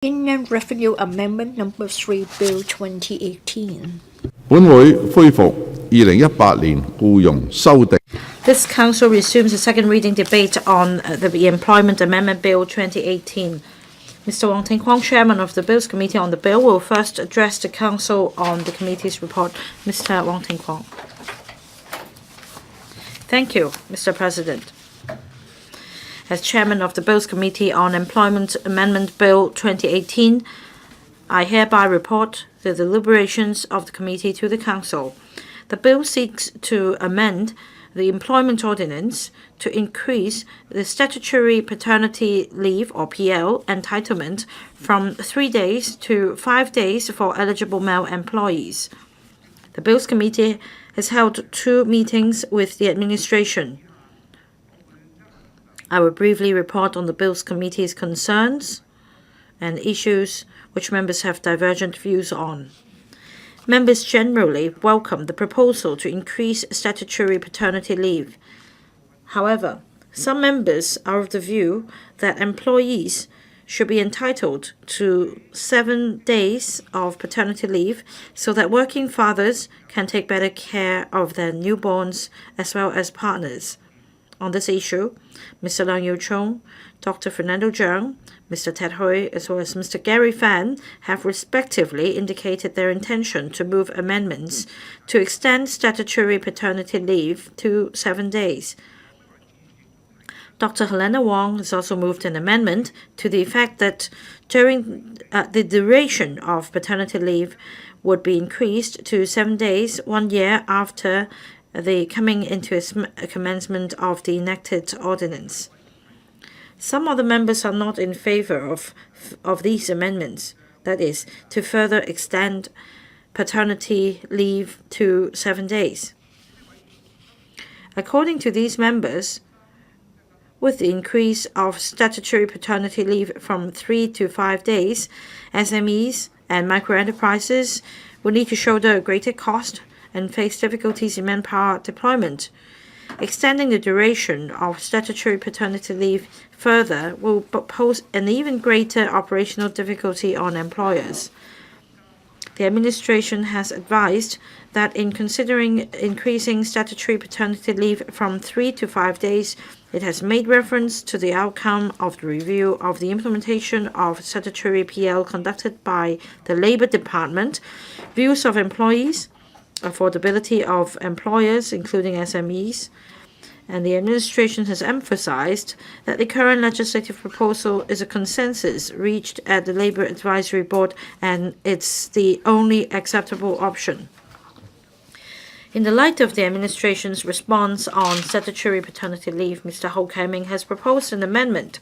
Inland Revenue Amendment Number 3 Bill 2018. 本會恢復2018年僱傭修訂 This Council resumes the second reading debate on the Employment Amendment Bill 2018. Mr. Wong Ting-kwong, Chairman of the Bills Committee on the bill, will first address the Council on the committee's report. Mr. Wong Ting-kwong. Thank you, Mr. President. As Chairman of the Bills Committee on Employment Amendment Bill 2018, I hereby report the deliberations of the committee to the Council. The bill seeks to amend the Employment Ordinance to increase the statutory paternity leave or PL entitlement from 3 days to 5 days for eligible male employees. The Bills Committee has held 2 meetings with the administration. I will briefly report on the Bills Committee's concerns and issues which members have divergent views on. Members generally welcome the proposal to increase statutory paternity leave. However, some members are of the view that employees should be entitled to 7 days of paternity leave so that working fathers can take better care of their newborns as well as partners. On this issue, Mr. Yiu-chung, Dr. Fernando Zhang, Mr. Ted Hui, as well as Mr. Gary Fan have respectively indicated their intention to move amendments to extend statutory paternity leave to 7 days. Dr. Helena Wong has also moved an amendment to the effect that during the duration of paternity leave would be increased to 7 days 1 year after the coming into commencement of the enacted ordinance. Some other members are not in favor of these amendments, that is, to further extend paternity leave to 7 days. According to these members, with the increase of statutory paternity leave from 3 to 5 days, SMEs and microenterprises will need to shoulder a greater cost and face difficulties in manpower deployment. Extending the duration of statutory paternity leave further will pose an even greater operational difficulty on employers. The administration has advised that in considering increasing statutory paternity leave from 3 to 5 days, it has made reference to the outcome of the review of the implementation of statutory PL conducted by the Labor Department, views of employees, affordability of employers, including SMEs, and the administration has emphasized that the current legislative proposal is a consensus reached at the Labor Advisory Board and it's the only acceptable option. In the light of the administration's response on statutory paternity leave, Mr. Ho Kai-ming has proposed an amendment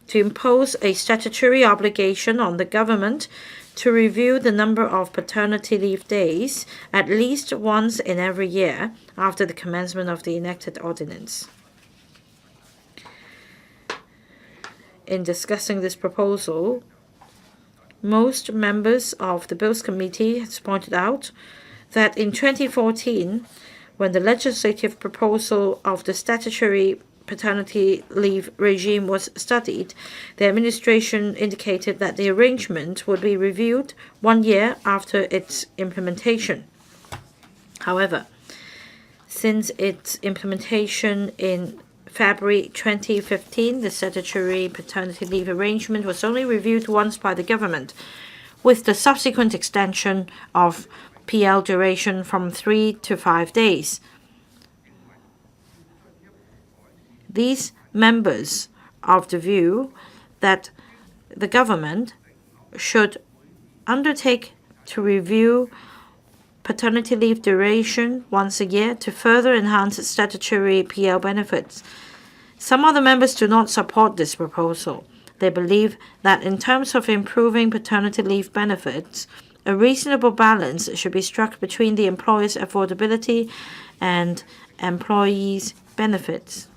to impose a statutory obligation on the government to review the number of paternity leave days at least once in every year after the commencement of the enacted ordinance. In discussing this proposal, most members of the Bills Committee has pointed out that in 2014, when the legislative proposal of the statutory paternity leave regime was studied, the administration indicated that the arrangement would be reviewed 1 year after its implementation. However, since its implementation in February 2015, the statutory paternity leave arrangement was only reviewed once by the government, with the subsequent extension of PL duration from 3 to 5 days. These members are of the view that the government should undertake to review paternity leave duration once a year to further enhance statutory PL benefits. Some other members do not support this proposal. They believe that in terms of improving paternity leave benefits, a reasonable balance should be struck between the employer's affordability and employees' benefits.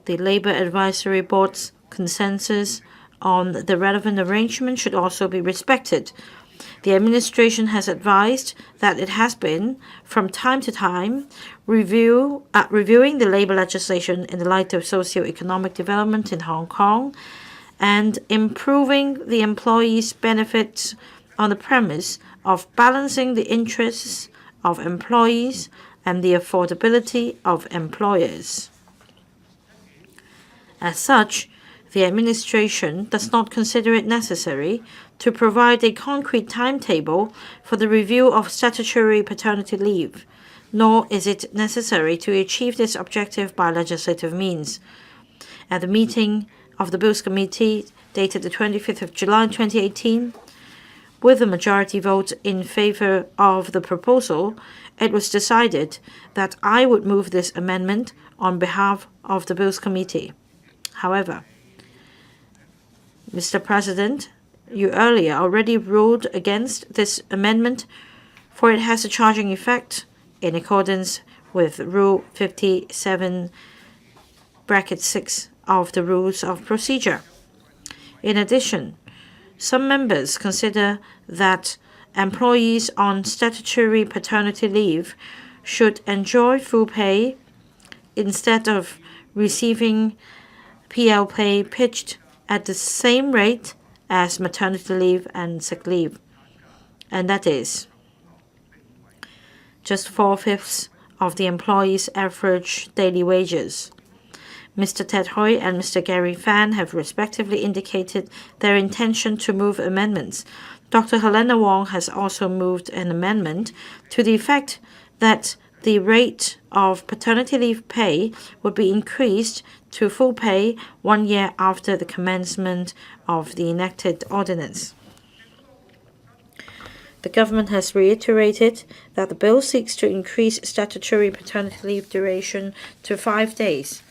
The Labor Advisory Board's consensus on the relevant arrangement should also be respected. The administration has advised that it has been, from time to time, reviewing the labor legislation in the light of socio-economic development in Hong Kong and improving the employees' benefits on the premise of balancing the interests of employees and the affordability of employers. As such, the administration does not consider it necessary to provide a concrete timetable for the review of statutory paternity leave, nor is it necessary to achieve this objective by legislative means. At the meeting of the Bills Committee dated the 25th of July 2018, with a majority vote in favor of the proposal, it was decided that I would move this amendment on behalf of the Bills Committee. However, Mr. President, you earlier already ruled against this amendment, for it has a charging effect in accordance with Rule 57(6) of the Rules of Procedure. In addition, some members consider that employees on statutory paternity leave should enjoy full pay instead of receiving PL pay pitched at the same rate as maternity leave and sick leave, and that is just 4/5 of the employee's average daily wages. Mr. Ted Hui and Mr. Gary Fan have respectively indicated their intention to move amendments. Dr. Helena Wong has also moved an amendment to the effect that the rate of paternity leave pay would be increased to full pay 1 year after the commencement of the enacted ordinance. The government has reiterated that the bill seeks to increase statutory paternity leave duration to 5 days.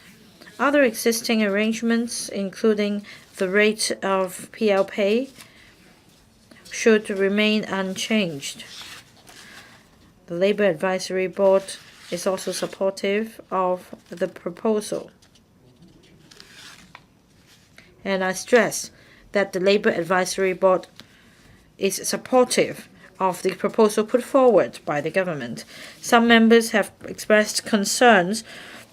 Other existing arrangements, including the rate of PL pay, should remain unchanged. The Labour Advisory Board is also supportive of the proposal. And I stress that the Labour Advisory Board is supportive of the proposal put forward by the government. Some members have expressed concerns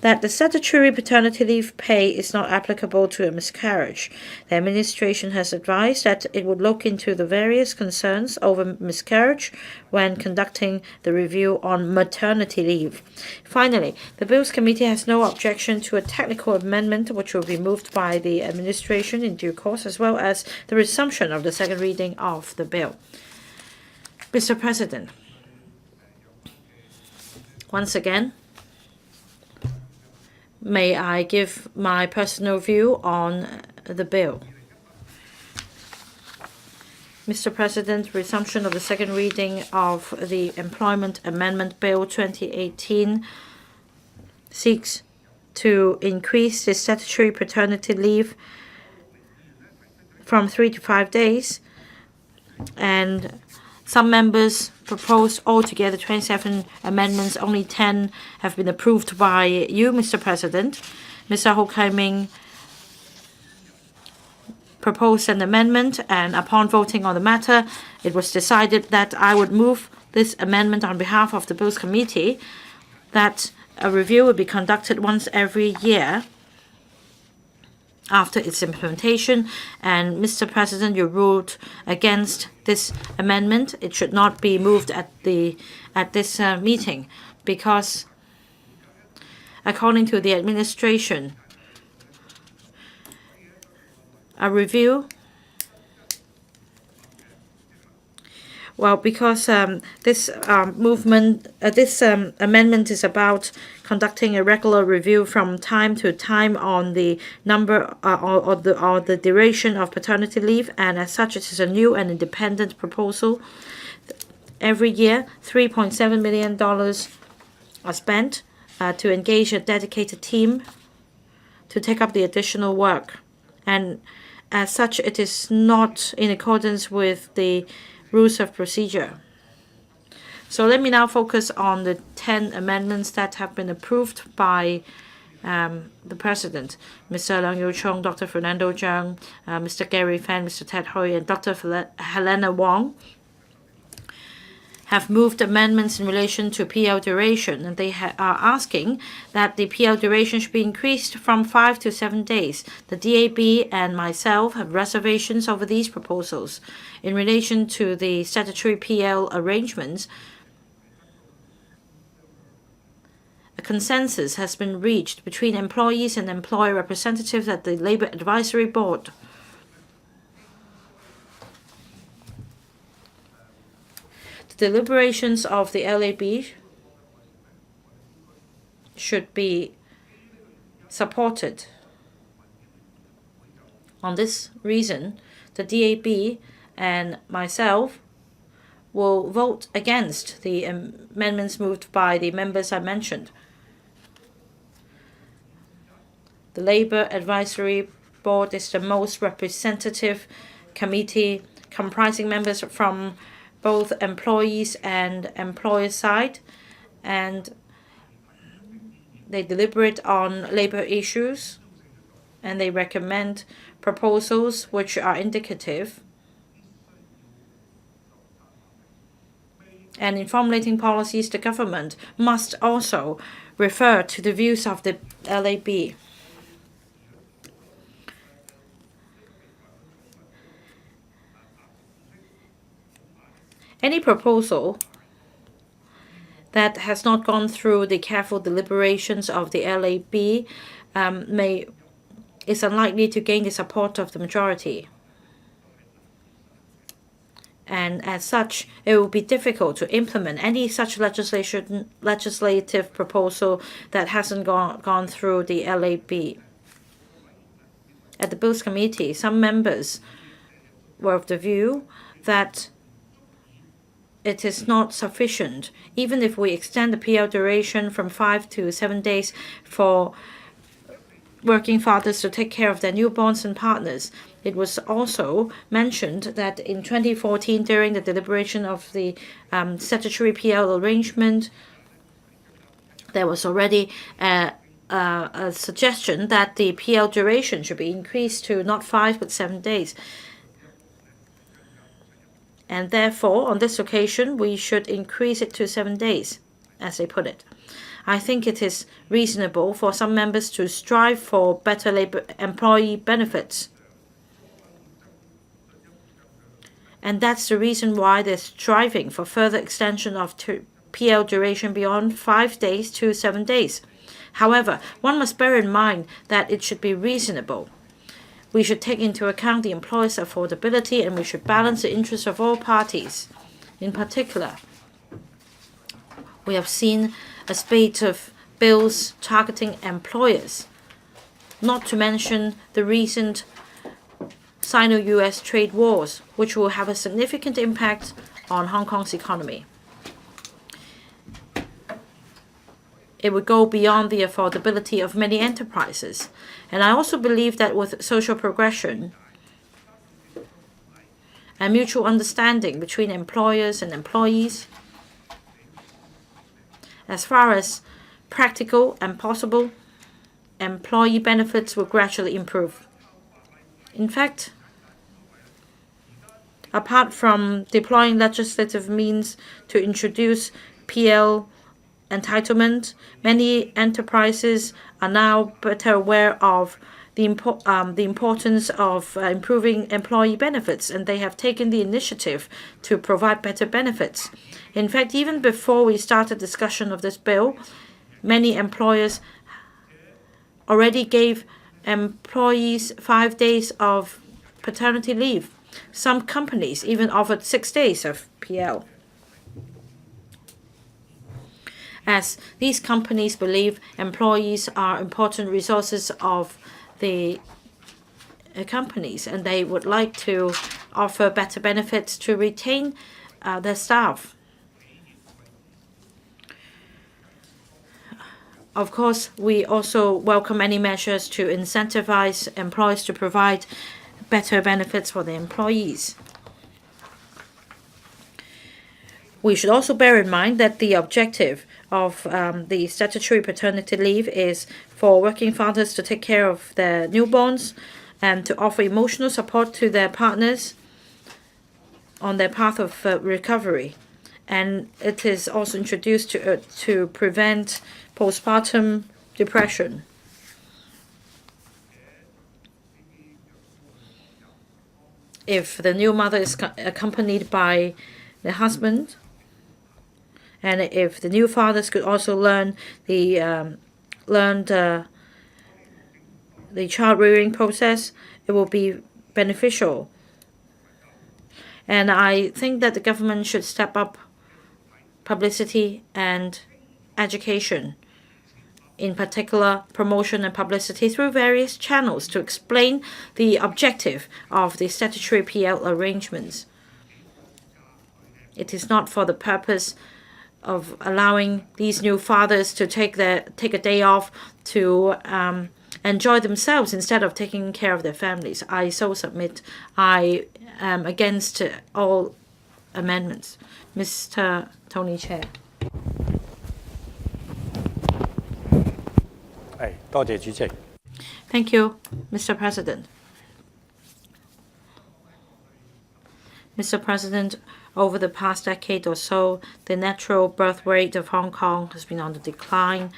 that the statutory paternity leave pay is not applicable to a miscarriage. The administration has advised that it would look into the various concerns over miscarriage when conducting the review on maternity leave. Finally, the Bills Committee has no objection to a technical amendment which will be moved by the administration in due course, as well as the resumption of the second reading of the bill. Mr. President, once again, may I give my personal view on the bill. Mr. President, resumption of the second reading of the Employment Amendment Bill 2018 seeks to increase the statutory paternity leave from 3 to 5 days, and some members proposed altogether 27 amendments. Only 10 have been approved by you, Mr. President. Mr. Ho Kai-ming proposed an amendment, and upon voting on the matter, it was decided that I would move this amendment on behalf of the Bills Committee, that a review would be conducted once every year after its implementation. And Mr. President, you ruled against this amendment. It should not be moved at this meeting, because according to the administration, a review, because this amendment is about conducting a regular review from time to time on the number or the duration of paternity leave, and as such it is a new and independent proposal. Every year, $3.7 million are spent to engage a dedicated team to take up the additional work, and as such it is not in accordance with the rules of procedure. So let me now focus on the 10 amendments that have been approved by the President. Mr. Yiu-chung, Dr. Fernando Zhang, Mr. Gary Fan, Mr. Ted Hui, and Dr. Helena Wong have moved amendments in relation to PL duration, and they are asking that the PL duration should be increased from 5 to 7 days. The DAB and myself have reservations over these proposals. In relation to the statutory PL arrangements, a consensus has been reached between employees and employer representatives at the Labour Advisory Board. The deliberations of the LAB should be supported. On this reason, the DAB and myself will vote against the amendments moved by the members I mentioned. The Labour Advisory Board is the most representative committee comprising members from both employees and employer side, and they deliberate on labor issues, and they recommend proposals which are indicative. And in formulating policies, the government must also refer to the views of the LAB. Any proposal that has not gone through the careful deliberations of the LAB is unlikely to gain the support of the majority. And as such, it will be difficult to implement any such legislative proposal that hasn't gone through the LAB. At the Bills Committee, some members were of the view that it is not sufficient, even if we extend the PL duration from 5 to 7 days for working fathers to take care of their newborns and partners. It was also mentioned that in 2014, during the deliberation of the statutory PL arrangement, there was already a suggestion that the PL duration should be increased to not 5 but 7 days. And therefore, on this occasion, we should increase it to 7 days, as they put it. I think it is reasonable for some members to strive for better employee benefits. And that's the reason why they're striving for further extension of PL duration beyond 5 days to 7 days. However, one must bear in mind that it should be reasonable. We should take into account the employer's affordability, and we should balance the interests of all parties. In particular, we have seen a spate of bills targeting employers, not to mention the recent Sino-US trade wars, which will have a significant impact on Hong Kong's economy. It would go beyond the affordability of many enterprises. And I also believe that with social progression and mutual understanding between employers and employees, as far as practical and possible, employee benefits will gradually improve. In fact, apart from deploying legislative means to introduce PL entitlement, many enterprises are now better aware of the importance of improving employee benefits, and they have taken the initiative to provide better benefits. In fact, even before we started discussion of this bill, many employers already gave employees 5 days of paternity leave. Some companies even offered 6 days of PL, as these companies believe employees are important resources of the companies, and they would like to offer better benefits to retain their staff. Of course, we also welcome any measures to incentivize employers to provide better benefits for their employees. We should also bear in mind that the objective of the statutory paternity leave is for working fathers to take care of their newborns and to offer emotional support to their partners on their path of recovery. and it is also introduced to prevent postpartum depression. If the new mother is accompanied by the husband, and if the new fathers could also learn the child rearing process, it will be beneficial. And I think that the government should step up publicity and education, in particular promotion and publicity through various channels to explain the objective of the statutory PL arrangements. It is not for the purpose of allowing these new fathers to take a day off to enjoy themselves instead of taking care of their families. I so submit I am against all amendments. Mr. Tony Chair. 多謝主席。 Thank you, Mr. President. Mr. President, over the past decade or so, the natural birth rate of Hong Kong has been on the decline.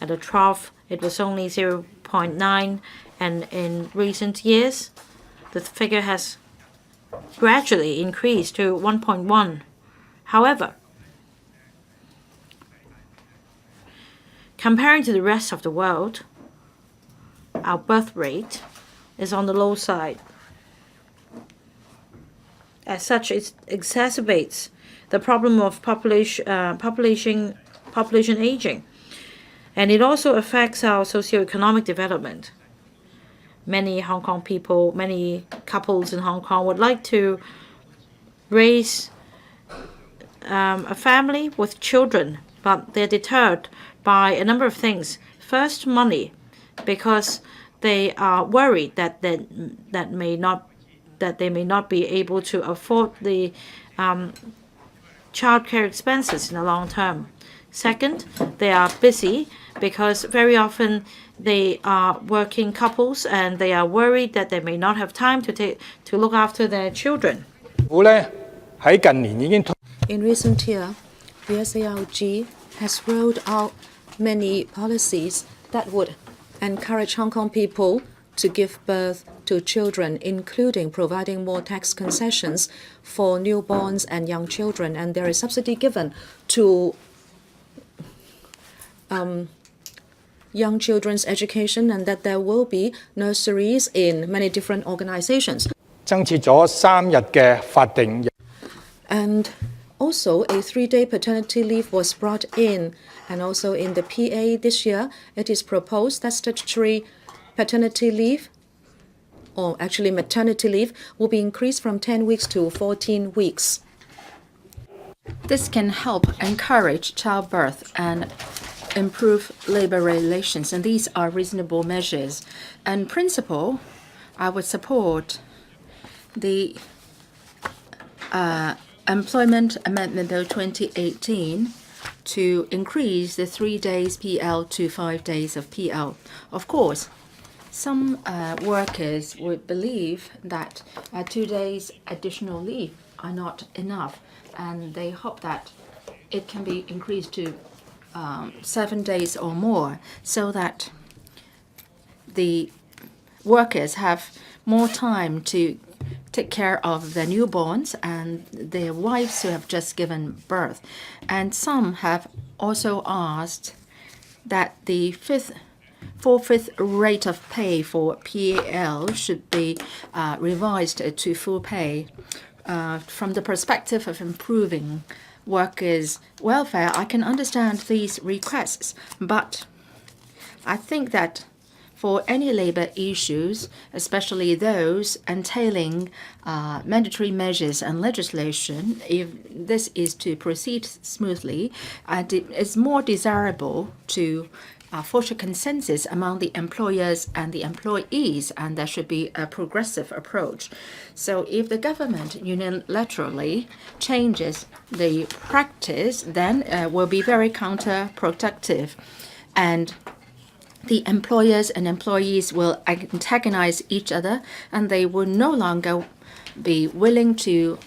At the trough, it was only 0.9, and in recent years, the figure has gradually increased to 1.1. However, comparing to the rest of the world, our birth rate is on the low side. As such, it exacerbates the problem of population aging, and it also affects our socioeconomic development. Many Hong Kong people, many couples in Hong Kong would like to raise a family with children, but they're deterred by a number of things. First, money, because they are worried that they may not be able to afford the childcare expenses in the long term. Second, they are busy because very often they are working couples and they are worried that they may not have time to look after their children. In recent years, the SARG has rolled out many policies that would encourage Hong Kong people to give birth to children, including providing more tax concessions for newborns and young children, and there is subsidy given to young children's education, and that there will be nurseries in many different organizations. And also, a 3-day paternity leave was brought in, and also in the PA this year, it is proposed that statutory paternity leave, or actually maternity leave, will be increased from 10 weeks to 14 weeks. This can help encourage childbirth and improve labor relations, and these are reasonable measures. In principle, I would support the Employment Amendment Bill 2018 to increase the 3 days PL to 5 days of PL. Of course, some workers would believe that 2 days additional leave are not enough, and they hope that it can be increased to 7 days or more, so that the workers have more time to take care of their newborns and their wives who have just given birth. And some have also asked that the four-fifth rate of pay for PAL should be revised to full pay. From the perspective of improving workers' welfare, I can understand these requests, but I think that for any labor issues, especially those entailing mandatory measures and legislation, if this is to proceed smoothly, it is more desirable to forge a consensus among the employers and the employees, and there should be a progressive approach. So if the government unilaterally changes the practice, then it will be very counterproductive, and the employers and employees will antagonize each other, and they will no longer be willing to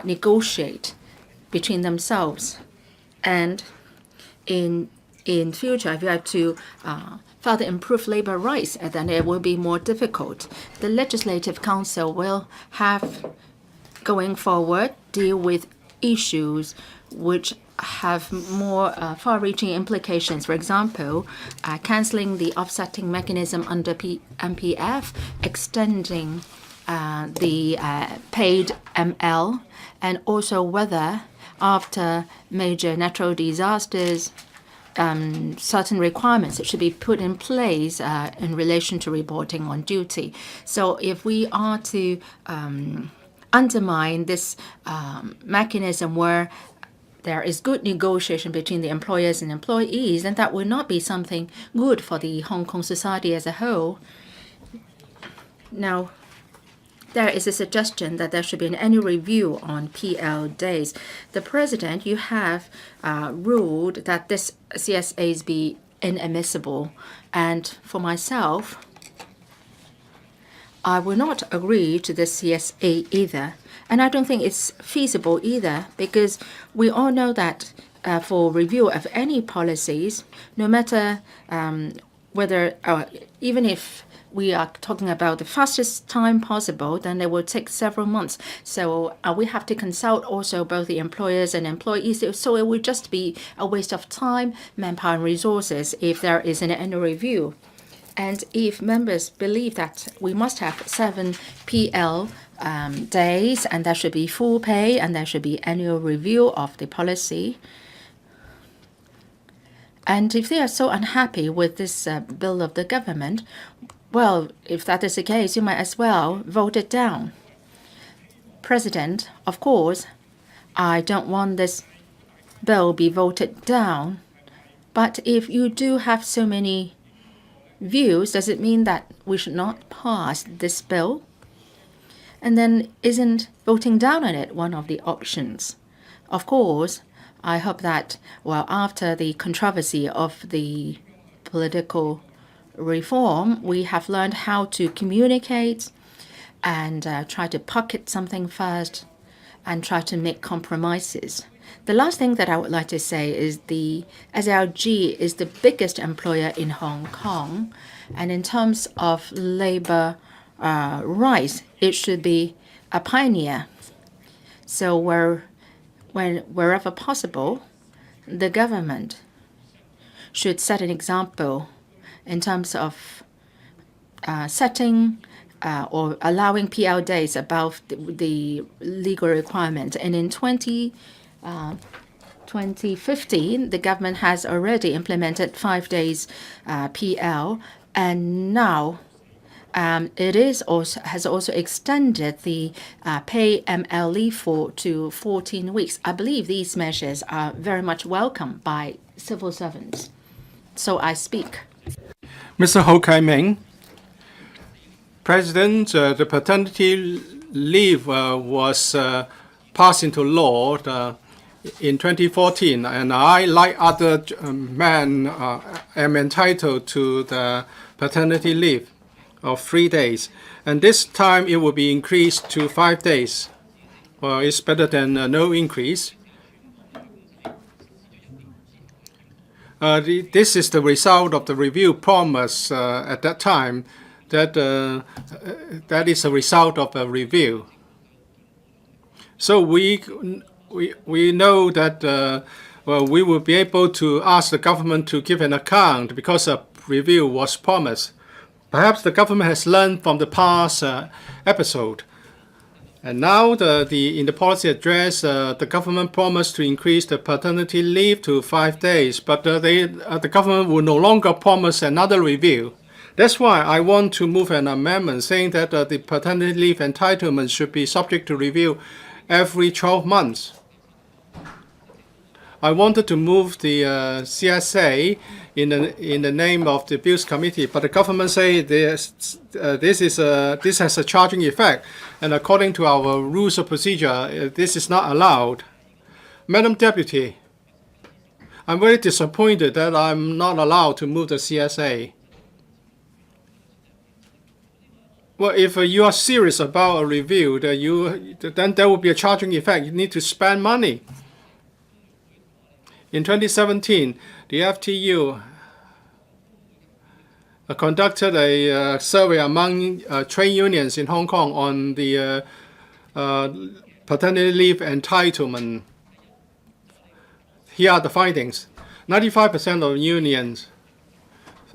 negotiate between themselves. And in future, if you have to further improve labor rights, then it will be more difficult. The Legislative Council will have, going forward, deal with issues which have more far-reaching implications. For example, cancelling the offsetting mechanism under MPF, extending the paid ML, and also whether after major natural disasters, certain requirements that should be put in place in relation to reporting on duty. So if we are to undermine this mechanism where there is good negotiation between the employers and employees, then that will not be something good for the Hong Kong society as a whole. Now, there is a suggestion that there should be an annual review on PL days. The President, you have ruled that this CSAs be inadmissible. And for myself, I will not agree to this CSA either. And I don't think it's feasible either, because we all know that for review of any policies, no matter whether, even if we are talking about the fastest time possible, then it will take several months. So we have to consult also both the employers and employees. So it would just be a waste of time, manpower, and resources if there is an annual review. And if members believe that we must have 7 PL days, and there should be full pay, and there should be annual review of the policy, and if they are so unhappy with this bill of the government, well, if that is the case, you might as well vote it down. President, of course, I don't want this bill be voted down, but if you do have so many views, does it mean that we should not pass this bill? And then isn't voting down on it one of the options? Of course, I hope that, well, after the controversy of the political reform, we have learned how to communicate and try to pocket something first and try to make compromises. The last thing that I would like to say is the SLG is the biggest employer in Hong Kong, and in terms of labor rights, it should be a pioneer. So wherever possible, the government should set an example in terms of setting or allowing PL days above the legal requirement. And in 2015, the government has already implemented 5 days PL, and now it has also extended the pay ML leave to 14 weeks. I believe these measures are very much welcomed by civil servants. So I speak. Mr. Ho Kai-ming, President, the paternity leave was passed into law in 2014, and I, like other men, am entitled to the paternity leave of 3 days. And this time it will be increased to 5 days. Well, it's better than no increase. This is the result of the review promise at that time, that is a result of a review. So we know that well, we will be able to ask the government to give an account because a review was promised. Perhaps the government has learned from the past episode. And now in the policy address, the government promised to increase the paternity leave to 5 days, but the government will no longer promise another review. That's why I want to move an amendment saying that the paternity leave entitlement should be subject to review every 12 months. I wanted to move the CSA in the name of the Bills Committee, but the government say this has a charging effect, and according to our rules of procedure, this is not allowed. Madam Deputy, I'm very disappointed that I'm not allowed to move the CSA. Well, if you are serious about a review, then there will be a charging effect. You need to spend money. In 2017, the FTU conducted a survey among trade unions in Hong Kong on the paternity leave entitlement. Here are the findings. 95% of unions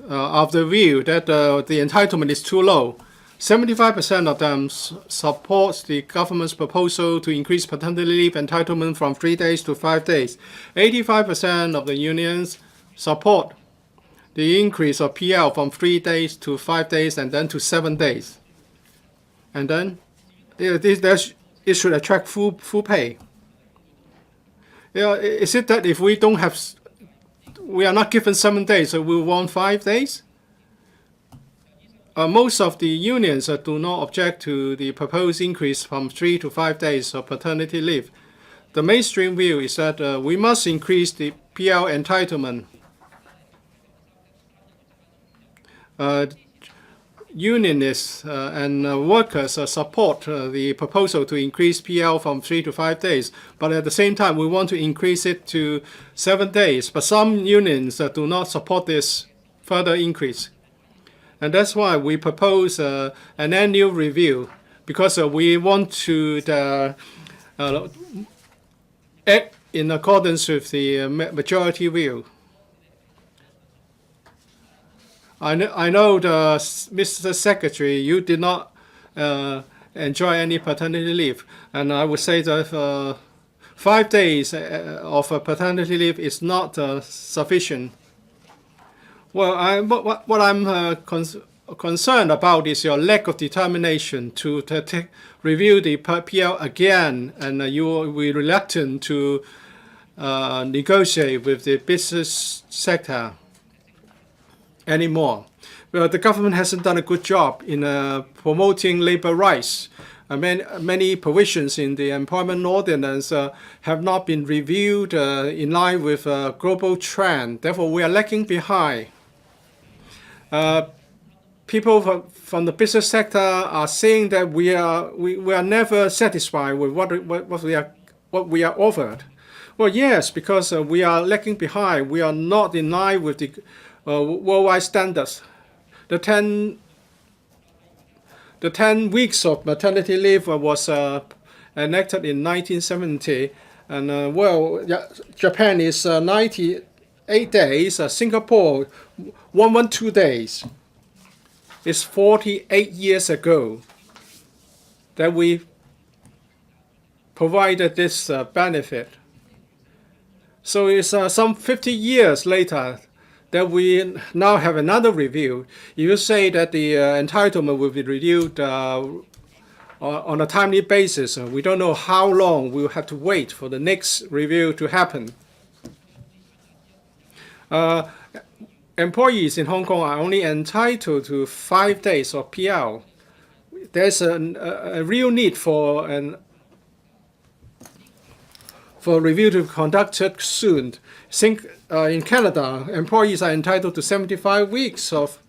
of the view that the entitlement is too low. 75% of them support the government's proposal to increase paternity leave entitlement from 3 days to 5 days. 85% of the unions support the increase of PL from 3 days to 5 days and then to 7 days. And then it should attract full pay. Is it that if we don't have, we are not given 7 days, so we want 5 days? Most of the unions do not object to the proposed increase from 3 to 5 days of paternity leave. The mainstream view is that we must increase the PL entitlement. Unionists and workers support the proposal to increase PL from 3 to 5 days, but at the same time we want to increase it to 7 days. But some unions do not support this further increase. And that's why we propose an annual review, because we want to act in accordance with the majority view. I know, Mr. Secretary, you did not enjoy any paternity leave, and I would say that 5 days of paternity leave is not sufficient. Well, what I'm concerned about is your lack of determination to review the PL again, and you will be reluctant to negotiate with the business sector anymore. Well, the government hasn't done a good job in promoting labor rights. Many provisions in the employment ordinance have not been reviewed in line with a global trend. Therefore, we are lagging behind. People from the business sector are saying that we are never satisfied with what we are offered. Well, yes, because we are lagging behind. We are not in line with the worldwide standards. The 10 weeks of maternity leave was enacted in 1970, and Japan is 98 days. Singapore 112 days. It's 48 years ago that we provided this benefit. So it's some 50 years later that we now have another review. You say that the entitlement will be reviewed on a timely basis. We don't know how long we'll have to wait for the next review to happen. Employees in Hong Kong are only entitled to 5 days of PL. There's a real need for review to be conducted soon. In Canada, employees are entitled to 75 weeks of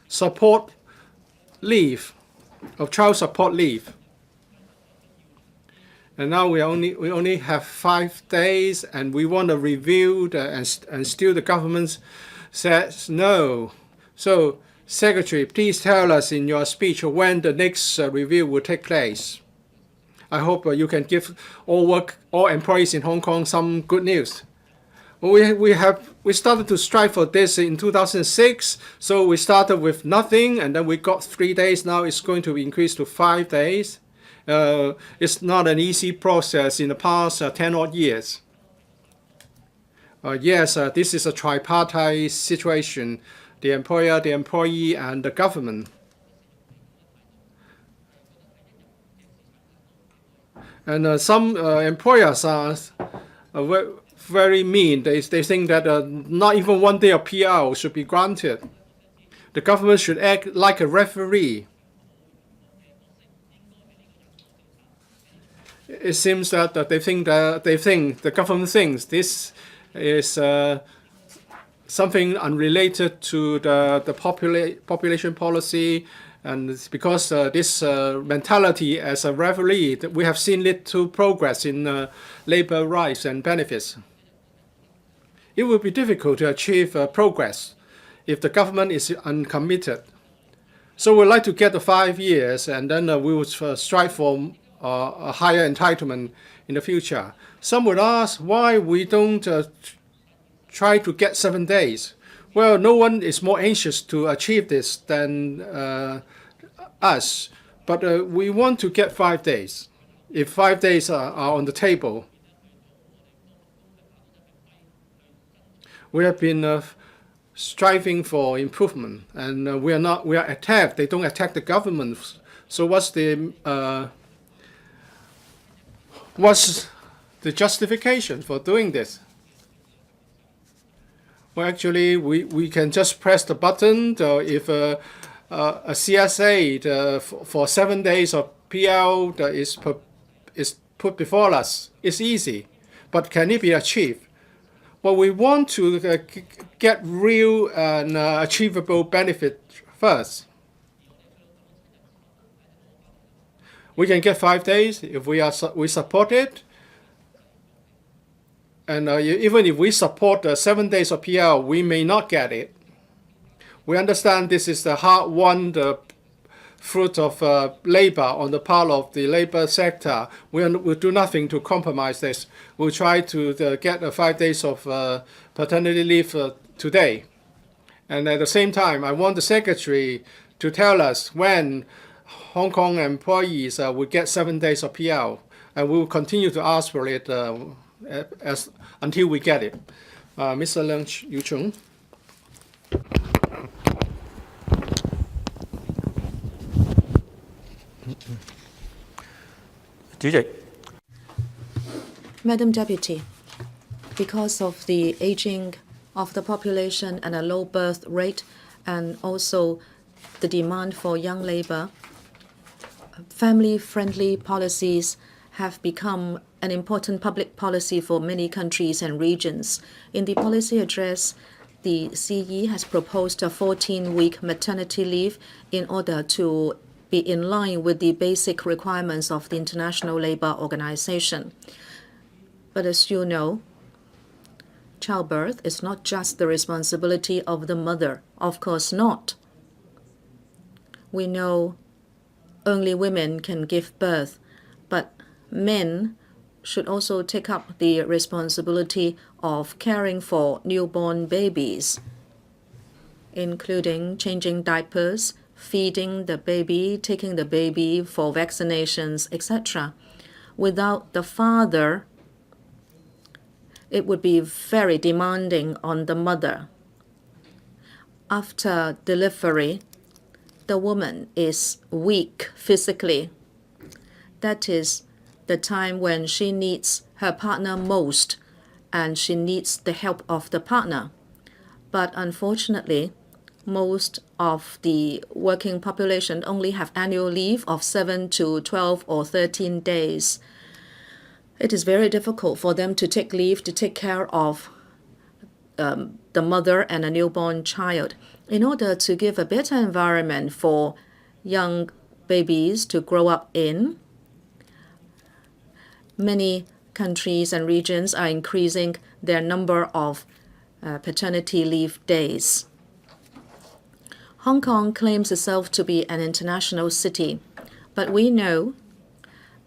support leave, of child support leave. And now we only have 5 days, and we want to review and still the government says no. So, Secretary, please tell us in your speech when the next review will take place. I hope you can give all employees in Hong Kong some good news. We started to strive for this in 2006. So we started with nothing, and then we got 3 days. Now it's going to increase to 5 days. It's not an easy process in the past 10 odd years. Yes, this is a tripartite situation: the employer, the employee, and the government. And some employers are very mean. They think that not even 1 day of PL should be granted. The government should act like a referee. It seems that the government thinks this is something unrelated to the population policy, and it's because this mentality as a referee, that we have seen little progress in labor rights and benefits. It will be difficult to achieve progress if the government is uncommitted. So we'd like to get the 5 years, and then we will strive for a higher entitlement in the future. Some would ask why we don't try to get 7 days. Well, no one is more anxious to achieve this than us, but we want to get 5 days. If 5 days are on the table, we have been striving for improvement, and we are attacked. They don't attack the government. So what's the justification for doing this? Well, actually, we can just press the button. If a CSA for 7 days of PL is put before us, it's easy. But can it be achieved? Well, we want to get real and achievable benefit first. We can get 5 days if we support it. And even if we support 7 days of PL, we may not get it. We understand this is the hard-won fruit of labor on the part of the labor sector. We'll do nothing to compromise this. We'll try to get 5 days of paternity leave today. And at the same time, I want the Secretary to tell us when Hong Kong employees will get 7 days of PL. And we will continue to ask for it until we get it. Mr. Leung Yiu-chung. 主席， Madam Deputy, because of the aging of the population and a low birth rate, and also the demand for young labor, family-friendly policies have become an important public policy for many countries and regions. In the policy address, the CE has proposed a 14-week maternity leave in order to be in line with the basic requirements of the International Labour Organization. But as you know, childbirth is not just the responsibility of the mother. Of course not. We know only women can give birth, but men should also take up the responsibility of caring for newborn babies, including changing diapers, feeding the baby, taking the baby for vaccinations, etc. Without the father, it would be very demanding on the mother. After delivery, the woman is weak physically. That is the time when she needs her partner most, and she needs the help of the partner. But unfortunately, most of the working population only have annual leave of 7 to 12 or 13 days. It is very difficult for them to take leave to take care of the mother and a newborn child. In order to give a better environment for young babies to grow up in, many countries and regions are increasing their number of paternity leave days. Hong Kong claims itself to be an international city, but we know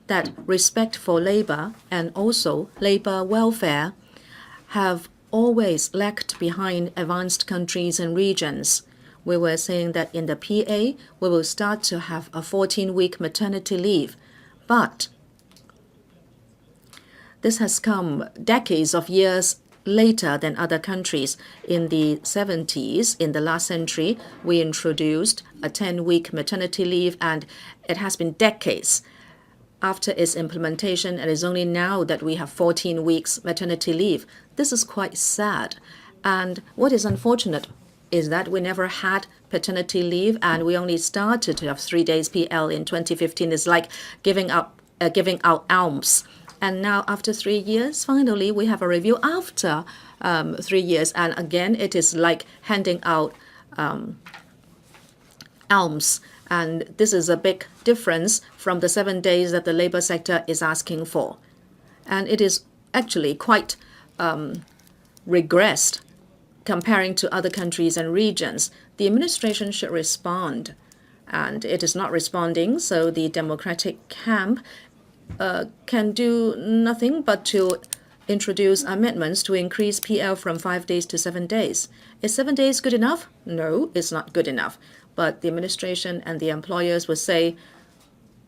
that respect for labor and also labor welfare have always lagged behind advanced countries and regions. We were saying that in the PA, we will start to have a 14-week maternity leave, but this has come decades of years later than other countries. In the 70s, in the last century, we introduced a 10-week maternity leave, and it has been decades after its implementation, and it's only now that we have 14 weeks maternity leave. This is quite sad. And what is unfortunate is that we never had paternity leave, and we only started to have 3 days PL in 2015. It's like giving out alms. And now after 3 years, finally, we have a review after 3 years. And again, it is like handing out alms. And this is a big difference from the 7 days that the labor sector is asking for. And it is actually quite regressed comparing to other countries and regions. The administration should respond, and it is not responding, so the democratic camp can do nothing but to introduce amendments to increase PL from 5 days to 7 days. Is 7 days good enough? No, it's not good enough. But the administration and the employers will say,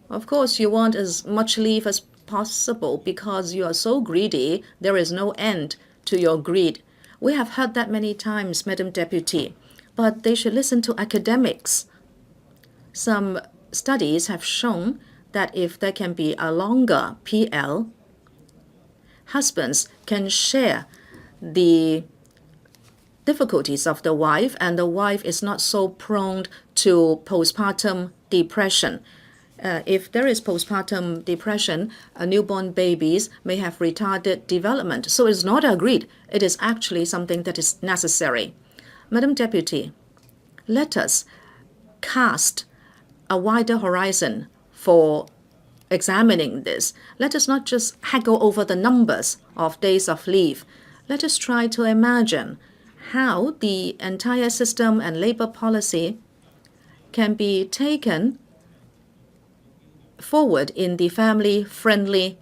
of course, you want as much leave as possible because you are so greedy, there is no end to your greed. We have heard that many times, Madam Deputy, but they should listen to academics. Some studies have shown that if there can be a longer PL, husbands can share the difficulties of the wife, and the wife is not so prone to postpartum depression. If there is postpartum depression, newborn babies may have retarded development. So it's not agreed. It is actually something that is necessary. Madam Deputy, let us cast a wider horizon for examining this. Let us not just haggle over the numbers of days of leave. Let us try to imagine how the entire system and labor policy can be taken forward in the family-friendly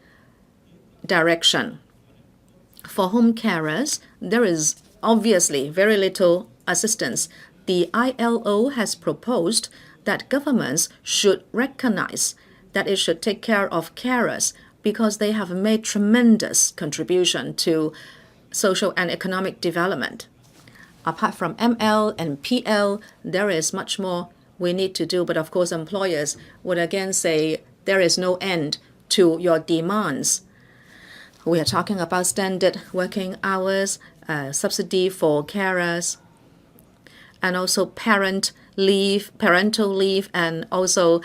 direction. For home carers, there is obviously very little assistance. The ILO has proposed that governments should recognize that it should take care of carers because they have made tremendous contribution to social and economic development. Apart from ML and PL, there is much more we need to do, but of course employers would again say there is no end to your demands. We are talking about standard working hours, subsidy for carers, and also parental leave, and also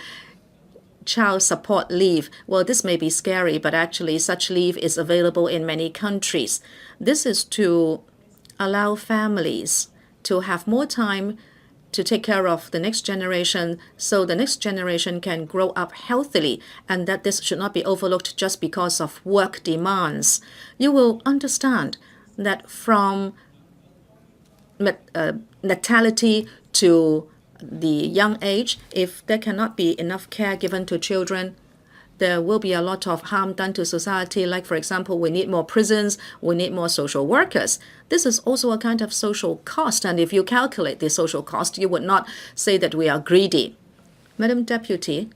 child support leave. Well, this may be scary, but actually such leave is available in many countries. This is to allow families to have more time to take care of the next generation, so the next generation can grow up healthily, and that this should not be overlooked just because of work demands. You will understand that from natality to the young age, if there cannot be enough care given to children, there will be a lot of harm done to society. Like, for example, we need more prisons, we need more social workers. This is also a kind of social cost, and if you calculate the social cost, you would not say that we are greedy. Madam Deputy,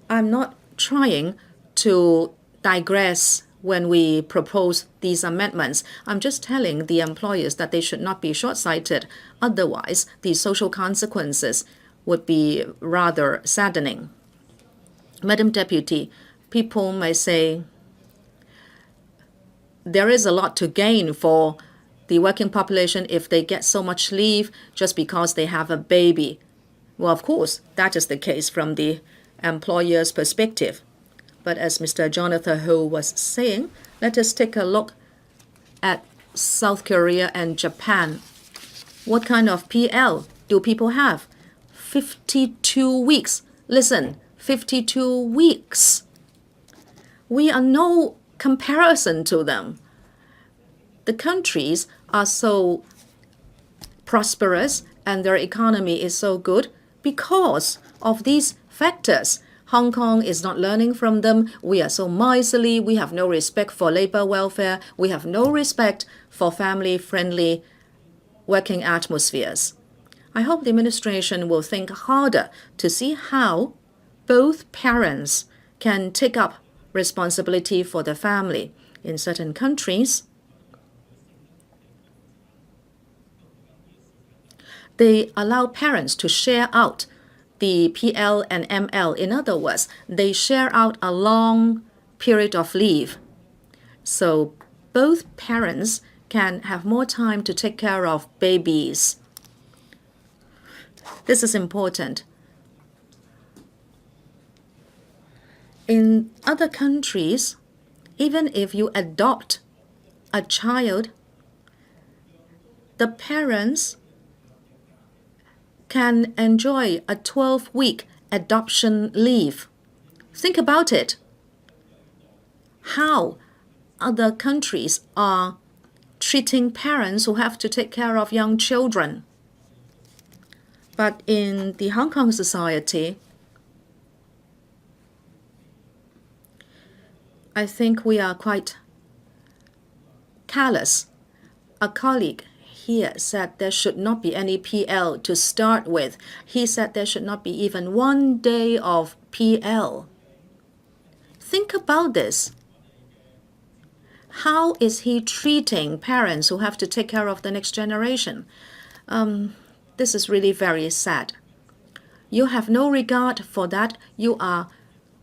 I'm not trying to digress when we propose these amendments. I'm just telling the employers that they should not be short-sighted. Otherwise, the social consequences would be rather saddening. Madam Deputy, people may say there is a lot to gain for the working population if they get so much leave just because they have a baby. Well, of course, that is the case from the employer's perspective. But as Mr. Jonathan Ho was saying, let us take a look at South Korea and Japan. What kind of PL do people have? 52 weeks. Listen, 52 weeks. We are no comparison to them. The countries are so prosperous and their economy is so good because of these factors. Hong Kong is not learning from them. We are so miserly. We have no respect for labor welfare. We have no respect for family-friendly working atmospheres. I hope the administration will think harder to see how both parents can take up responsibility for the family. In certain countries, they allow parents to share out the PL and ML. In other words, they share out a long period of leave. So both parents can have more time to take care of babies. This is important. In other countries, even if you adopt a child, the parents can enjoy a 12-week adoption leave. Think about it. How other countries are treating parents who have to take care of young children. But in the Hong Kong society, I think we are quite callous. A colleague here said there should not be any PL to start with. He said there should not be even 1 day of PL. Think about this. How is he treating parents who have to take care of the next generation? This is really very sad. You have no regard for that. You are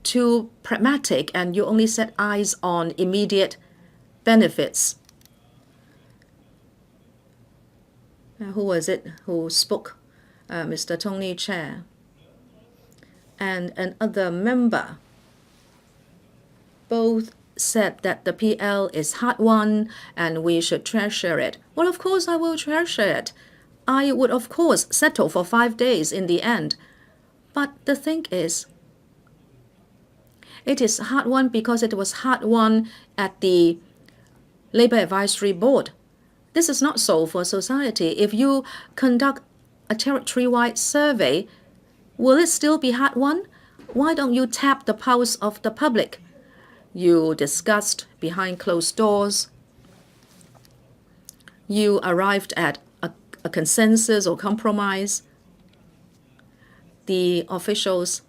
too pragmatic and you only set eyes on immediate benefits. Who was it who spoke? Mr. Tony Chair and another member both said that the PL is hard won and we should treasure it. Well, of course I will treasure it. I would, of course, settle for 5 days in the end. But the thing is, it is hard won because it was hard won at the Labor Advisory Board. This is not so for society. If you conduct a territory-wide survey, will it still be hard won? Why don't you tap the pulse of the public? You discussed behind closed doors. You arrived at a consensus or compromise. The officials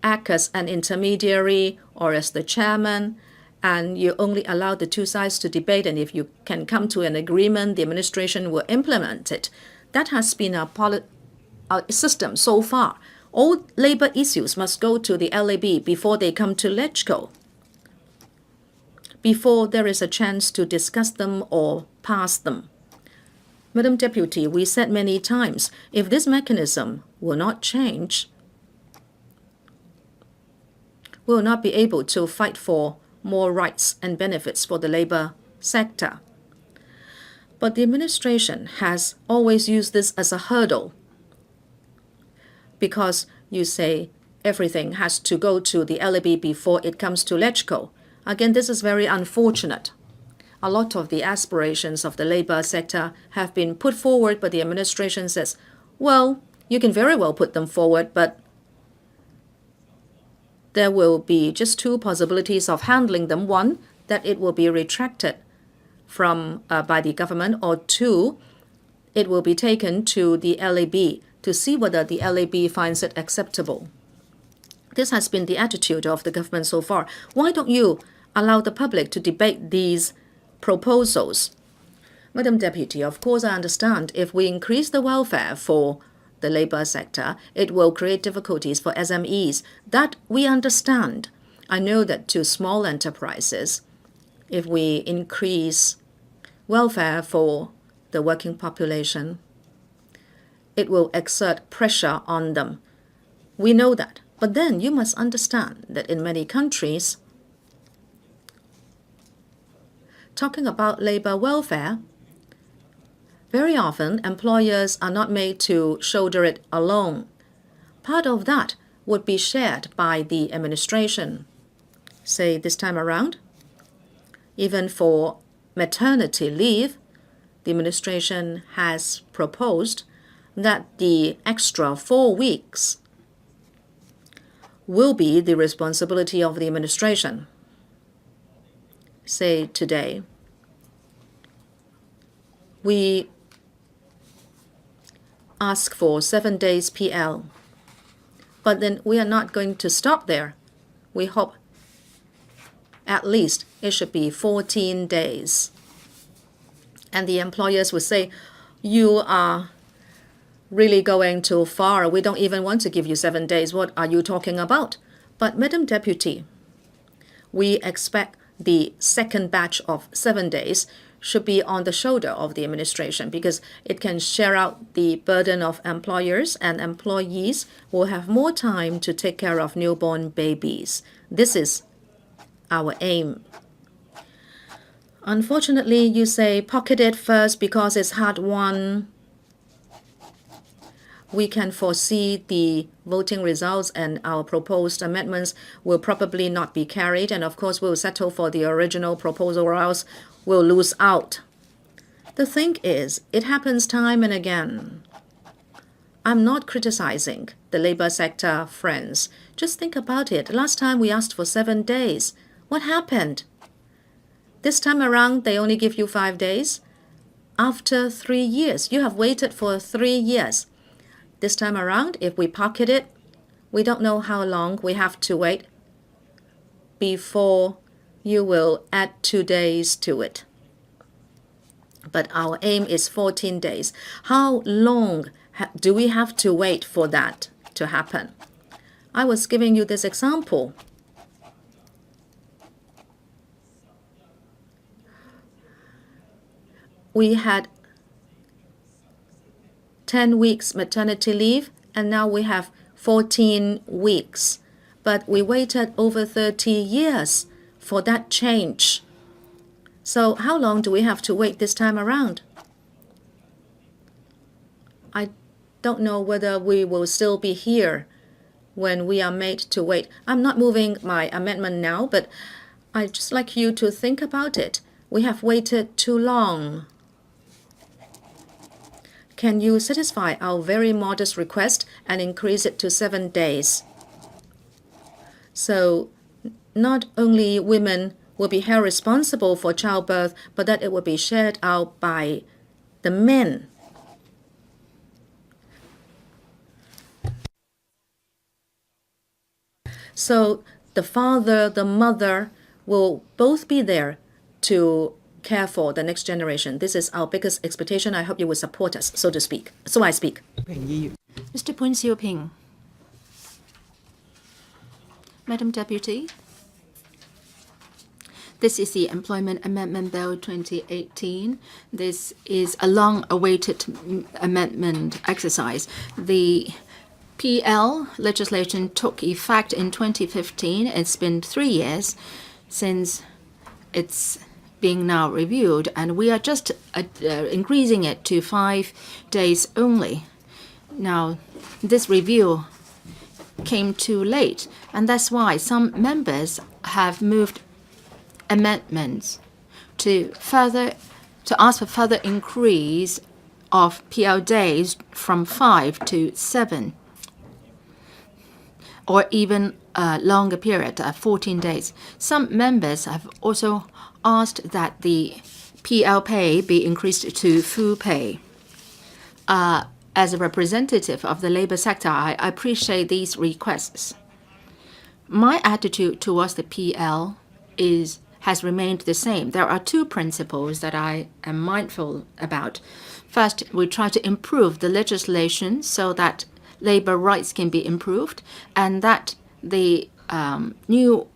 act as an intermediary or as the chairman, and you only allow the two sides to debate, and if you can come to an agreement, the administration will implement it. That has been our system so far. All labor issues must go to the LAB before they come to LegCo, before there is a chance to discuss them or pass them. Madam Deputy, we said many times, if this mechanism will not change, we will not be able to fight for more rights and benefits for the labor sector. But the administration has always used this as a hurdle because you say everything has to go to the LAB before it comes to LegCo. Again, this is very unfortunate. A lot of the aspirations of the labor sector have been put forward, but the administration says, well, you can very well put them forward, but there will be just two possibilities of handling them. One, that it will be retracted from by the government, or two, it will be taken to the LAB to see whether the LAB finds it acceptable. This has been the attitude of the government so far. Why don't you allow the public to debate these proposals? Madam Deputy, of course I understand if we increase the welfare for the labor sector, it will create difficulties for SMEs. That we understand. I know that to small enterprises, if we increase welfare for the working population, it will exert pressure on them. We know that. But then you must understand that in many countries, talking about labor welfare, very often employers are not made to shoulder it alone. Part of that would be shared by the administration. Say this time around, even for maternity leave, the administration has proposed that the extra 4 weeks will be the responsibility of the administration. Say today, we ask for 7 days PL, but then we are not going to stop there. We hope at least it should be 14 days. And the employers would say, you are really going too far. We don't even want to give you 7 days. What are you talking about? But Madam Deputy, we expect the second batch of 7 days should be on the shoulder of the administration because it can share out the burden of employers, and employees will have more time to take care of newborn babies. This is our aim. Unfortunately, you say pocket it first because it's hard won. We can foresee the voting results, and our proposed amendments will probably not be carried. And of course, we'll settle for the original proposal, or else we'll lose out. The thing is, it happens time and again. I'm not criticizing the labor sector friends. Just think about it. Last time we asked for 7 days. What happened? This time around, they only give you 5 days. After 3 years, you have waited for 3 years. This time around, if we pocket it, we don't know how long we have to wait before you will add 2 days to it. But our aim is 14 days. How long do we have to wait for that to happen? I was giving you this example. We had 10 weeks maternity leave, and now we have 14 weeks. But we waited over 30 years for that change. So how long do we have to wait this time around? I don't know whether we will still be here when we are made to wait. I'm not moving my amendment now, but I'd just like you to think about it. We have waited too long. Can you satisfy our very modest request and increase it to 7 days? So not only women will be held responsible for childbirth, but that it will be shared out by the men. So the father, the mother will both be there to care for the next generation. This is our biggest expectation. I hope you will support us, so to speak. So I speak. Mr. Poon Siu-ping. Madam Deputy, this is the Employment Amendment Bill 2018. This is a long-awaited amendment exercise. The PL legislation took effect in 2015. It's been 3 years since it's being now reviewed, and we are just increasing it to 5 days only. Now, this review came too late, and that's why some members have moved amendments to ask for further increase of PL days from 5 to 7, or even a longer period, 14 days. Some members have also asked that the PL pay be increased to full pay. As a representative of the labor sector, I appreciate these requests. My attitude towards the PL has remained the same. There are 2 principles that I am mindful about. First, we try to improve the legislation so that labor rights can be improved, and that the new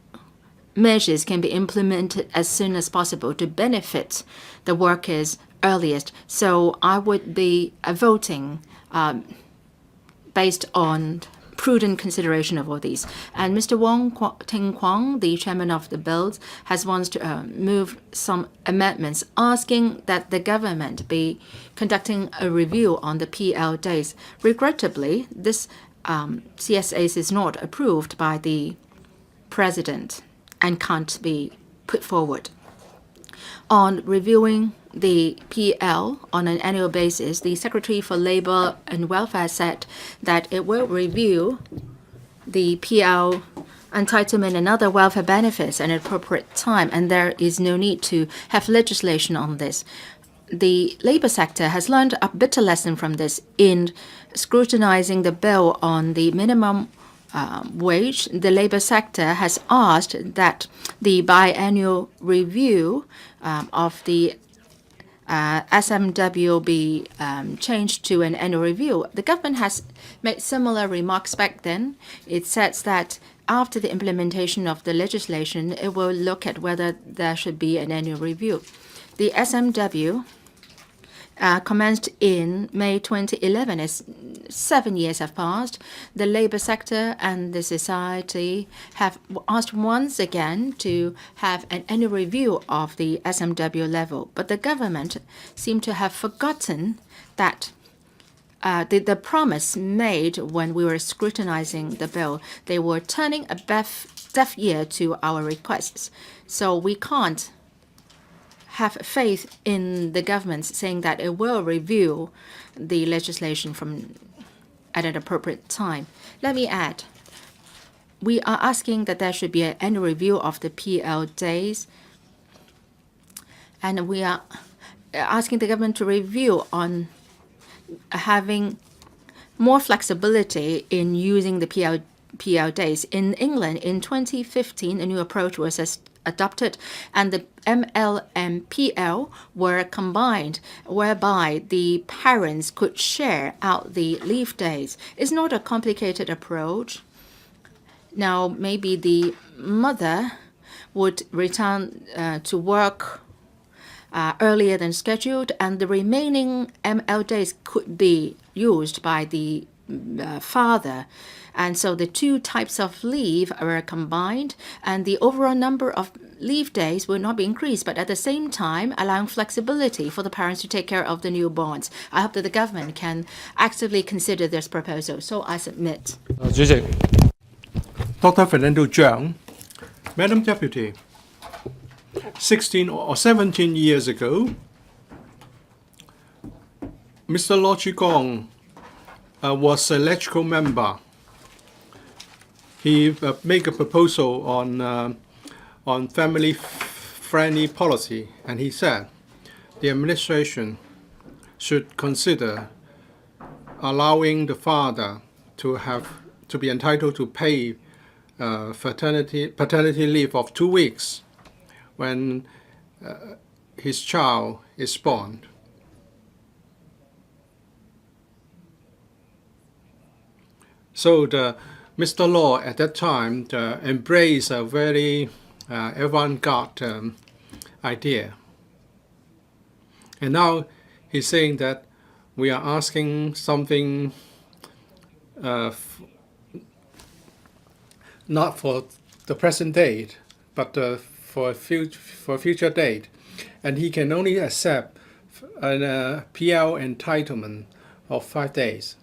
measures can be implemented as soon as possible to benefit the workers earliest. So I would be voting based on prudent consideration of all these. And Mr. Ting-kwong, the chairman of the bills, has wants to move some amendments asking that the government be conducting a review on the PL days. Regrettably, this CSAs is not approved by the president and can't be put forward. On reviewing the PL on an annual basis, the Secretary for Labor and Welfare said that it will review the PL entitlement and other welfare benefits at an appropriate time, and there is no need to have legislation on this. The labor sector has learned a bitter lesson from this in scrutinizing the bill on the minimum wage. The labor sector has asked that the biannual review of the SMW be changed to an annual review. The government has made similar remarks back then. It says that after the implementation of the legislation, it will look at whether there should be an annual review. The SMW commenced in May 2011. As 7 years have passed, the labor sector and the society have asked once again to have an annual review of the SMW level. But the government seemed to have forgotten that the promise made when we were scrutinizing the bill. They were turning a deaf ear to our requests. So we can't have faith in the government saying that it will review the legislation at an appropriate time. Let me add, we are asking that there should be an annual review of the PL days, and we are asking the government to review on having more flexibility in using the PL days. In England, in 2015, a new approach was adopted, and the ML and PL were combined, whereby the parents could share out the leave days. It's not a complicated approach. Now, maybe the mother would return to work earlier than scheduled, and the remaining ML days could be used by the father. And so the two types of leave are combined, and the overall number of leave days will not be increased, but at the same time allowing flexibility for the parents to take care of the newborns. I hope that the government can actively consider this proposal. So I submit. Dr. Fernando Zhang, Madam Deputy, 16 or 17 years ago, Mr. Lord Chi-kwong was an electrical member. He made a proposal on family-friendly policy, and he said the administration should consider allowing the father to be entitled to pay paternity leave of 2 weeks when his child is born. So Mr. Law at that time embraced a very avant-garde idea. And now he's saying that we are asking something not for the present date, but for a future date. And he can only accept a PL entitlement of 5 days.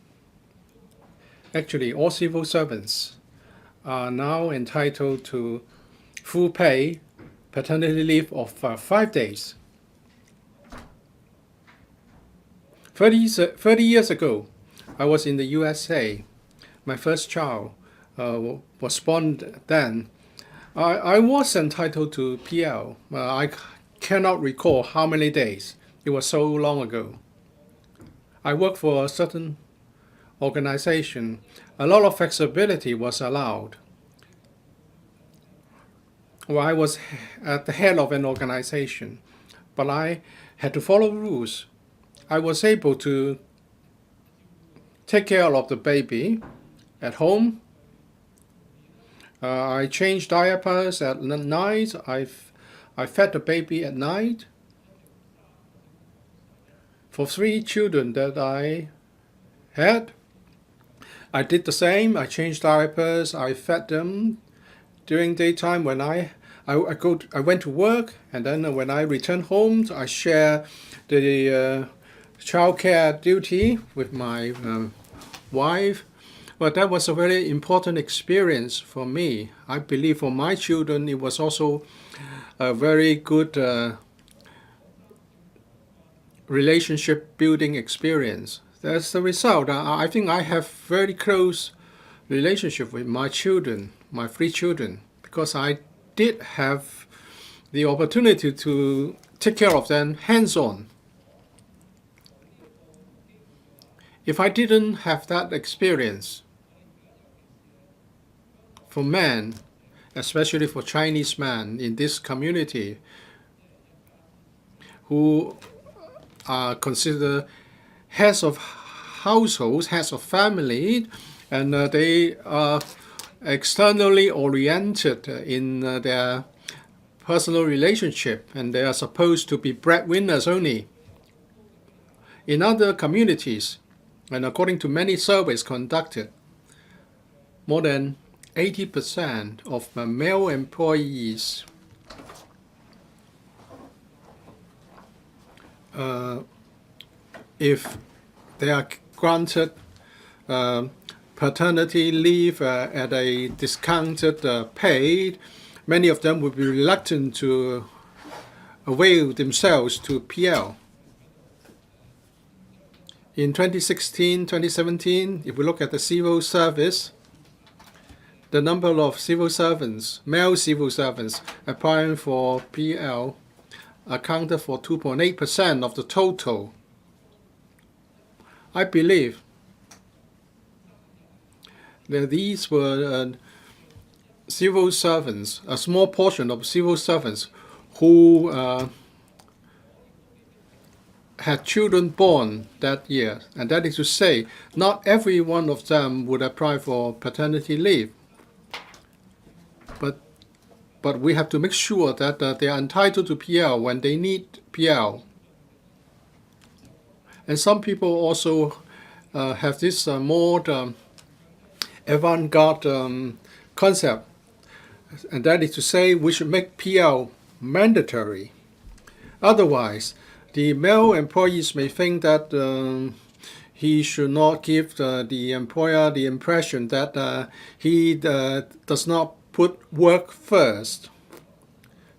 Actually, all civil servants are now entitled to full pay paternity leave of 5 days. 30 years ago, I was in the USA. My first child was born then. I was entitled to PL. I cannot recall how many days. It was so long ago. I worked for a certain organization. A lot of flexibility was allowed. Well, I was at the head of an organization, but I had to follow rules. I was able to take care of the baby at home. I changed diapers at night. I fed the baby at night. For 3 children that I had, I did the same. I changed diapers. I fed them during daytime when I went to work, and then when I returned home, I share the childcare duty with my wife. But that was a very important experience for me. I believe for my children, it was also a very good relationship building experience. That's the result. I think I have very close relationship with my children, my 3 children, because I did have the opportunity to take care of them hands-on. If I didn't have that experience, for men, especially for Chinese men in this community, who are considered heads of households, heads of family, and they are externally oriented in their personal relationship, and they are supposed to be breadwinners only. In other communities, and according to many surveys conducted, more than 80% of male employees if they are granted paternity leave at a discounted pay, many of them would be reluctant to avail themselves to PL. In 2016, 2017, if we look at the civil service, the number of civil servants, male civil servants, applying for PL accounted for 2.8% of the total. I believe that these were civil servants, a small portion of civil servants who had children born that year. And that is to say, not every one of them would apply for paternity leave. But we have to make sure that they are entitled to PL when they need PL. And some people also have this more avant-garde concept, and that is to say we should make PL mandatory. Otherwise, the male employees may think that he should not give the employer the impression that he does not put work first.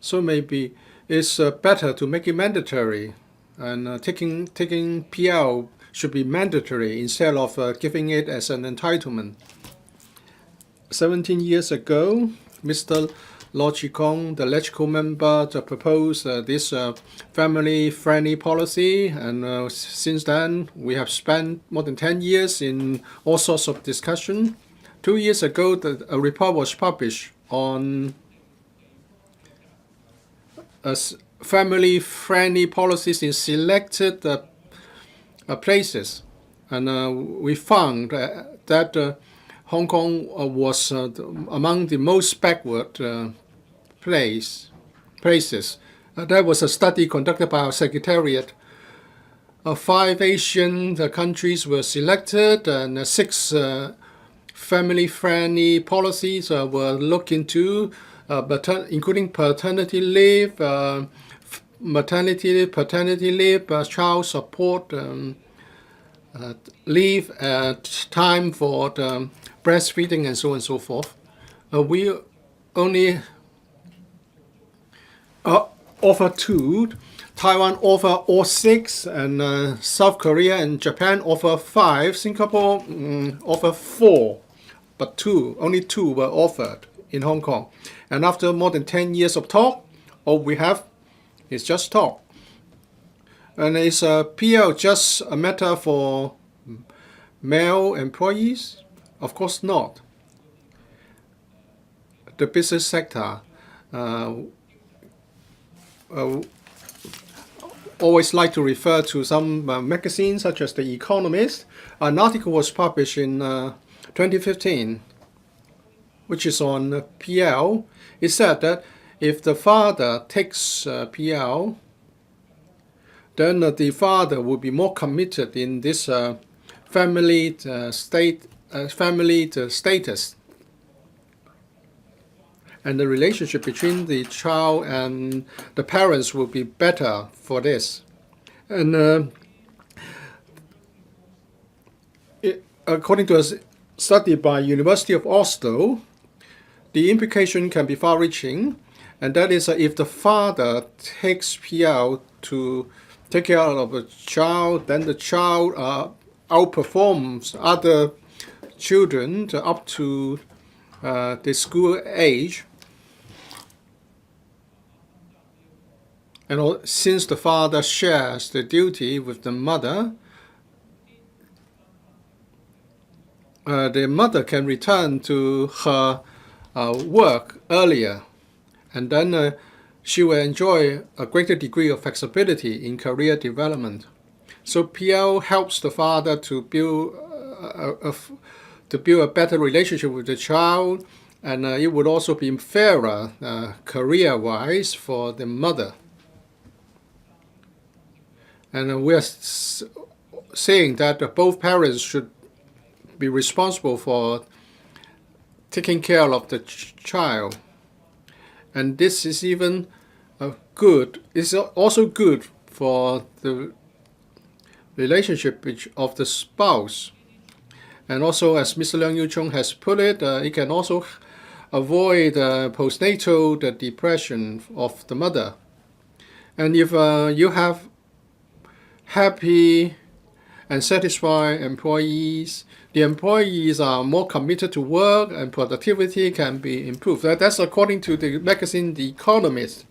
So maybe it's better to make it mandatory, and taking PL should be mandatory instead of giving it as an entitlement. 17 years ago, Mr. Chi-kwong, the LegCo member, proposed this family-friendly policy, and since then we have spent more than 10 years in all sorts of discussion. 2 years ago, a report was published on family-friendly policies in selected places, and we found that Hong Kong was among the most backward places. That was a study conducted by our Secretariat. 5 Asian countries were selected, and 6 family-friendly policies were looked into, including paternity leave, maternity leave, paternity leave, child support leave, time for breastfeeding, and so on and so forth. We only offer 2. Taiwan offer all 6, and South Korea and Japan offer 5. Singapore offer 4, but only 2 were offered in Hong Kong. And after more than 10 years of talk, all we have is just talk. And is PL just a matter for male employees? Of course not. The business sector always like to refer to some magazines such as The Economist. An article was published in 2015, which is on PL. It said that if the father takes PL, then the father will be more committed in this family status, and the relationship between the child and the parents will be better for this. And according to a study by University of Oslo, the implication can be far-reaching, and that is if the father takes PL to take care of a child, then the child outperforms other children up to the school age. And since the father shares the duty with the mother can return to her work earlier, and then she will enjoy a greater degree of flexibility in career development. So PL helps the father to build a better relationship with the child, and it would also be fairer career-wise for the mother. And we are saying that both parents should be responsible for taking care of the child. And this is even good. It's also good for the relationship of the spouse. And also, as Mr. Leung Yiu-chung has put it, it can also avoid postnatal depression of the mother. And if you have happy and satisfied employees, the employees are more committed to work and productivity can be improved. That's according to the magazine The Economist.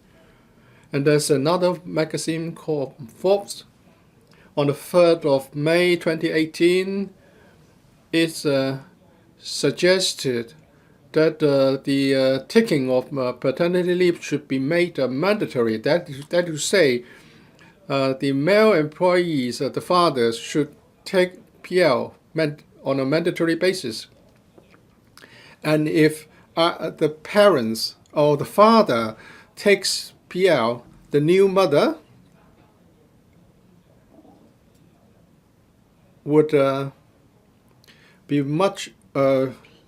And there's another magazine called Forbes. On the 3rd of May 2018, it suggested that the taking of paternity leave should be made mandatory. That is to say, the male employees, the fathers, should take PL on a mandatory basis. And if the parents or the father takes PL, the new mother would be much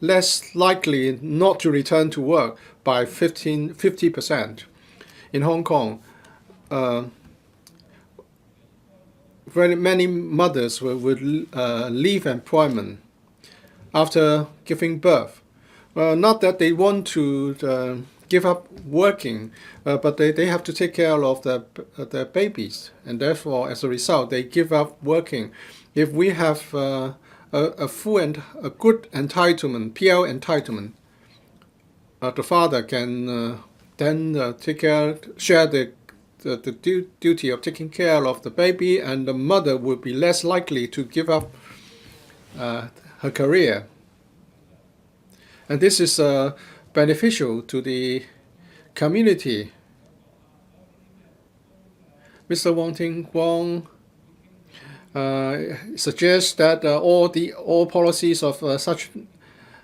less likely not to return to work by 50%. In Hong Kong, very many mothers would leave employment after giving birth. Not that they want to give up working, but they have to take care of their babies, and therefore, as a result, they give up working. If we have a full and a good entitlement, PL entitlement, the father can then share the duty of taking care of the baby, and the mother would be less likely to give up her career. And this is beneficial to the community. Mr. Ting-kwong suggests that all policies of such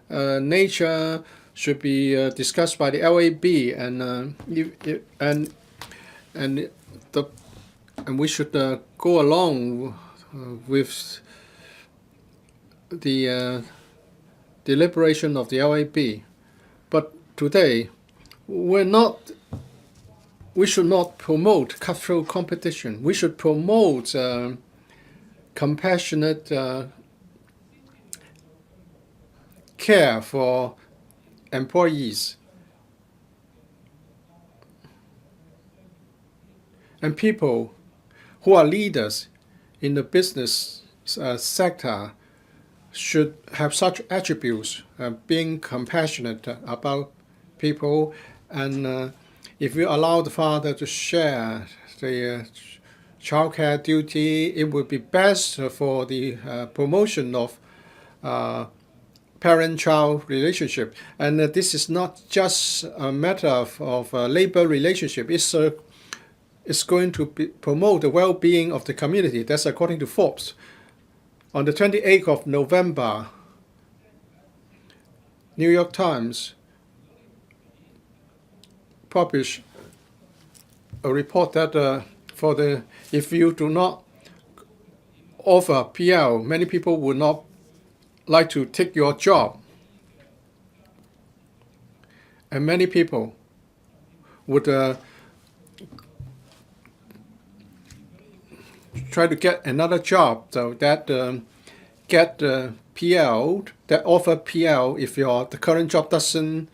nature should be discussed by the LAB, and we should go along with the deliberation of the LAB. But today, we should not promote cutthroat competition. We should promote compassionate care for employees. And people who are leaders in the business sector should have such attributes, being compassionate about people. And if you allow the father to share the childcare duty, it would be best for the promotion of parent-child relationship. And this is not just a matter of labor relationship. It's going to promote the well-being of the community. That's according to Forbes. On the 28th of November, New York Times published a report that if you do not offer PL, many people would not like to take your job. And many people would try to get another job, so that get PL, that offer PL if the current job doesn't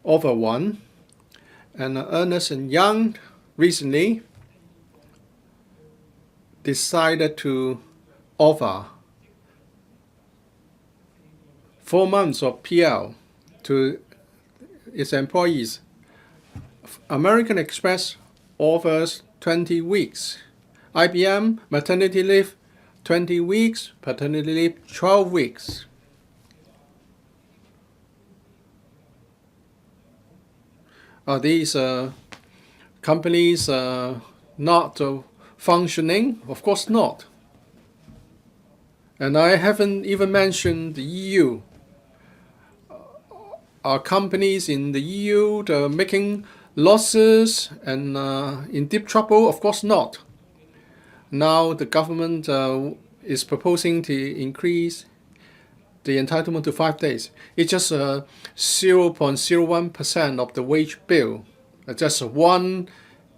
offer one. And Ernst & Young recently decided to offer 4 months of PL to its employees. American Express offers 20 weeks. IBM, maternity leave, 20 weeks, paternity leave, 12 weeks. Are these companies not functioning? Of course not. And I haven't even mentioned the EU. Are companies in the EU making losses and in deep trouble? Of course not. Now the government is proposing to increase the entitlement to 5 days. It's just 0.01% of the wage bill, just 1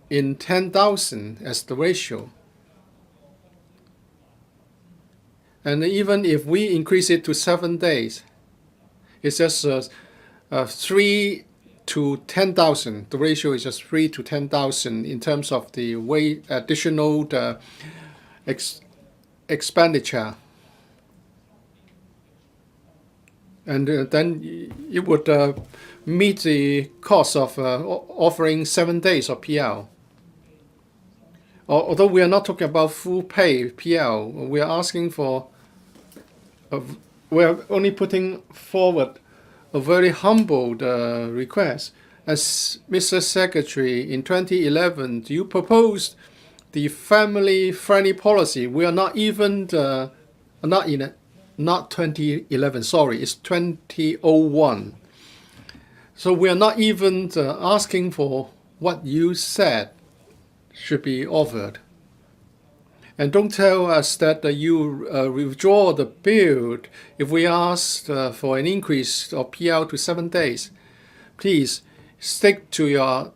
in 10,000 as the ratio. And even if we increase it to 7 days, it's just 3 to 10,000. The ratio is just 3 to 10,000 in terms of the additional expenditure. And then it would meet the cost of offering 7 days of PL. Although we are not talking about full pay PL, we are asking for, we are only putting forward a very humble request. As Mr. Secretary, in 2011, you proposed the family-friendly policy. We are not even, not 2011, sorry, it's 2001. So we are not even asking for what you said should be offered. And don't tell us that you withdraw the bill if we ask for an increase of PL to 7 days. Please stick to your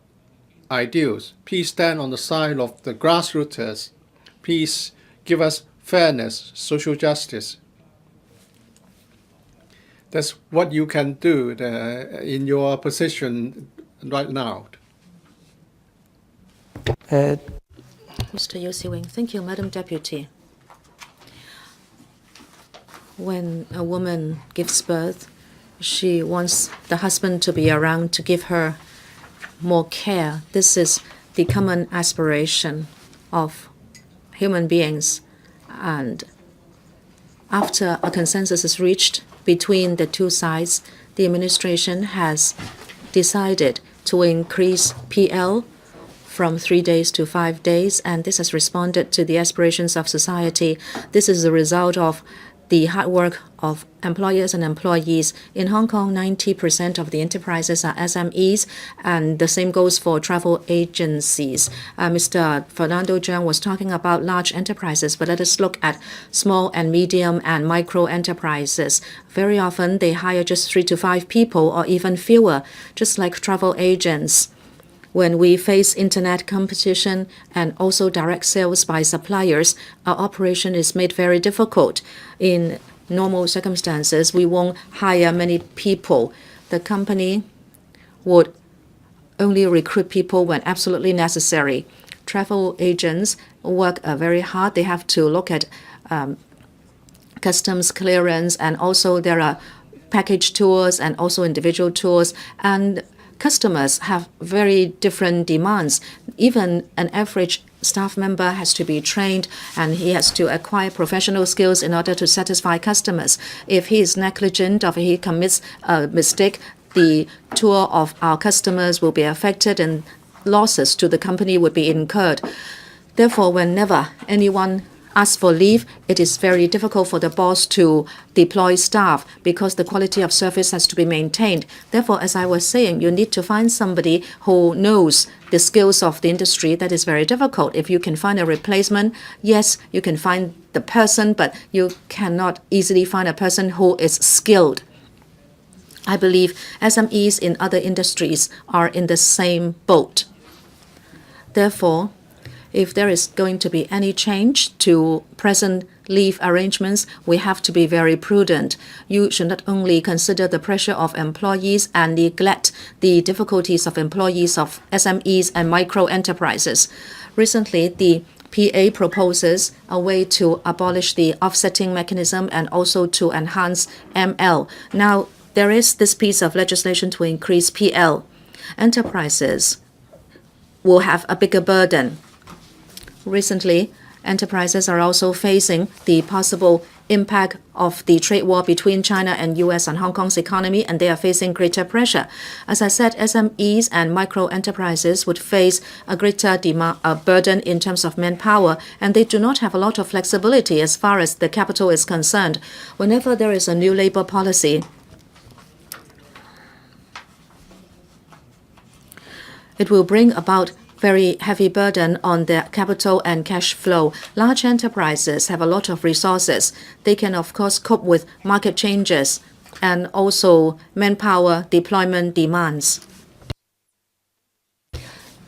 ideals. Please stand on the side of the grassroots. Please give us fairness, social justice. That's what you can do in your position right now. Mr. Yiu-chung, thank you, Madam Deputy. When a woman gives birth, she wants the husband to be around to give her more care. This is the common aspiration of human beings. And after a consensus is reached between the two sides, the administration has decided to increase PL from 3 days to 5 days, and this has responded to the aspirations of society. This is the result of the hard work of employers and employees. In Hong Kong, 90% of the enterprises are SMEs, and the same goes for travel agencies. Mr. Fernando Zhang was talking about large enterprises, but let us look at small and medium and micro enterprises. Very often, they hire just 3 to 5 people or even fewer, just like travel agents. When we face internet competition and also direct sales by suppliers, our operation is made very difficult. In normal circumstances, we won't hire many people. The company would only recruit people when absolutely necessary. Travel agents work very hard. They have to look at customs clearance, and also there are package tours and also individual tours, and customers have very different demands. Even an average staff member has to be trained, and he has to acquire professional skills in order to satisfy customers. If he is negligent or he commits a mistake, the tour of our customers will be affected and losses to the company would be incurred. Therefore, whenever anyone asks for leave, it is very difficult for the boss to deploy staff because the quality of service has to be maintained. Therefore, as I was saying, you need to find somebody who knows the skills of the industry. That is very difficult. If you can find a replacement, yes, you can find the person, but you cannot easily find a person who is skilled. I believe SMEs in other industries are in the same boat. Therefore, if there is going to be any change to present leave arrangements, we have to be very prudent. You should not only consider the pressure of employees and neglect the difficulties of employees of SMEs and micro enterprises. Recently, the PA proposes a way to abolish the offsetting mechanism and also to enhance ML. Now, there is this piece of legislation to increase PL. Enterprises will have a bigger burden. Recently, enterprises are also facing the possible impact of the trade war between China and US on Hong Kong's economy, and they are facing greater pressure. As I said, SMEs and micro enterprises would face a greater burden in terms of manpower, and they do not have a lot of flexibility as far as the capital is concerned. Whenever there is a new labor policy, it will bring about very heavy burden on their capital and cash flow. Large enterprises have a lot of resources. They can, of course, cope with market changes and also manpower deployment demands.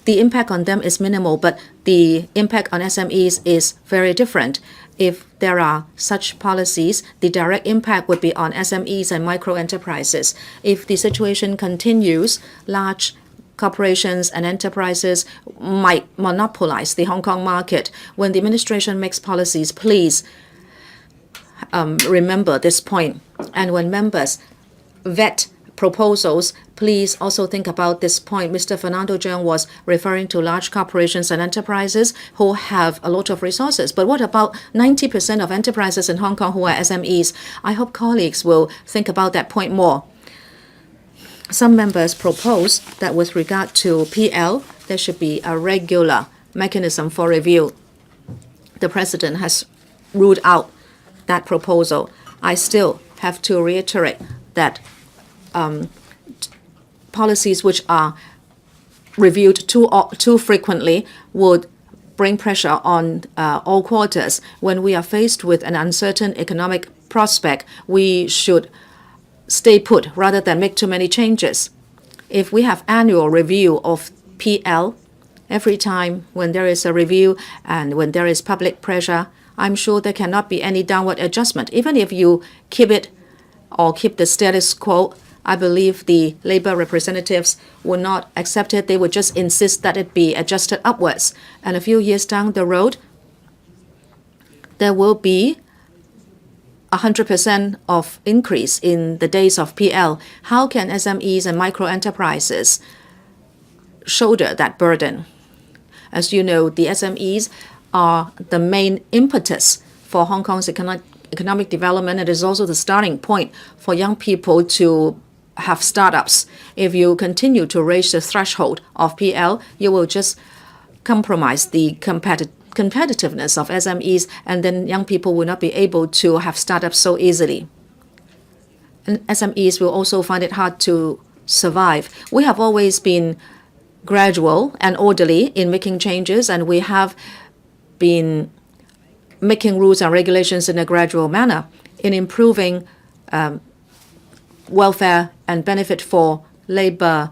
The impact on them is minimal, but the impact on SMEs is very different. If there are such policies, the direct impact would be on SMEs and micro enterprises. If the situation continues, large corporations and enterprises might monopolize the Hong Kong market. When the administration makes policies, please remember this point. And when members vet proposals, please also think about this point. Mr. Fernando Cheung was referring to large corporations and enterprises who have a lot of resources. But what about 90% of enterprises in Hong Kong who are SMEs? I hope colleagues will think about that point more. Some members propose that with regard to PL, there should be a regular mechanism for review. The President has ruled out that proposal. I still have to reiterate that policies which are reviewed too frequently would bring pressure on all quarters. When we are faced with an uncertain economic prospect, we should stay put rather than make too many changes. If we have annual review of PL, every time when there is a review and when there is public pressure, I'm sure there cannot be any downward adjustment. Even if you keep it or keep the status quo, I believe the labor representatives will not accept it. They would just insist that it be adjusted upwards. And a few years down the road, there will be 100% of increase in the days of PL. How can SMEs and micro enterprises shoulder that burden? As you know, the SMEs are the main impetus for Hong Kong's economic development. It is also the starting point for young people to have startups. If you continue to raise the threshold of PL, you will just compromise the competitiveness of SMEs, and then young people will not be able to have startups so easily. And SMEs will also find it hard to survive. We have always been gradual and orderly in making changes, and we have been making rules and regulations in a gradual manner in improving welfare and benefit for labor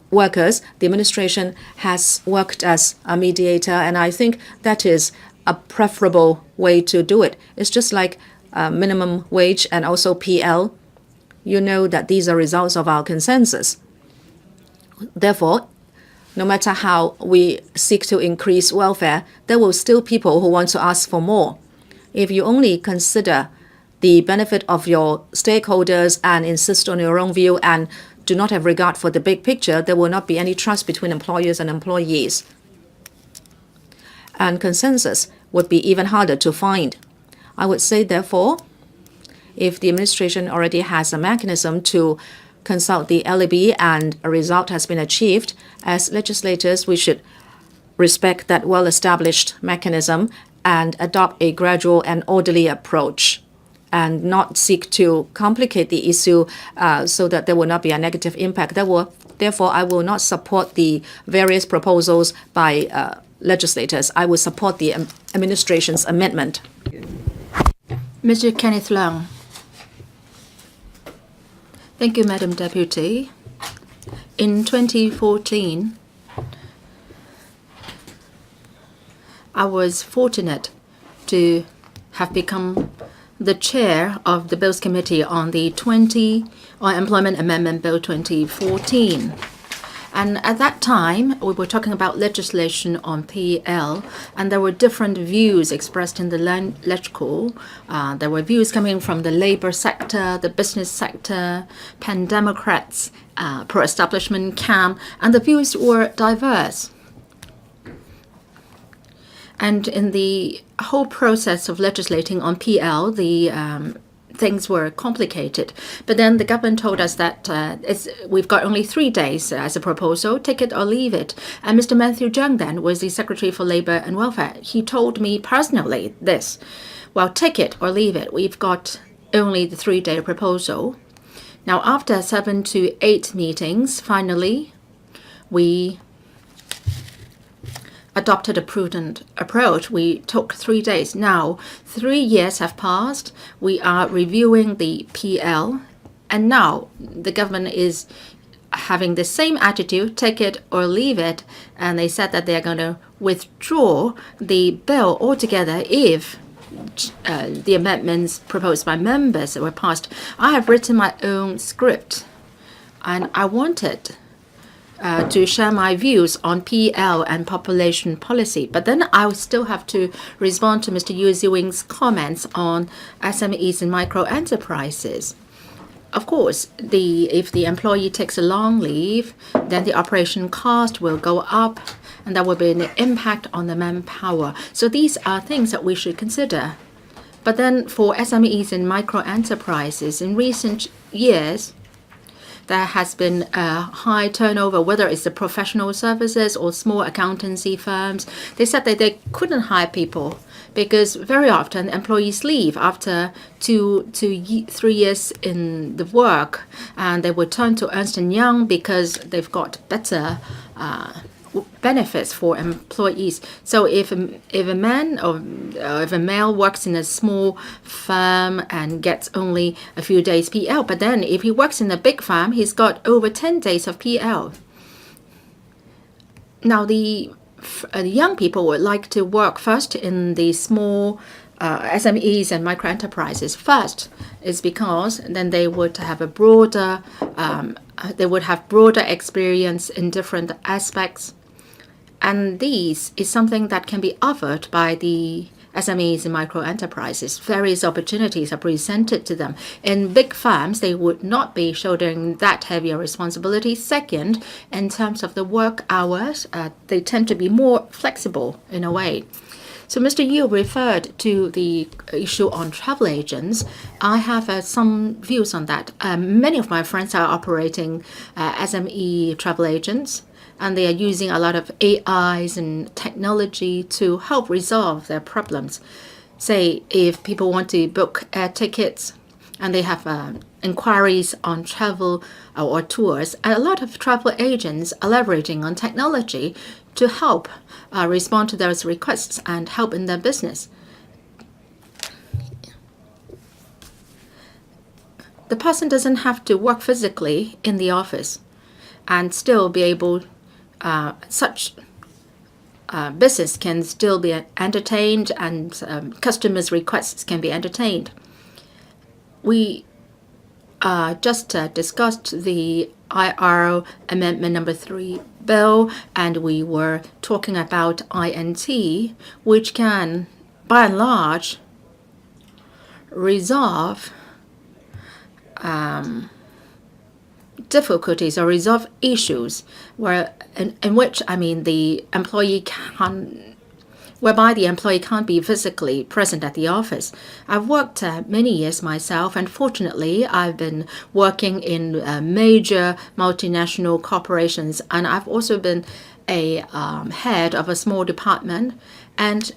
workers. The administration has worked as a mediator, and I think that is a preferable way to do it. It's just like minimum wage and also PL. You know that these are results of our consensus. Therefore, no matter how we seek to increase welfare, there will still be people who want to ask for more. If you only consider the benefit of your stakeholders and insist on your own view and do not have regard for the big picture, there will not be any trust between employers and employees. And consensus would be even harder to find. I would say, therefore, if the administration already has a mechanism to consult the LAB and a result has been achieved, as legislators, we should respect that well-established mechanism and adopt a gradual and orderly approach, and not seek to complicate the issue so that there will not be a negative impact. Therefore, I will not support the various proposals by legislators. I will support the administration's amendment. Mr. Kenneth Leung. Thank you, Madam Deputy. In 2014, I was fortunate to have become the chair of the Bills Committee on the Employment Amendment Bill 2014. And at that time, we were talking about legislation on PL, and there were different views expressed in the legislature. There were views coming from the labor sector, the business sector, pan-democrats, pro-establishment camp, and the views were diverse. And in the whole process of legislating on PL, the things were complicated. But then the government told us that we've got only 3 days as a proposal, take it or leave it. And Mr. Matthew Cheung then was the Secretary for Labour and Welfare. He told me personally this, well, take it or leave it. We've got only the 3-day proposal. Now, after 7 to 8 meetings, finally, we adopted a prudent approach. We took 3 days. Now, 3 years have passed. We are reviewing the PL, and now the government is having the same attitude, take it or leave it, and they said that they're going to withdraw the bill altogether if the amendments proposed by members were passed. I have written my own script, and I wanted to share my views on PL and population policy. But then I will still have to respond to Mr. Yiu-chung's comments on SMEs and micro enterprises. Of course, if the employee takes a long leave, then the operation cost will go up, and there will be an impact on the manpower. So these are things that we should consider. But then for SMEs and micro enterprises, in recent years, there has been a high turnover, whether it's the professional services or small accountancy firms. They said that they couldn't hire people because very often employees leave after 3 years in the work, and they would turn to Ernst & Young because they've got better benefits for employees. So if a man or if a male works in a small firm and gets only a few days PL, but then if he works in a big firm, he's got over 10 days of PL. Now the young people would like to work first in the small SMEs and micro enterprises first, is because then they would have a broader experience in different aspects. And this is something that can be offered by the SMEs and micro enterprises. Various opportunities are presented to them. In big firms, they would not be shouldering that heavier responsibility. Second, in terms of the work hours, they tend to be more flexible in a way. So Mr. Yiu referred to the issue on travel agents. I have some views on that. Many of my friends are operating SME travel agents, and they are using a lot of AIs and technology to help resolve their problems. Say, if people want to book air tickets and they have inquiries on travel or tours, a lot of travel agents are leveraging on technology to help respond to those requests and help in their business. The person doesn't have to work physically in the office and still be able such business can still be entertained, and customers' requests can be entertained. We just discussed the IR Amendment number 3 bill, and we were talking about INT, which can, by and large, resolve difficulties or resolve issues in which the employee whereby the employee can't be physically present at the office. I've worked many years myself, and fortunately I've been working in major multinational corporations, and I've also been a head of a small department. And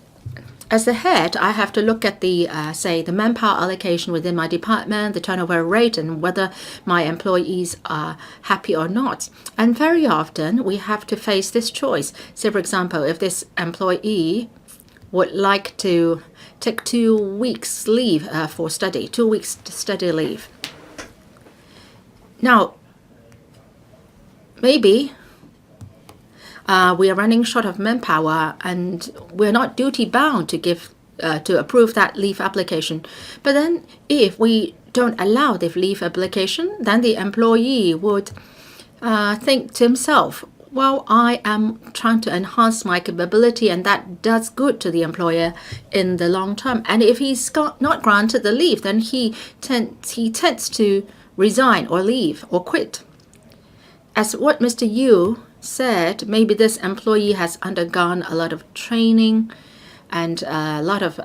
as the head, I have to look at the manpower allocation within my department, the turnover rate, and whether my employees are happy or not. And very often, we have to face this choice. Say, for example, if this employee would like to take 2 weeks leave for study, 2 weeks study leave. Now, maybe we are running short of manpower, and we're not duty bound to approve that leave application. But then, if we don't allow the leave application, then the employee would think to himself, well, I am trying to enhance my capability, and that does good to the employer in the long term. And if he's not granted the leave, then he tends to resign or leave or quit. As what Mr. Yiu said, maybe this employee has undergone a lot of training, and a lot of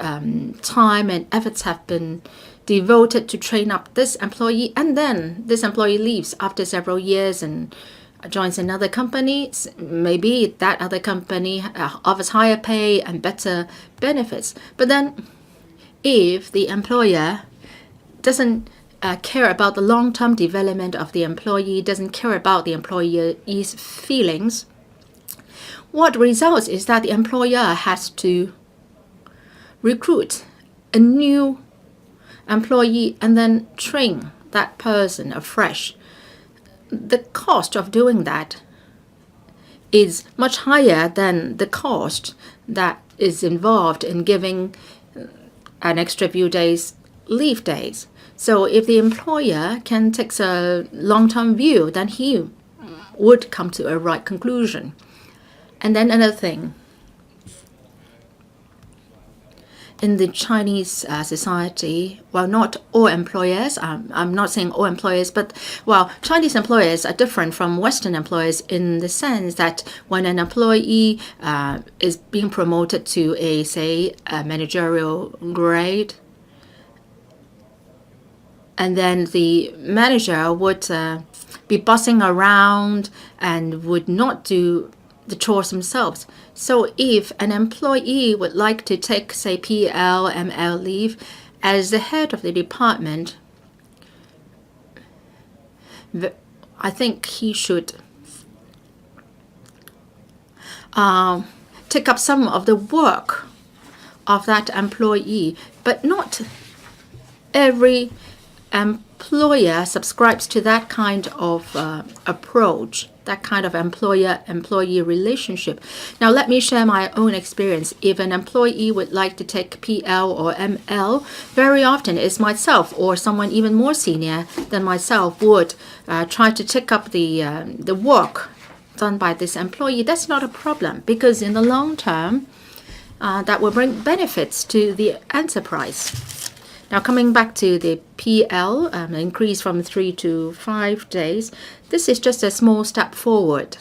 time and efforts have been devoted to train up this employee, and then this employee leaves after several years and joins another company. Maybe that other company offers higher pay and better benefits. But then if the employer doesn't care about the long-term development of the employee, doesn't care about the employee's feelings, what results is that the employer has to recruit a new employee and then train that person afresh. The cost of doing that is much higher than the cost that is involved in giving an extra few days leave days. So if the employer can take a long-term view, then he would come to a right conclusion. And then another thing, in the Chinese society, well, not all employers, I'm not saying all employers, but, well, Chinese employers are different from Western employers in the sense that when an employee is being promoted to a managerial grade, and then the manager would be bossing around and would not do the chores themselves. So if an employee would like to take, say, PL, ML leave, as the head of the department, I think he should take up some of the work of that employee, but not every employer subscribes to that kind of approach, that kind of employer-employee relationship. Now, let me share my own experience. If an employee would like to take PL or ML, very often it's myself or someone even more senior than myself would try to take up the work done by this employee. That's not a problem, because in the long term, that will bring benefits to the enterprise. Now, coming back to the PL, increase from 3 to 5 days, this is just a small step forward.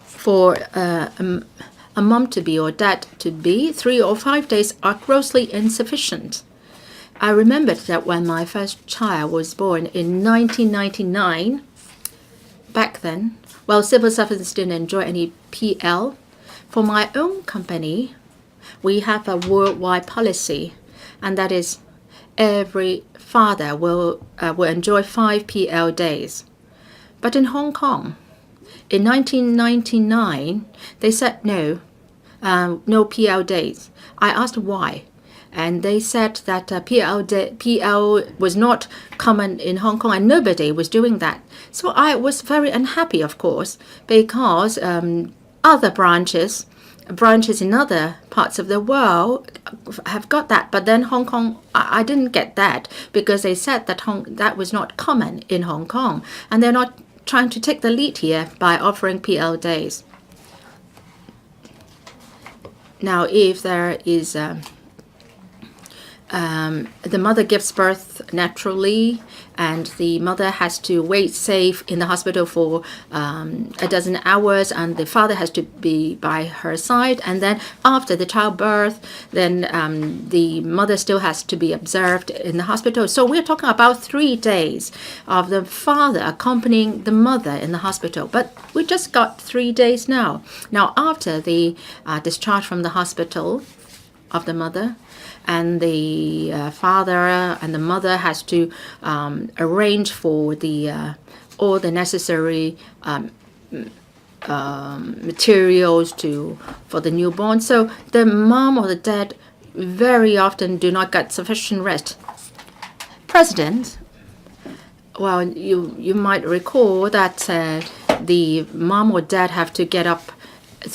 For a mom to be or dad to be, 3 or 5 days are grossly insufficient. I remembered that when my first child was born in 1999, back then, well, civil servants didn't enjoy any PL. For my own company, we have a worldwide policy, and that is every father will enjoy 5 PL days. But in Hong Kong, in 1999, they said no PL days. I asked why, and they said that PL was not common in Hong Kong, and nobody was doing that. So I was very unhappy, of course, because other branches in other parts of the world have got that, but then Hong Kong, I didn't get that, because they said that that was not common in Hong Kong, and they're not trying to take the lead here by offering PL days. Now, if there is the mother gives birth naturally, and the mother has to wait safe in the hospital for a dozen hours, and the father has to be by her side. And then after the childbirth, then the mother still has to be observed in the hospital. So we're talking about 3 days of the father accompanying the mother in the hospital. But we just got 3 days now. Now, after the discharge from the hospital of the mother, and the father and the mother has to arrange for all the necessary materials for the newborn. So the mom or the dad very often do not get sufficient rest. President, well, you might recall that the mom or dad have to get up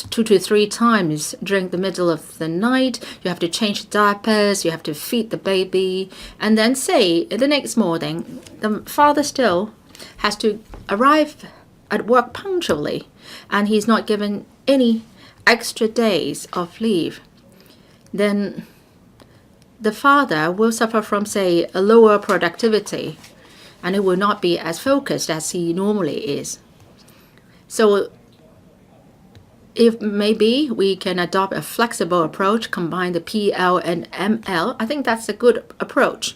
2 to 3 times during the middle of the night. You have to change diapers, you have to feed the baby, and then say the next morning the father still has to arrive at work punctually, and he's not given any extra days of leave. Then the father will suffer from, say, a lower productivity, and it will not be as focused as he normally is. So if maybe we can adopt a flexible approach, combine the PL and ML, I think that's a good approach.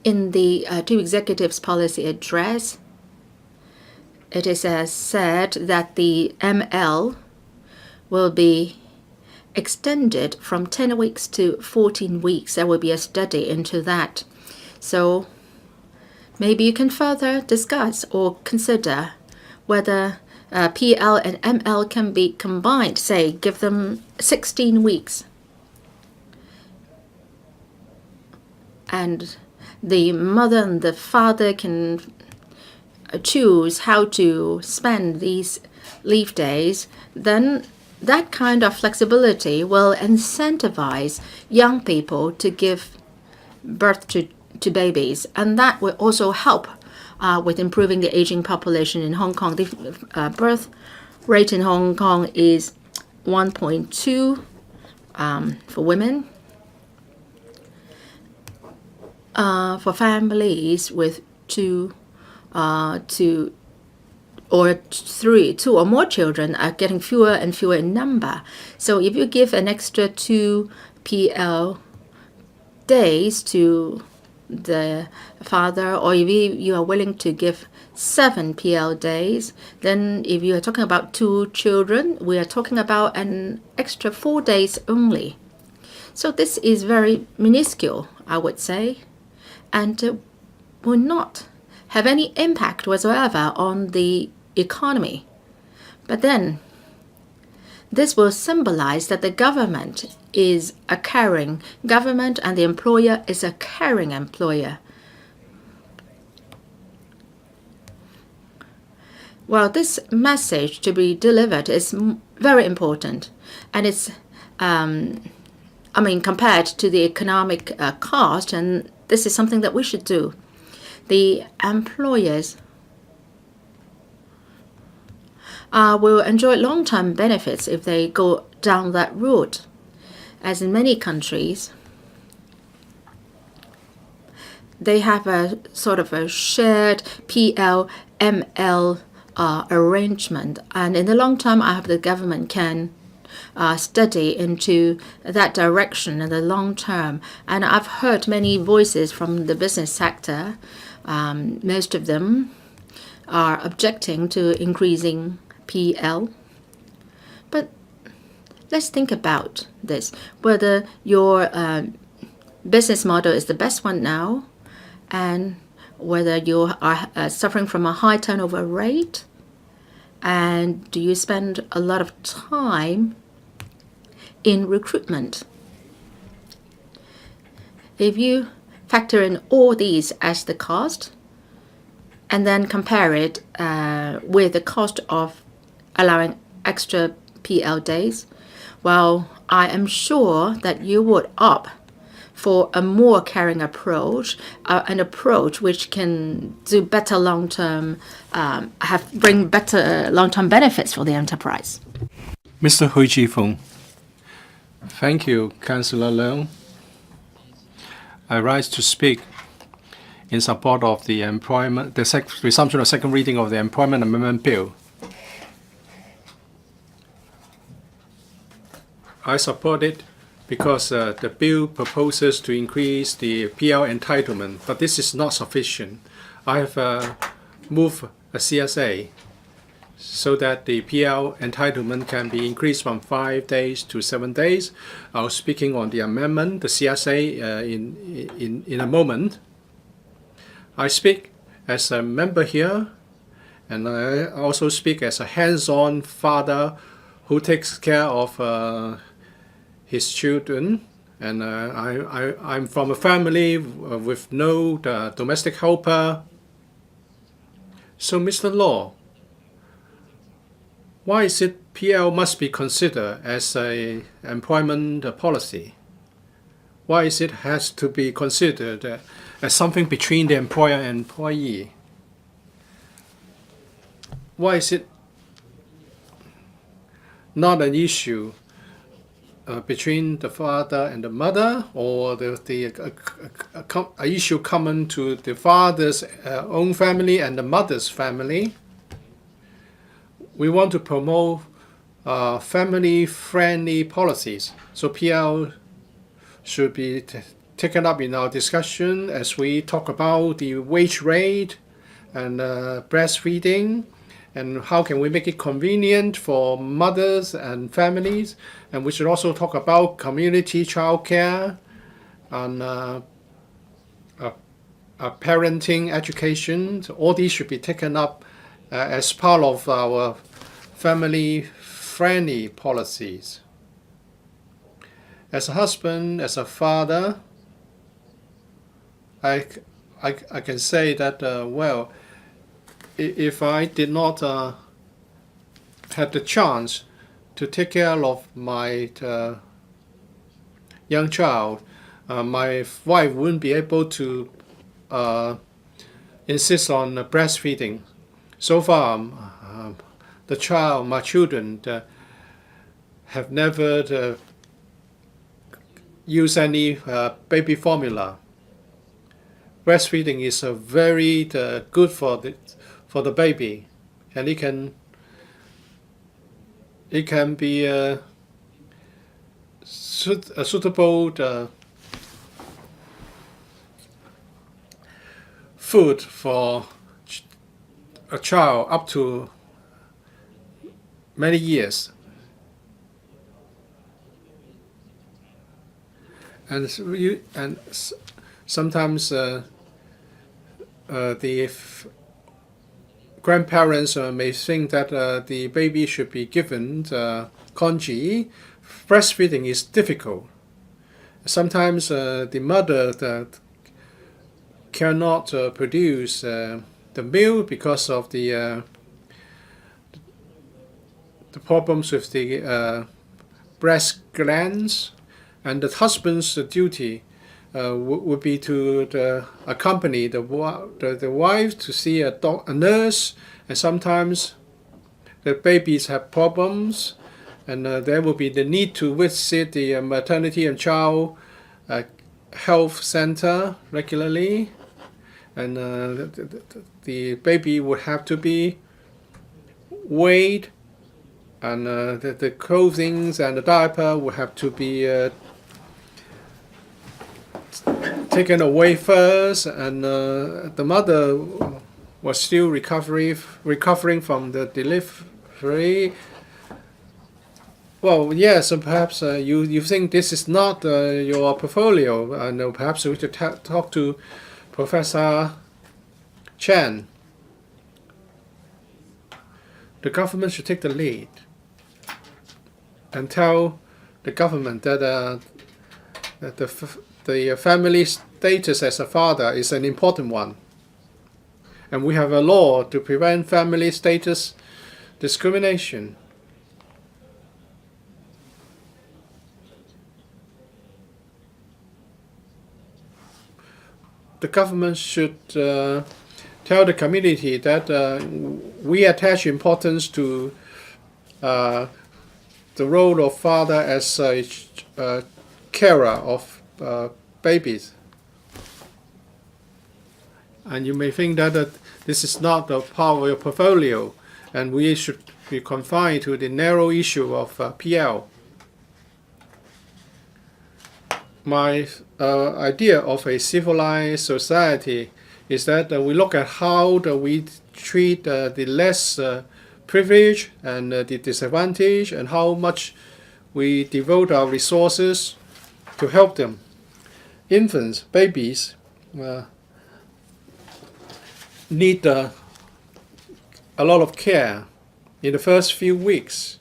In the Chief Executive's policy address, it is said that the ML will be extended from 10 weeks to 14 weeks. There will be a study into that. So maybe you can further discuss or consider whether PL and ML can be combined, say, give them 16 weeks. And the mother and the father can choose how to spend these leave days, then that kind of flexibility will incentivize young people to give birth to babies. And that will also help with improving the aging population in Hong Kong. The birth rate in Hong Kong is 1.2 for women. For families with two or more children are getting fewer and fewer in number. So if you give an extra 2 PL days to the father, or if you are willing to give 7 PL days, then if you are talking about 2 children, we are talking about an extra 4 days only. So this is very minuscule, I would say, and will not have any impact whatsoever on the economy. But then this will symbolize that the government is a caring government and the employer is a caring employer. Well, this message to be delivered is very important, and it's compared to the economic cost, and this is something that we should do. The employers will enjoy long-term benefits if they go down that route. As in many countries, they have a sort of a shared PL-ML arrangement, and in the long term, I hope the government can study into that direction in the long term. And I've heard many voices from the business sector. Most of them are objecting to increasing PL. But let's think about this, whether your business model is the best one now, and whether you are suffering from a high turnover rate, and do you spend a lot of time in recruitment. If you factor in all these as the cost, and then compare it with the cost of allowing extra PL days, well, I am sure that you would opt for a more caring approach, an approach which can do better long-term, bring better long-term benefits for the enterprise. Mr. Chi-fung. Thank you, Councillor Leung. I rise to speak in support of the resumption of second reading of the Employment Amendment Bill. I support it because the bill proposes to increase the PL entitlement, but this is not sufficient. I have moved a CSA so that the PL entitlement can be increased from 5 days to 7 days. I'll speaking on the amendment, the CSA, in a moment. I speak as a member here, and I also speak as a hands-on father who takes care of his children, and I'm from a family with no domestic helper. So, Mr. Law, why is it PL must be considered as an employment policy? Why is it has to be considered as something between the employer and employee? Why is it not an issue between the father and the mother, or a issue common to the father's own family and the mother's family? We want to promote family-friendly policies, so PL should be taken up in our discussion as we talk about the wage rate and breastfeeding, and how can we make it convenient for mothers and families. And we should also talk about community childcare and parenting education. All these should be taken up as part of our family-friendly policies. As a husband, as a father, I can say that, well, if I did not have the chance to take care of my young child, my wife wouldn't be able to insist on breastfeeding. So far, my children have never used any baby formula. Breastfeeding is very good for the baby, and it can be a suitable food for a child up to many years. And sometimes the grandparents may think that the baby should be given congee. Breastfeeding is difficult. Sometimes the mother cannot produce the milk because of the problems with the breast glands, and the husband's duty would be to accompany the wife to see a nurse, and sometimes the babies have problems, and there will be the need to visit the maternity and child health center regularly, and the baby would have to be weighed, and the clothing and the diaper would have to be taken away first, and the mother was still recovering from the delivery. Well, yes, and perhaps you think this is not your portfolio, and perhaps we should talk to Professor Chen. The government should take the lead and tell the government that the family status as a father is an important one, and we have a law to prevent family status discrimination. The government should tell the community that we attach importance to the role of father as a carer of babies. And you may think that this is not a part of your portfolio, and we should be confined to the narrow issue of PL. My idea of a civilized society is that we look at how we treat the less privileged and the disadvantaged, and how much we devote our resources to help them. Infants, babies, need a lot of care in the first few weeks.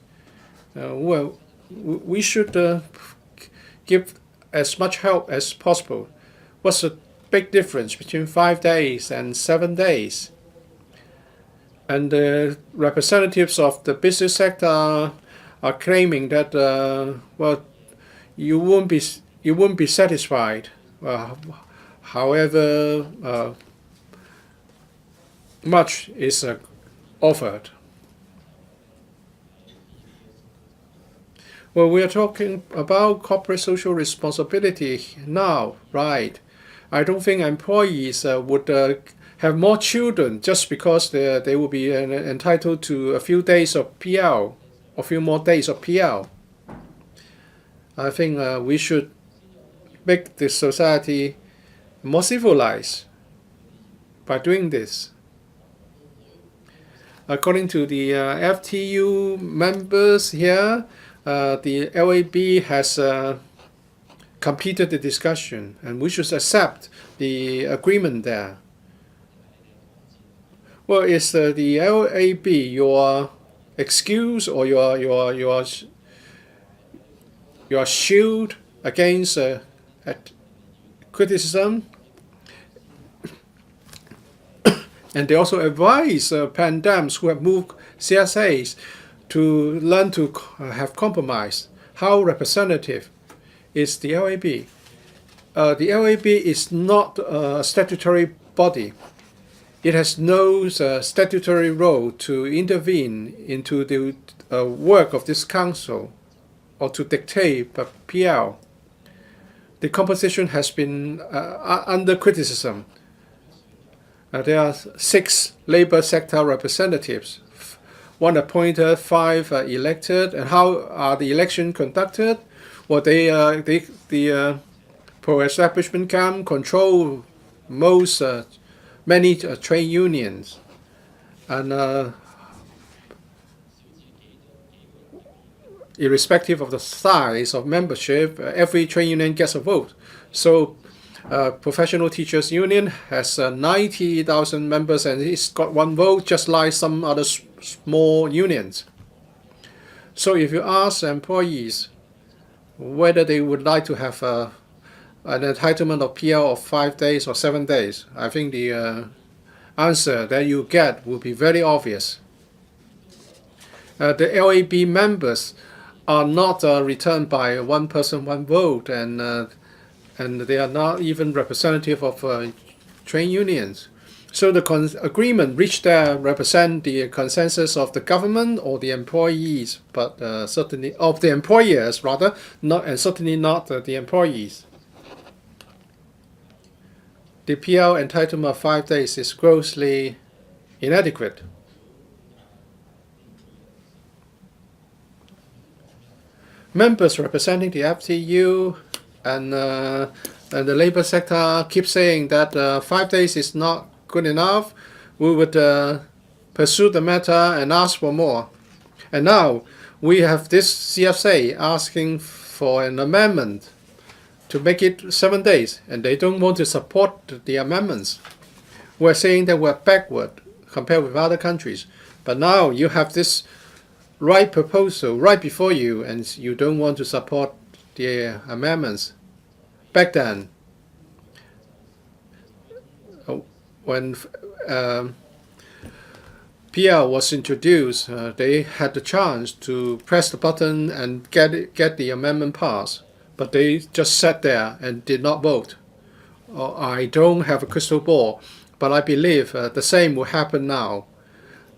Well, we should give as much help as possible. What's the big difference between 5 days and 7 days? And the representatives of the business sector are claiming that well, you won't be satisfied, however much is offered. Well, we are talking about corporate social responsibility now, right? I don't think employees would have more children just because they will be entitled to a few days of PL, a few more days of PL. I think we should make the society more civilized by doing this. According to the FTU members here, the LAB has completed the discussion, and we should accept the agreement there? Well, is the LAB your excuse or your shield against criticism? And they also advise pandams who have moved CSAs to learn to have compromise. How representative is the LAB? The LAB is not a statutory body. It has no statutory role to intervene into the work of this council or to dictate PL. The composition has been under criticism. There are 6 labor sector representatives, 1 appointed, 5 elected. And how are the elections conducted? Well, the pro-establishment camp control many trade unions, and irrespective of the size of membership, every trade union gets a vote. So Professional Teachers Union has 90,000 members and it's got 1 vote, just like some other small unions. So if you ask employees whether they would like to have an entitlement of PL of 5 days or 7 days, I think the answer that you get will be very obvious. The LAB members are not returned by 1 person, 1 vote, and they are not even representative of trade unions. So the agreement reached there represent the consensus of the government or the employees, but certainly of the employers rather, and certainly not the employees. The PL entitlement of 5 days is grossly inadequate. Members representing the FTU and the labor sector keep saying that 5 days is not good enough. We would pursue the matter and ask for more. And now we have this CFA asking for an amendment to make it 7 days, and they don't want to support the amendments. We're saying that we're backward compared with other countries. But now you have this right proposal right before you, and you don't want to support the amendments. Back then, when PL was introduced, they had the chance to press the button and get the amendment passed, but they just sat there and did not vote. I don't have a crystal ball, but I believe the same will happen now.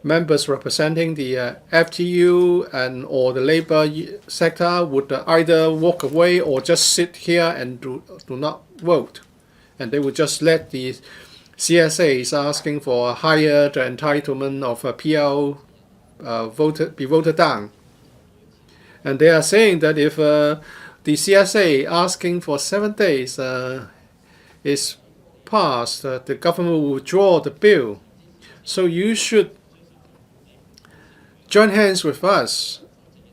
Members representing the FTU or the labor sector would either walk away or just sit here and do not vote. And they would just let the CSAs asking for a higher entitlement of a PL be voted down. And they are saying that if the CSA asking for 7 days is passed, the government will withdraw the bill. So you should join hands with us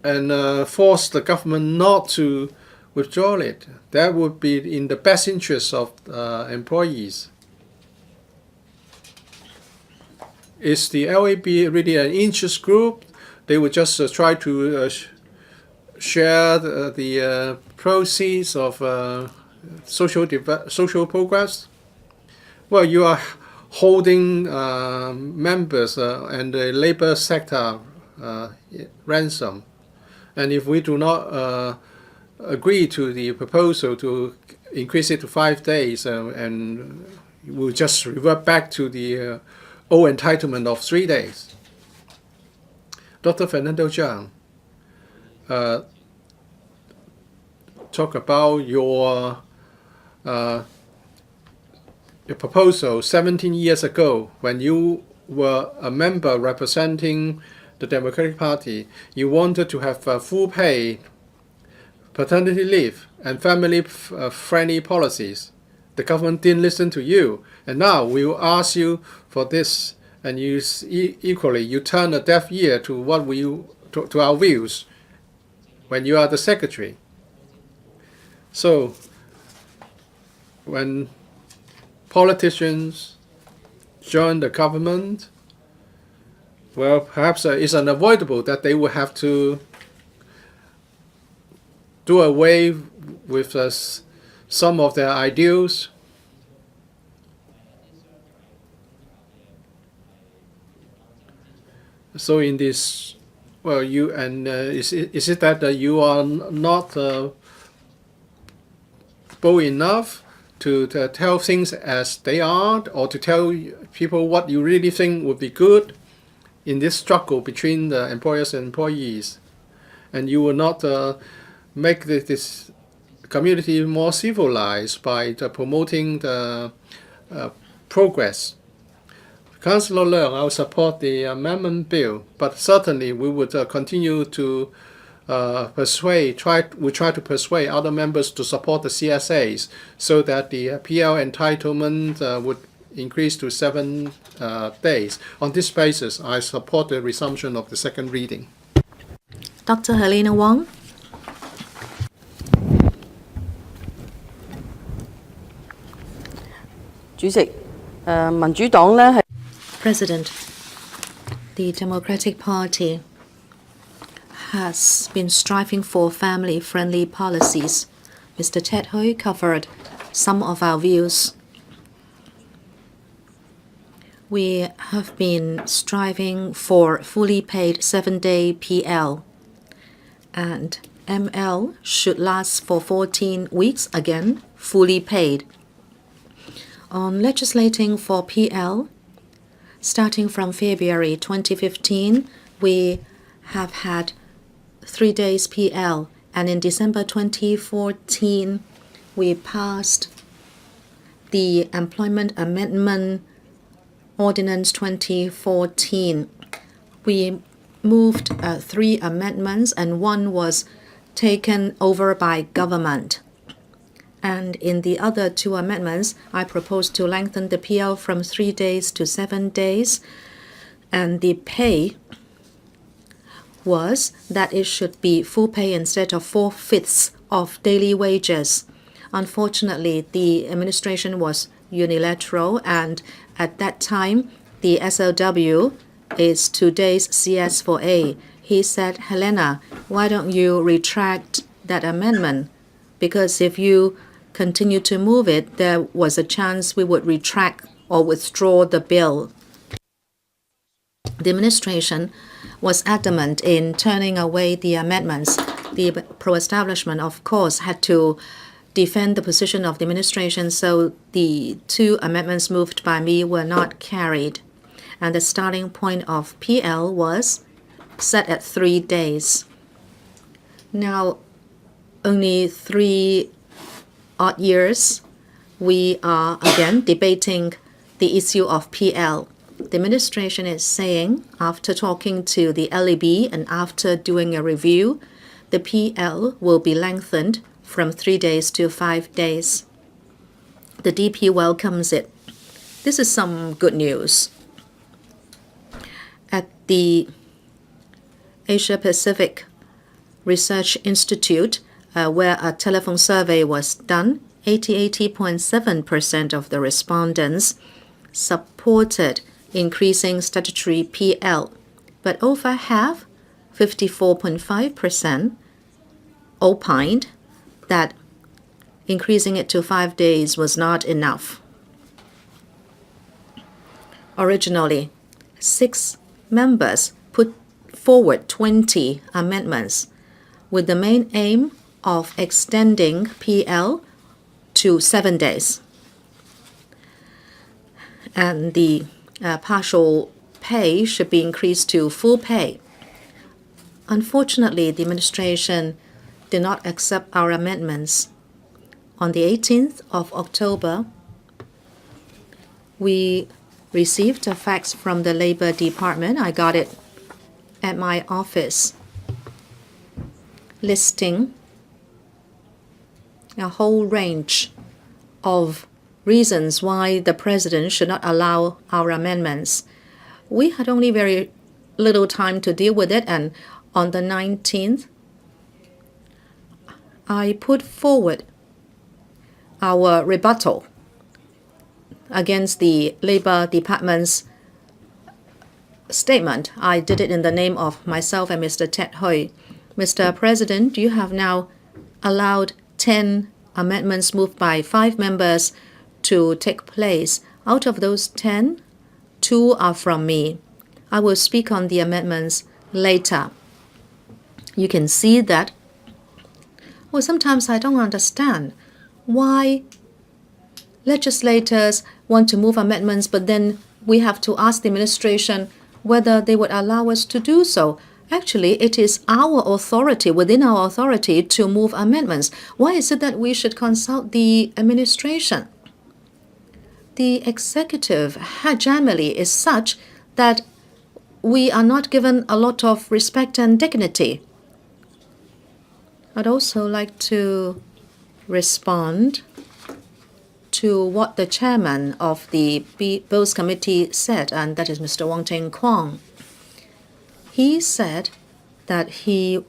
and force the government not to withdraw it. That would be in the best interest of employees. Is the LAB really an interest group? They would just try to share the proceeds of social progress? Well, you are holding members and the labor sector ransom. And if we do not agree to the proposal to increase it to 5 days, and we'll just revert back to the old entitlement of 3 days. Dr. Fernando Zhang, talk about your proposal 17 years ago when you were a member representing the Democratic Party. You wanted to have full pay, paternity leave, and family-friendly policies. The government didn't listen to you, and now we will ask you for this, and you you turn a deaf ear to what to our views when you are the secretary. So when politicians join the government, well, perhaps it's unavoidable that they will have to do away with some of their ideals. So in this, well, is it that you are not bold enough to tell things as they are, or to tell people what you really think would be good in this struggle between the employers and employees, and you will not make this community more civilized by promoting the progress. Councillor Leung, I will support the amendment bill, but certainly we would continue to try to persuade other members to support the CSAs so that the PL entitlement would increase to 7 days. On this basis, I support the resumption of the second reading. Dr. Helena Wong. President, the Democratic Party has been striving for family-friendly policies. Mr. Ted Hui covered some of our views. We have been striving for fully paid 7-day PL, and ML should last for 14 weeks again, fully paid. On legislating for PL, starting from February 2015, we have had 3 days PL, and in December 2014, we passed the Employment Amendment Ordinance 2014. We moved 3 amendments, and 1 was taken over by government. And in the other 2 amendments, I proposed to lengthen the PL from 3 days to 7 days. And the pay was that it should be full pay instead of 4/5 of daily wages. Unfortunately, the administration was unilateral, and at that time, the SLW is 2 days CS4A. He said, Helena, why don't you retract that amendment? Because if you continue to move it, there was a chance we would retract or withdraw the bill. The administration was adamant in turning away the amendments. The pro-establishment, of course, had to defend the position of the administration, so the 2 amendments moved by me were not carried. And the starting point of PL was set at 3 days. Now, only 3 odd years, we are again debating the issue of PL. The administration is saying, after talking to the LEB and after doing a review, the PL will be lengthened from 3 days to 5 days. The DP welcomes it. This is some good news. At the Asia Pacific Research Institute, where a telephone survey was done, 80.7% of the respondents supported increasing statutory PL, but over half, 54.5%, opined that increasing it to 5 days was not enough. Originally, 6 members put forward 20 amendments with the main aim of extending PL to 7 days. And the partial pay should be increased to full pay. Unfortunately, the administration did not accept our amendments. On the 18th of October, we received a fax from the Labor Department. I got it at my office, listing a whole range of reasons why the president should not allow our amendments. We had only very little time to deal with it, and on the 19th, I put forward our rebuttal. against the Labor Department's statement. I did it in the name of myself and Mr. Ted Hui. Mr. President, you have now allowed 10 amendments moved by 5 members to take place. Out of those 10, 2 are from me. I will speak on the amendments later. You can see that, well, sometimes I don't understand why legislators want to move amendments, but then we have to ask the administration whether they would allow us to do so. Actually, it is our authority, within our authority, to move amendments. Why is it that we should consult the administration? The executive hegemony is such that we are not given a lot of respect and dignity. I'd also like to respond to what the chairman of the Bills Committee said, and that is Mr. Ting-kwong. He said that he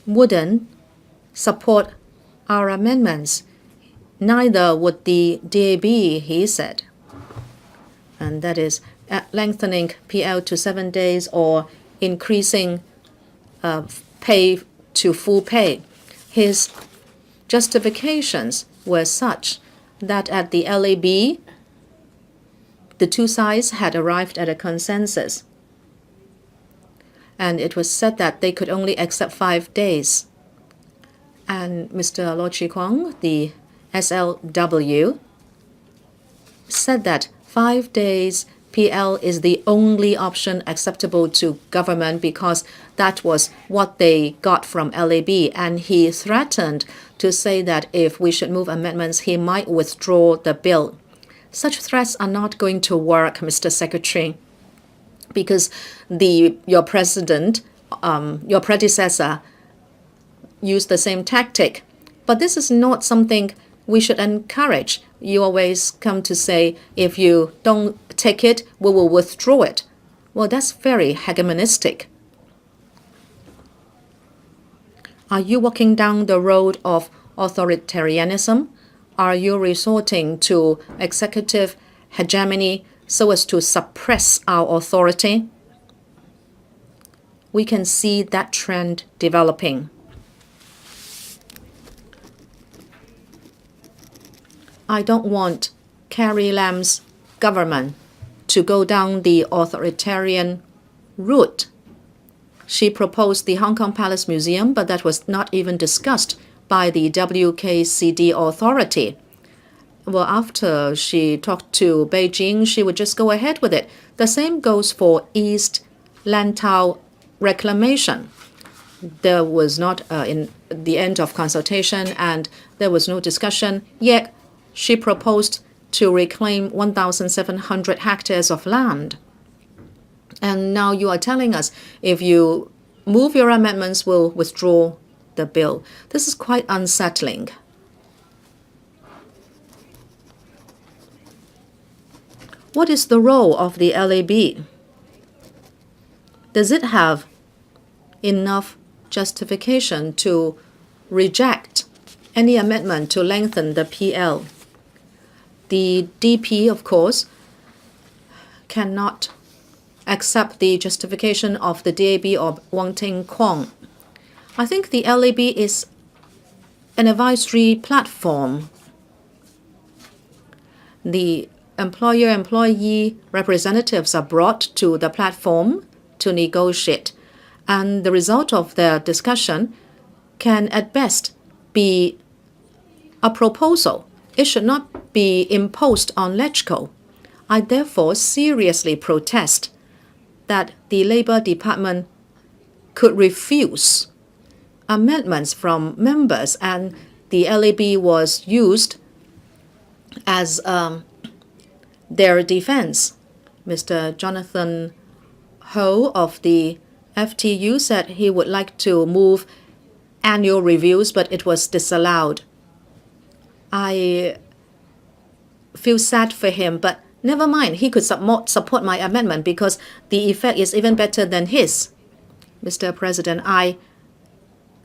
wouldn't support our amendments. Neither would the DAB, he said. And that is lengthening PL to 7 days or increasing pay to full pay. His justifications were such that at the LAB, the 2 sides had arrived at a consensus. And it was said that they could only accept 5 days. And Mr. Lord Chi-kwong, the SLW, said that 5 days PL is the only option acceptable to government because that was what they got from LAB. And he threatened to say that if we should move amendments, he might withdraw the bill. Such threats are not going to work, Mr. Secretary, because your predecessor used the same tactic. But this is not something we should encourage. You always come to say, if you don't take it, we will withdraw it. Well, that's very hegemonistic. Are you walking down the road of authoritarianism? Are you resorting to executive hegemony so as to suppress our authority? We can see that trend developing. I don't want Carrie Lam's government to go down the authoritarian route. She proposed the Hong Kong Palace Museum, but that was not even discussed by the WKCD authority. Well, after she talked to Beijing, she would just go ahead with it. The same goes for East Lantau reclamation. There was not in the end of consultation, and there was no discussion, yet she proposed to reclaim 1,700 hectares of land. And now you are telling us if you move your amendments, we'll withdraw the bill. This is quite unsettling. What is the role of the LAB? Does it have enough justification to reject any amendment to lengthen the PL? The DP, of course, cannot accept the justification of the DAB or Ting-kwong. I think the LAB is an advisory platform. The employer-employee representatives are brought to the platform to negotiate, and the result of their discussion can at best be a proposal. It should not be imposed on LegCo. I therefore seriously protest that the Labor Department could refuse amendments from members, and the LAB was used as their defense. Mr. Jonathan Ho of the FTU said he would like to move annual reviews, but it was disallowed. I feel sad for him, but never mind. He could support my amendment because the effect is even better than his. Mr. President, I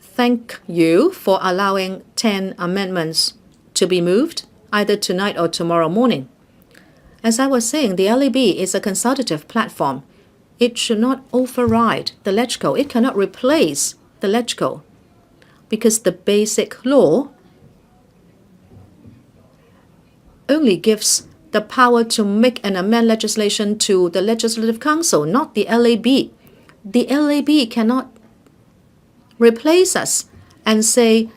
thank you for allowing 10 amendments to be moved either tonight or tomorrow morning. As I was saying, the LAB is a consultative platform. It should not override the LegCo. It cannot replace the LegCo because the basic law only gives the power to make and amend legislation to the Legislative Council, not the LAB. The LAB cannot replace us and say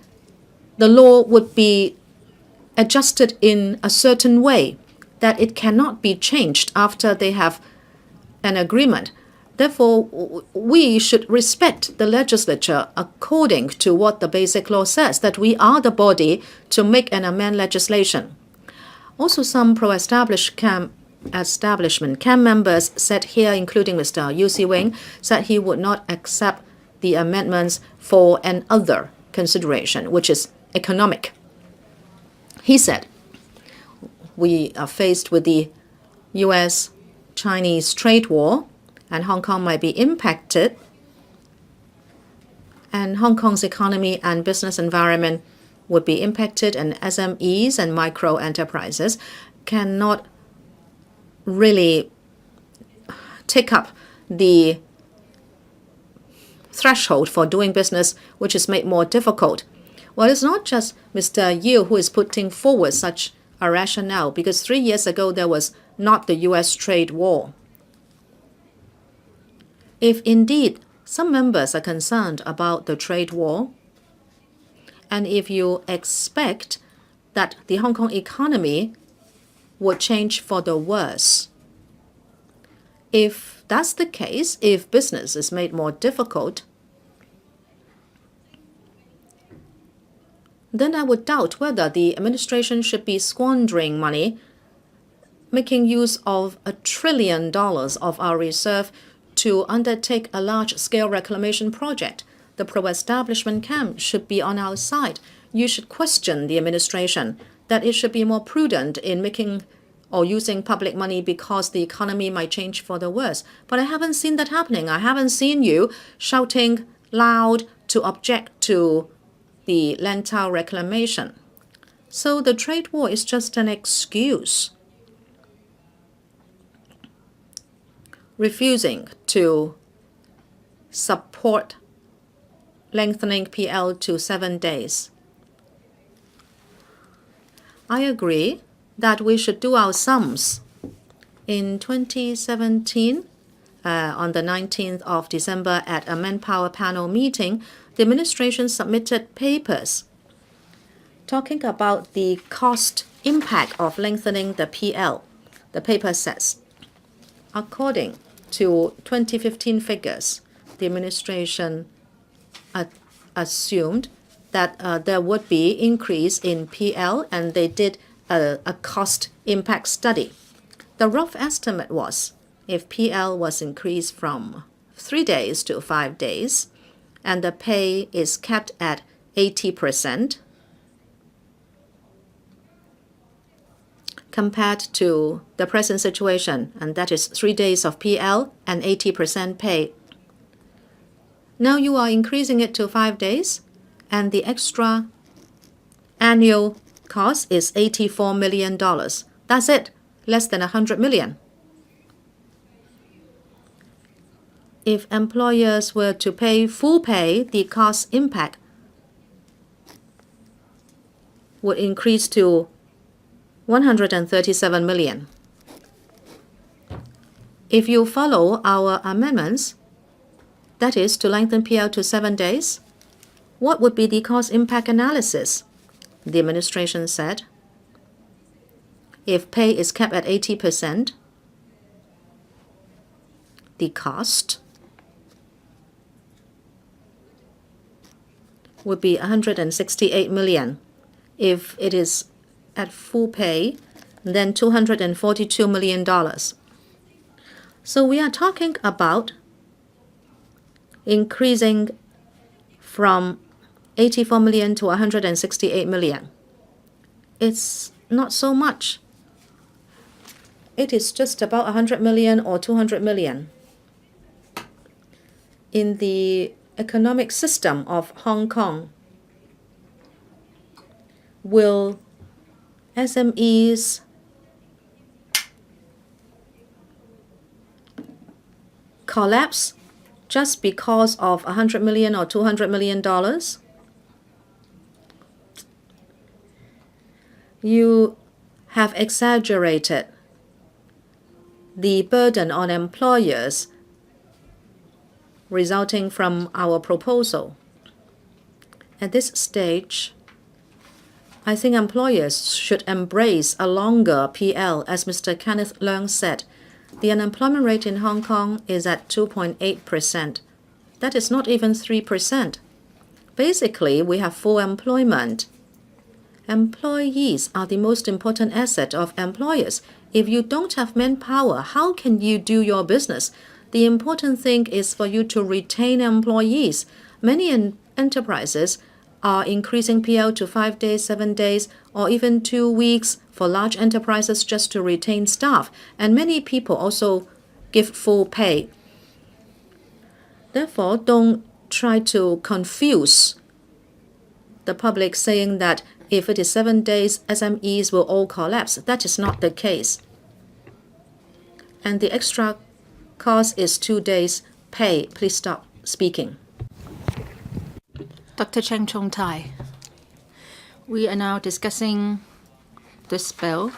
the law would be adjusted in a certain way, that it cannot be changed after they have an agreement. Therefore, we should respect the legislature according to what the basic law says, that we are the body to make and amend legislation. Also, some pro-establishment camp members said here, including Mr. Yiu-chung, said he would not accept the amendments for another consideration, which is economic. He said, we are faced with the US-Chinese trade war, and Hong Kong might be impacted, and Hong Kong's economy and business environment would be impacted, and SMEs and micro enterprises cannot really take up the threshold for doing business, which is made more difficult. Well, it's not just Mr. Yiu who is putting forward such a rationale, because 3 years ago there was not the US trade war. If indeed some members are concerned about the trade war, and if you expect that the Hong Kong economy would change for the worse, if that's the case, if business is made more difficult, then I would doubt whether the administration should be squandering money, making use of $1 trillion of our reserve to undertake a large-scale reclamation project. The pro-establishment camp should be on our side. You should question the administration that it should be more prudent in making or using public money because the economy might change for the worse. But I haven't seen that happening. I haven't seen you shouting loud to object to the Lantau reclamation. So the trade war is just an excuse. Refusing to support lengthening PL to 7 days. I agree that we should do our sums. In 2017, on the 19th of December at a manpower panel meeting, the administration submitted papers talking about the cost impact of lengthening the PL. The paper says, according to 2015 figures, the administration assumed that there would be increase in PL, and they did a cost impact study. The rough estimate was, if PL was increased from 3 days to 5 days, and the pay is kept at 80%, compared to the present situation, and that is 3 days of PL and 80% pay. Now you are increasing it to 5 days, and the extra annual cost is $84 million. That's it, less than 100 million. If employers were to pay full pay, the cost impact would increase to 137 million. If you follow our amendments, that is to lengthen PL to 7 days, what would be the cost impact analysis? The administration said, if pay is kept at 80%, the cost would be 168 million. If it is at full pay, then $242 million. So we are talking about increasing from 84 million to 168 million. It's not so much. It is just about 100 million or 200 million. In the economic system of Hong Kong, will SMEs collapse just because of $100 million or $200 million? You have exaggerated the burden on employers resulting from our proposal. At this stage, I think employers should embrace a longer PL. As Mr. Kenneth Leung said, the unemployment rate in Hong Kong is at 2.8%. That is not even 3%. Basically, we have full employment. Employees are the most important asset of employers. If you don't have manpower, how can you do your business? The important thing is for you to retain employees. Many enterprises are increasing PL to 5 days, 7 days, or even 2 weeks for large enterprises just to retain staff. And many people also give full pay. Therefore, don't try to confuse the public saying that if it is 7 days, SMEs will all collapse. That is not the case. And the extra cost is 2 days pay. Please stop speaking. Dr. Cheng Chung Tai. We are now discussing this bill,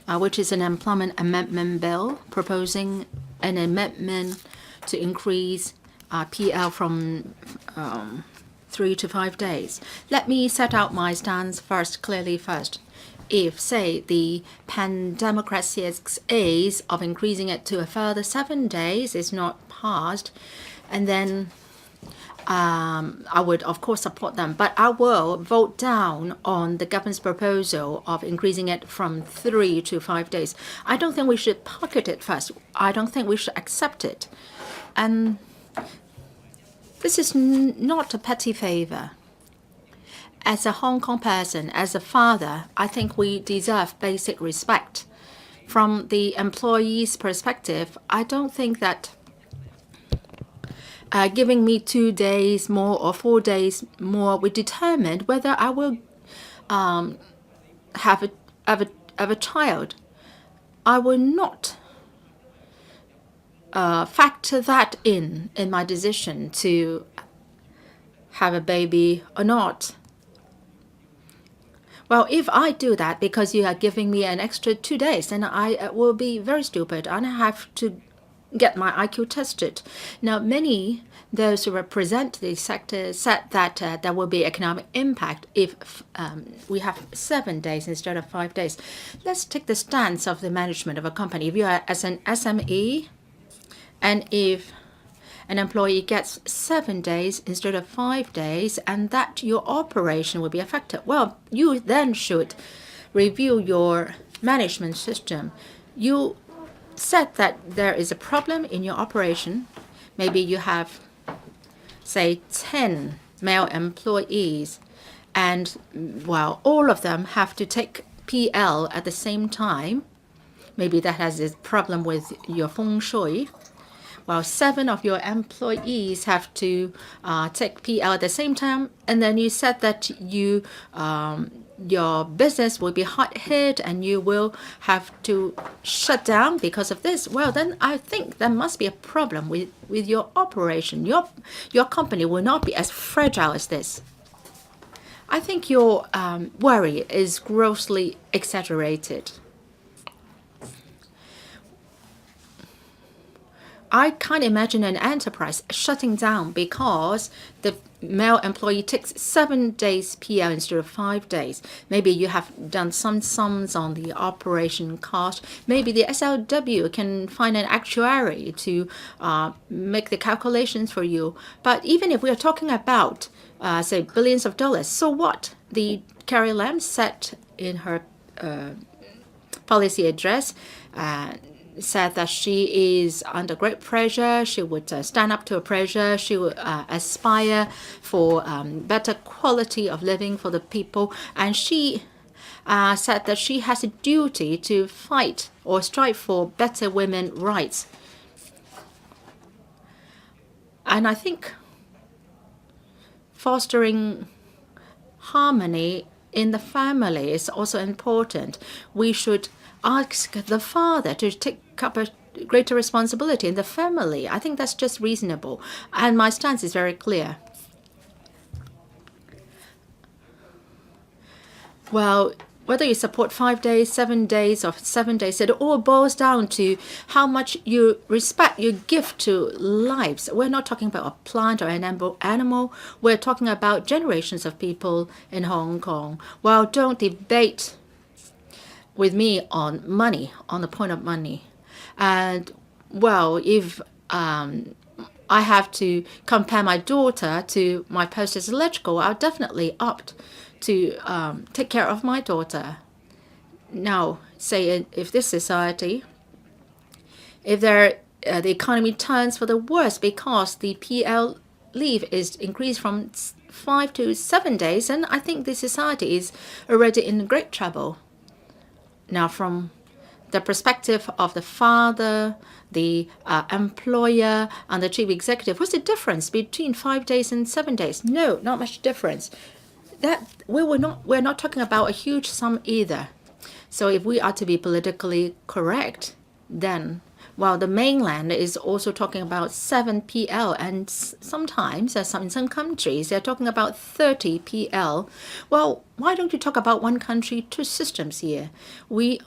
which is an employment amendment bill proposing an amendment to increase PL from 3 to 5 days. Let me set out my stance clearly first. If, say, the pan-democracy's aims of increasing it to a further 7 days is not passed, and then I would, of course, support them. But I will vote down on the government's proposal of increasing it from 3 to 5 days. I don't think we should pocket it first. I don't think we should accept it. And this is not a petty favor. As a Hong Kong person, as a father, I think we deserve basic respect. From the employee's perspective, I don't think that giving me 2 days more or 4 days more will determine whether I will have a child. I will not factor that in my decision to have a baby or not. Well, if I do that because you are giving me an extra 2 days, then I will be very stupid and I have to get my IQ tested. Now, those who represent the sector said that there will be economic impact if we have 7 days instead of 5 days. Let's take the stance of the management of a company. If you are as an SME, and if an employee gets 7 days instead of 5 days, and that your operation will be affected, well, you then should review your management system. You said that there is a problem in your operation. Maybe you have, say, 10 male employees, and, well, all of them have to take PL at the same time. Maybe that has a problem with your feng shui. Well, 7 of your employees have to take PL at the same time, and then you said that your business will be hard hit and you will have to shut down because of this. Well, then I think there must be a problem with your operation. Your company will not be as fragile as this. I think your worry is grossly exaggerated. I can't imagine an enterprise shutting down because the male employee takes 7 days PL instead of 5 days. Maybe you have done some sums on the operation cost. Maybe the SLW can find an actuary to make the calculations for you. But even if we are talking about, say, billions of dollars, so what? The Carrie Lam said in her policy address, said that she is under great pressure. She would stand up to a pressure. She would aspire for better quality of living for the people. And she said that she has a duty to fight or strive for better women's rights. And I think fostering harmony in the family is also important. We should ask the father to take up greater responsibility in the family. I think that's just reasonable. And my stance is very clear. Well, whether you support 5 days, 7 days, or 7 days, it all boils down to how much you respect, you give to lives. We're not talking about a plant or an animal. We're talking about generations of people in Hong Kong. Well, don't debate with me on money, on the point of money. And, well, if I have to compare my daughter to my post as electrical, I'll definitely opt to take care of my daughter. Now, say if this society, if the economy turns for the worse because the PL leave is increased from 5 to 7 days, then I think the society is already in great trouble. Now, from the perspective of the father, the employer, and the chief executive, what's the difference between 5 days and 7 days? No, not much difference. That we're not talking about a huge sum either. So if we are to be politically correct, then the mainland is also talking about 7 PL, and sometimes in some countries they're talking about 30 PL. Well, why don't you talk about one country, two systems here? We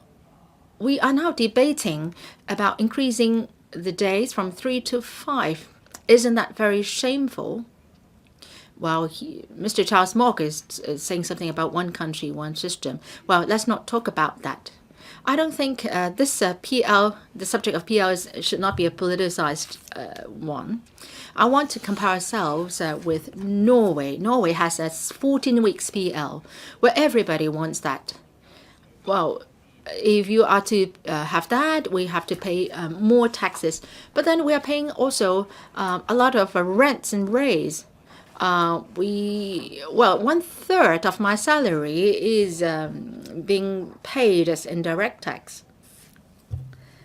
are now debating about increasing the days from 3 to 5. Isn't that very shameful? Well, Mr. Charles Mock is saying something about one country, one system. Well, let's not talk about that. I don't think this PL, the subject of PL, should not be a politicized one. I want to compare ourselves with Norway. Norway has a 14 weeks PL, where everybody wants that. Well, if you are to have that, we have to pay more taxes. But then we are paying also a lot of rents and rates. 1/3 of my salary is being paid as indirect tax.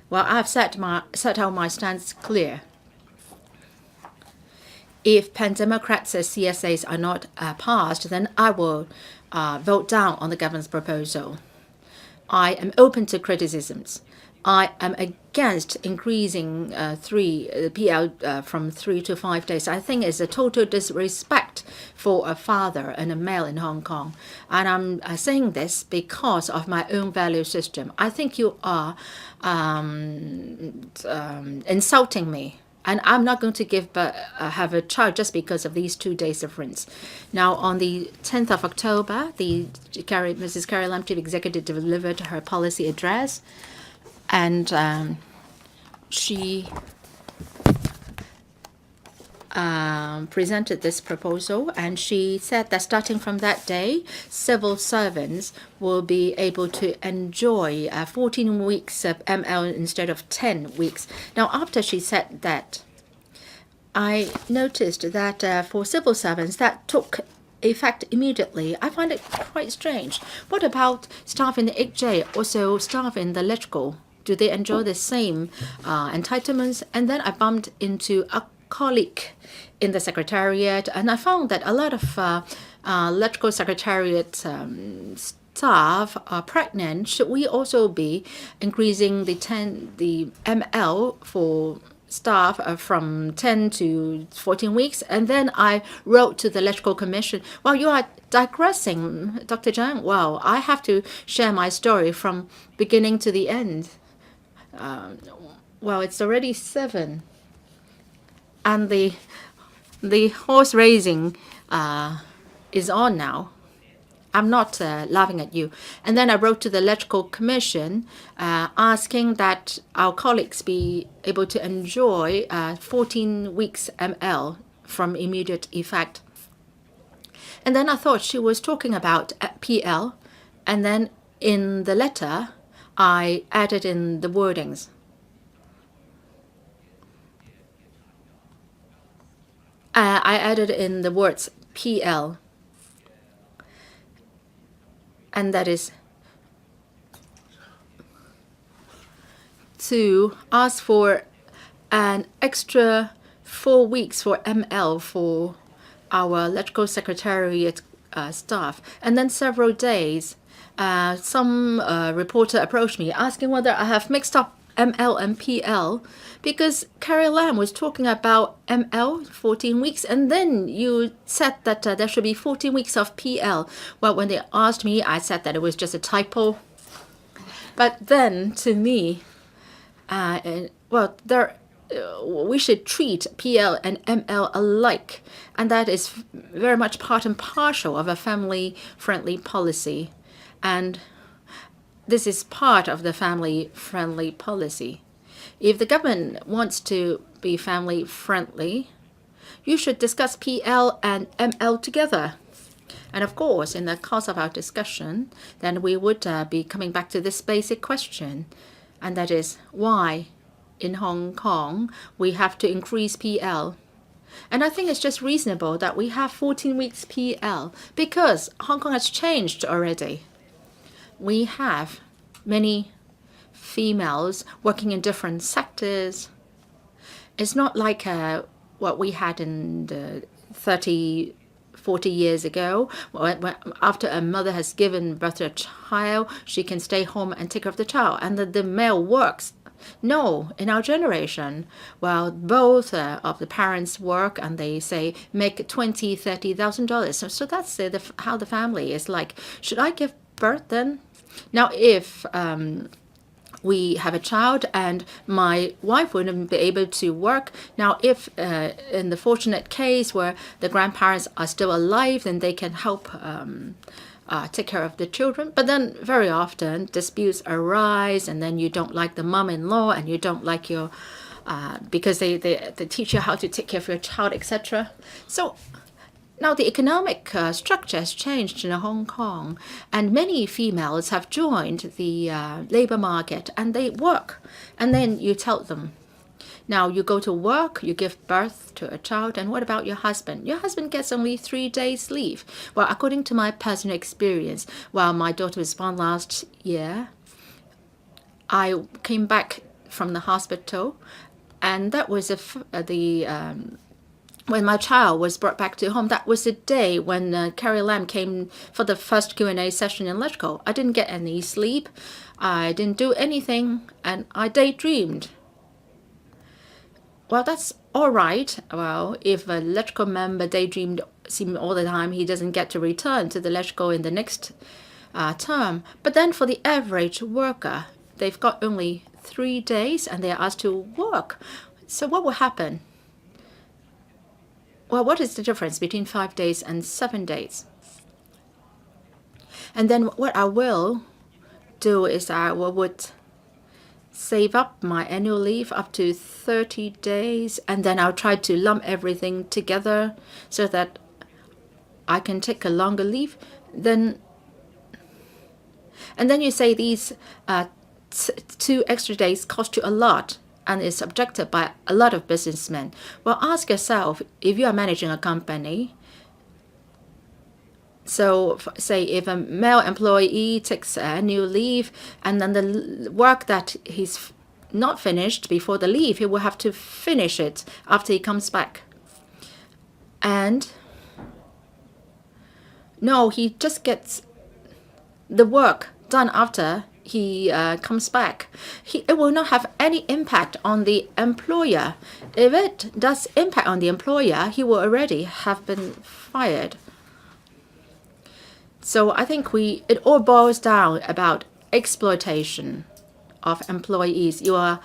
Well, I've set out my stance clear. If Pan-Democrats' CSAs are not passed, then I will vote down on the government's proposal. I am open to criticisms. I am against increasing PL from 3 to 5 days. I think it's a total disrespect for a father and a male in Hong Kong. And I'm saying this because of my own value system. I think you are insulting me. And I'm not going to have a child just because of these 2 days difference. Now, on the 10th of October, Mrs. Carrie Lam, Chief Executive, delivered her policy address. And she presented this proposal, and she said that starting from that day, civil servants will be able to enjoy 14 weeks of ML instead of 10 weeks. Now, after she said that, I noticed that for civil servants, that took effect immediately. I find it quite strange. What about staff in the 8J, also staff in the electrical? Do they enjoy the same entitlements? And then I bumped into a colleague in the secretariat, and I found that a lot of electrical secretariat staff are pregnant. Should we also be increasing the ML for staff from 10 to 14 weeks? And then I wrote to the Electrical Commission. Well, you are digressing, Dr. Zhang. Well, I have to share my story from beginning to the end. It's already 7. And the horse racing is on now. I'm not laughing at you. And then I wrote to the Electrical Commission asking that our colleagues be able to enjoy 14 weeks ML from immediate effect. And then I thought she was talking about PL. And then in the letter, I added in the wordings. I added in the words PL. And that is to ask for an extra 4 weeks for ML for our electrical secretariat staff. And then several days, some reporter approached me asking whether I have mixed up ML and PL, because Carrie Lam was talking about ML, 14 weeks, and then you said that there should be 14 weeks of PL. Well, when they asked me, I said that it was just a typo. But then, to me, we should treat PL and ML alike, and that is very much part and parcel of a family-friendly policy. And this is part of the family-friendly policy. If the government wants to be family-friendly, you should discuss PL and ML together. And of course, in the course of our discussion, then we would be coming back to this basic question, and that is why in Hong Kong we have to increase PL. And I think it's just reasonable that we have 14 weeks PL because Hong Kong has changed already. We have many females working in different sectors. It's not like what we had in the 30, 40 years ago. After a mother has given birth to a child, she can stay home and take care of the child, and the male works. No, in our generation, well, both of the parents work and they say make $20,000, $30,000. So that's how the family is like. Should I give birth then? Now, if we have a child and my wife wouldn't be able to work. Now, if in the fortunate case where the grandparents are still alive, then they can help take care of the children. But then very often disputes arise, and then you don't like the mom-in-law and you don't like your because they teach you how to take care of your child, etc. So now the economic structure has changed in Hong Kong, and many females have joined the labor market and they work. And then you tell them, now you go to work, you give birth to a child, and what about your husband? Your husband gets only 3 days leave. Well, according to my personal experience, while my daughter was born last year, I came back from the hospital, and that was when my child was brought back to home. That was the day when Carrie Lam came for the first Q&A session in Electrical. I didn't get any sleep. I didn't do anything, and I daydreamed. Well, that's all right. Well, if an electrical member daydreamed all the time, he doesn't get to return to the electrical in the next term. But then for the average worker, they've got only 3 days and they're asked to work. So what will happen? Well, what is the difference between 5 days and 7 days? And then what I will do is I would save up my annual leave up to 30 days, and then I'll try to lump everything together so that I can take a longer leave. And then you say these 2 extra days cost you a lot and is objected by a lot of businessmen. Well, ask yourself, if you are managing a company, so say if a male employee takes annual leave and then the work that he's not finished before the leave, he will have to finish it after he comes back. And no, he just gets the work done after he comes back. It will not have any impact on the employer. If it does impact on the employer, he will already have been fired. So I think it all boils down about exploitation of employees. You are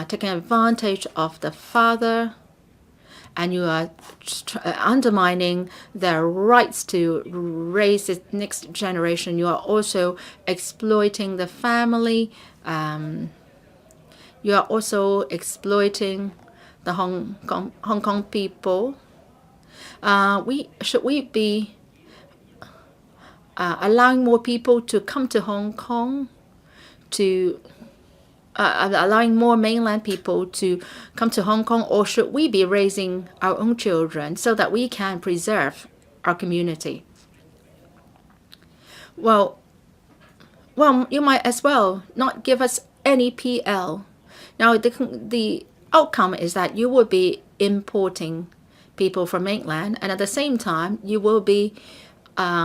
taking advantage of the father, and you are undermining their rights to raise the next generation. You are also exploiting the family. You are also exploiting the Hong Kong people. Should we be allowing more people to come to Hong Kong, to allowing more mainland people to come to Hong Kong, or should we be raising our own children so that we can preserve our community? Well, you might as well not give us any PL. Now, the outcome is that you will be importing people from mainland, and at the same time, you will be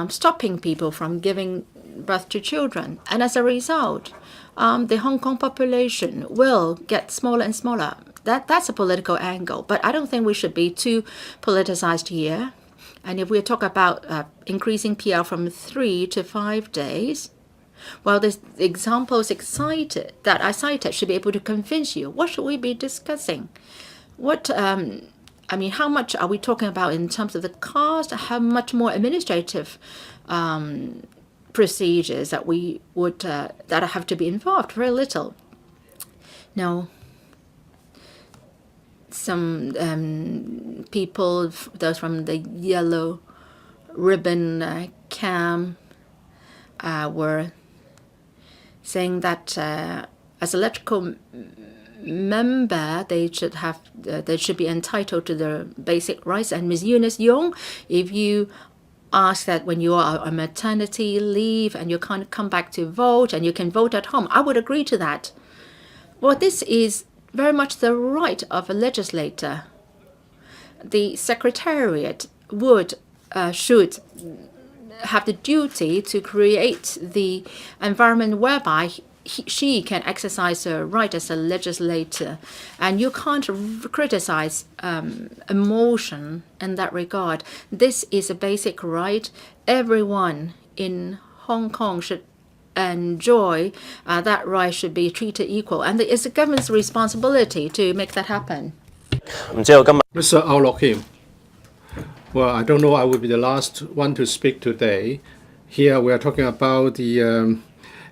stopping people from giving birth to children. And as a result, the Hong Kong population will get smaller and smaller. That's a political angle, but I don't think we should be too politicized here. And if we talk about increasing PL from 3 to 5 days, well, the examples that I cited should be able to convince you. What should we be discussing? How much are we talking about in terms of the cost? How much more administrative procedures that we would that have to be involved? Very little. Now, some people, those from the yellow ribbon camp, were saying that as electrical member, they should be entitled to their basic rights. And Ms. Eunice Yong, if you ask that when you are on maternity leave and you can't come back to vote and you can vote at home, I would agree to that. Well, this is very much the right of a legislator. The Secretariat should have the duty to create the environment whereby she can exercise her right as a legislator, and you can't criticize emotion in that regard. This is a basic right. Everyone in Hong Kong should enjoy that right, should be treated equal, and it's the government's responsibility to make that happen. Mr. Ao Lok Kim. Well, I don't know. I will be the last one to speak today. Here we are talking about the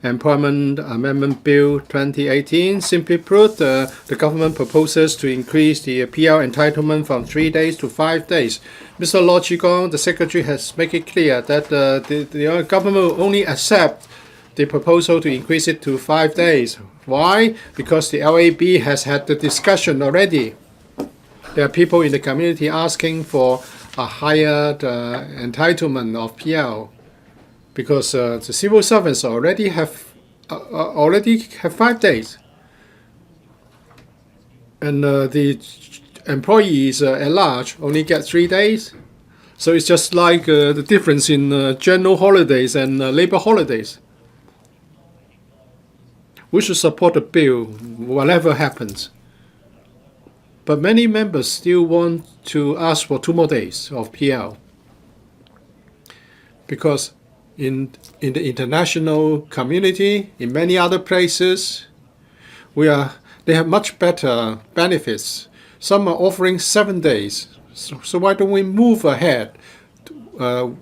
Employment Amendment Bill 2018. Simply put, the government proposes to increase the PL entitlement from 3 days to 5 days. Mr. Lord Chi-kwong, the Secretary, has made it clear that the government will only accept the proposal to increase it to 5 days. Why? Because the LAB has had the discussion already. There are people in the community asking for a higher entitlement of PL, because the civil servants already have 5 days, and the employees at large only get 3 days. So it's just like the difference in general holidays and labor holidays. We should support the bill, whatever happens. But many members still want to ask for 2 more days of PL, because in the international community, in many other places, they have much better benefits. Some are offering 7 days. So why don't we move ahead to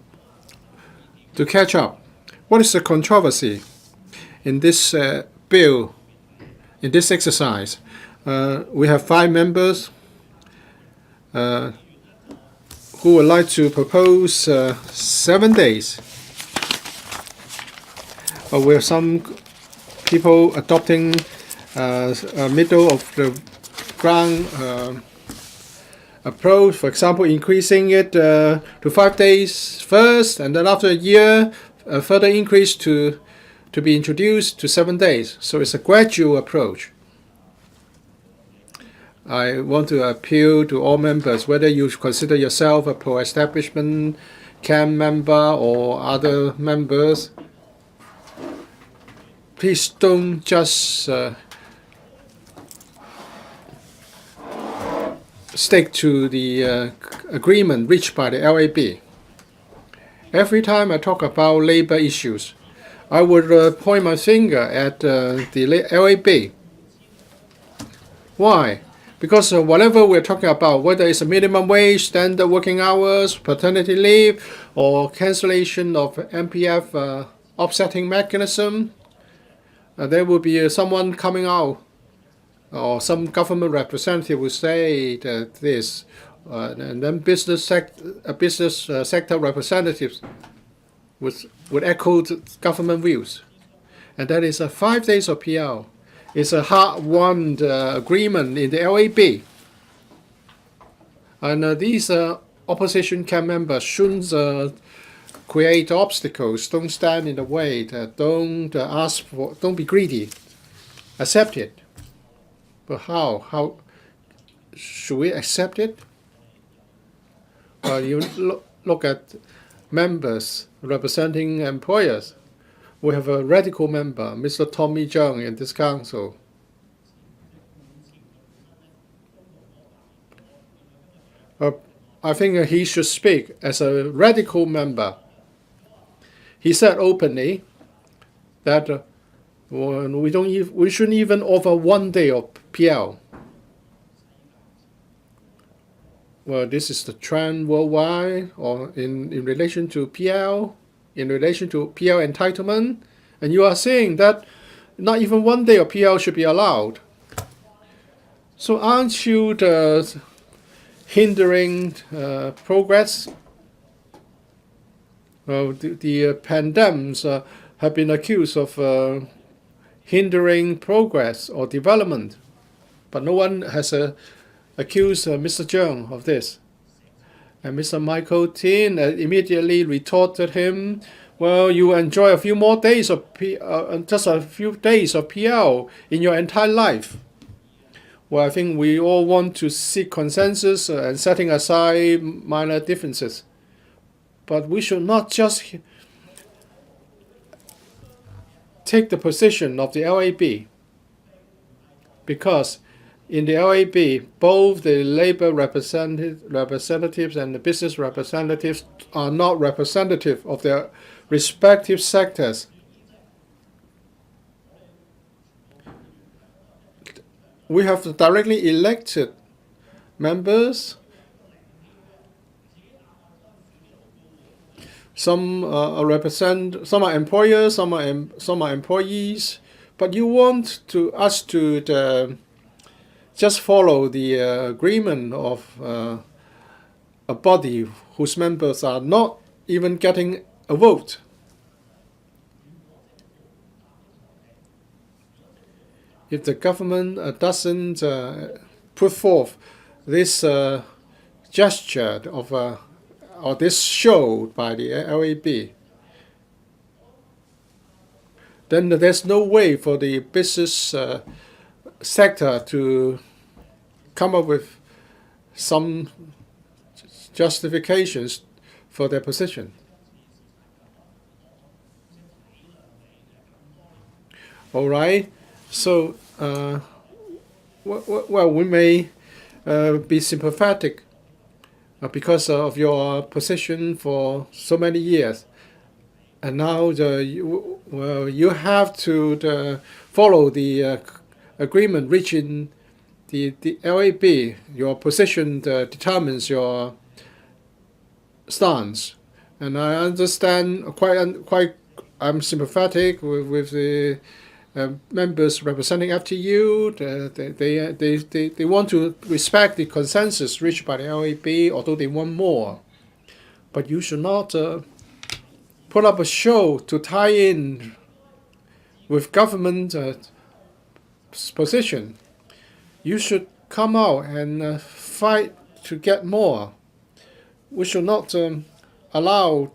catch up? What is the controversy in this bill, in this exercise? We have 5 members who would like to propose 7 days. We have some people adopting a middle of the ground approach. For example, increasing it to 5 days first, and then after a year, a further increase to be introduced to 7 days. So it's a gradual approach. I want to appeal to all members, whether you consider yourself a pro-establishment camp member or other members, please don't just stick to the agreement reached by the LAB. Every time I talk about labor issues, I would point my finger at the LAB. Why? Because whatever we're talking about, whether it's a minimum wage, standard working hours, paternity leave, or cancellation of MPF offsetting mechanism, there will be someone coming out, or some government representative will say that this, and then business sector representatives would echo the government views. And that is 5 days of PL. It's a hard-won agreement in the LAB. And these opposition camp members shouldn't create obstacles, don't stand in the way, don't ask for, don't be greedy. Accept it. But how? How should we accept it? Well, you look at members representing employers. we have a radical member, Mr. Tommy Chung, in this council. I think he should speak as a radical member. He said openly that we shouldn't even offer 1 day of PL. Well, this is the trend worldwide, or in relation to PL, in relation to PL entitlement, and you are saying that not even 1 day of PL should be allowed. So aren't you hindering progress? The pandemics have been accused of hindering progress or development, but no one has accused Mr. Chung of this. And Mr. Michael Tin immediately retorted him, well, you enjoy a few more days of just a few days of PL in your entire life. Well, I think we all want to seek consensus and setting aside minor differences. But we should not just take the position of the LAB, because in the LAB, both the labor representatives and the business representatives are not representative of their respective sectors. We have directly elected members. Some are employers, some are employees, but you want us to just follow the agreement of a body whose members are not even getting a vote. If the government doesn't put forth this gesture of or this show by the LAB, then there's no way for the business sector to come up with some justifications for their position. All right, so well, we may be sympathetic because of your position for so many years, and now you have to follow the agreement reached in the LAB. Your position determines your stance, and I understand I'm sympathetic with the members representing FTU. They want to respect the consensus reached by the LAB, although they want more. But you should not put up a show to tie in with government position. You should come out and fight to get more. We should not allow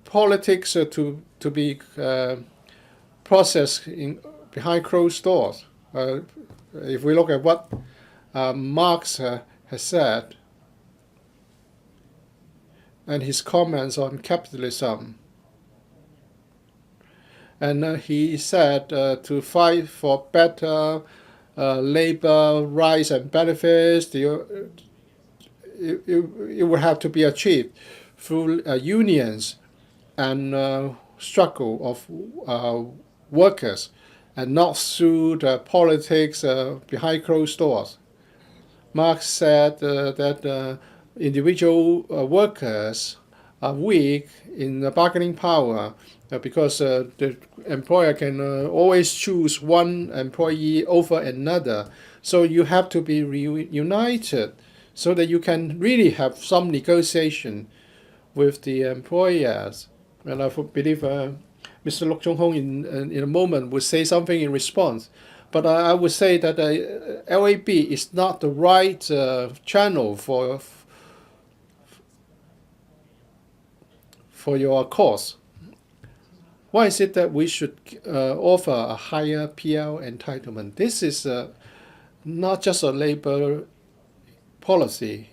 politics to be processed behind closed doors. If we look at what Marx has said and his comments on capitalism, and he said to fight for better labor rights and benefits, it would have to be achieved through unions and struggle of workers, and not through the politics behind closed doors. Marx said that individual workers are weak in bargaining power because the employer can always choose one employee over another. So you have to be united so that you can really have some negotiation with the employers. And I believe Mr. Luk Chung-hong in a moment would say something in response. But I would say that LAB is not the right channel for your cause. Why is it that we should offer a higher PL entitlement? This is not just a labor policy.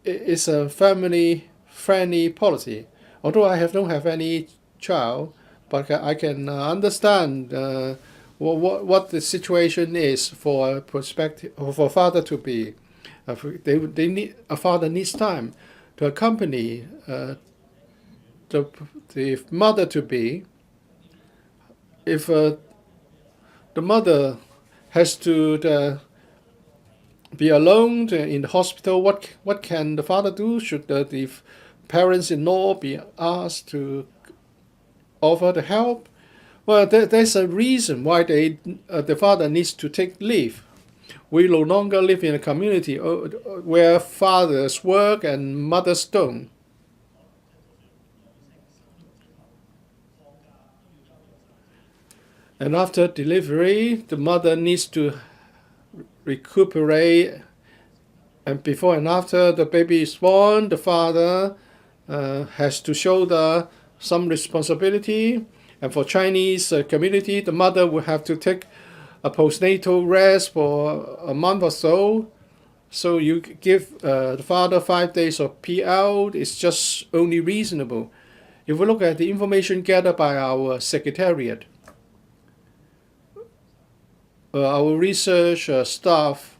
It's a family-friendly policy. Although I don't have any child, but I can understand what the situation is for a prospective for father to be. They need a father needs time to accompany the mother to be. If the mother has to be alone in the hospital, what can the father do? Should the parents-in-law be asked to offer the help? Well, there's a reason why the father needs to take leave. We no longer live in a community where fathers work and mothers don't. And after delivery, the mother needs to recuperate. And before and after the baby is born, the father has to shoulder some responsibility. And for Chinese community, the mother will have to take a postnatal rest for a month or so. So you give the father 5 days of PL. It's just only reasonable. If we look at the information gathered by our secretariat, our research staff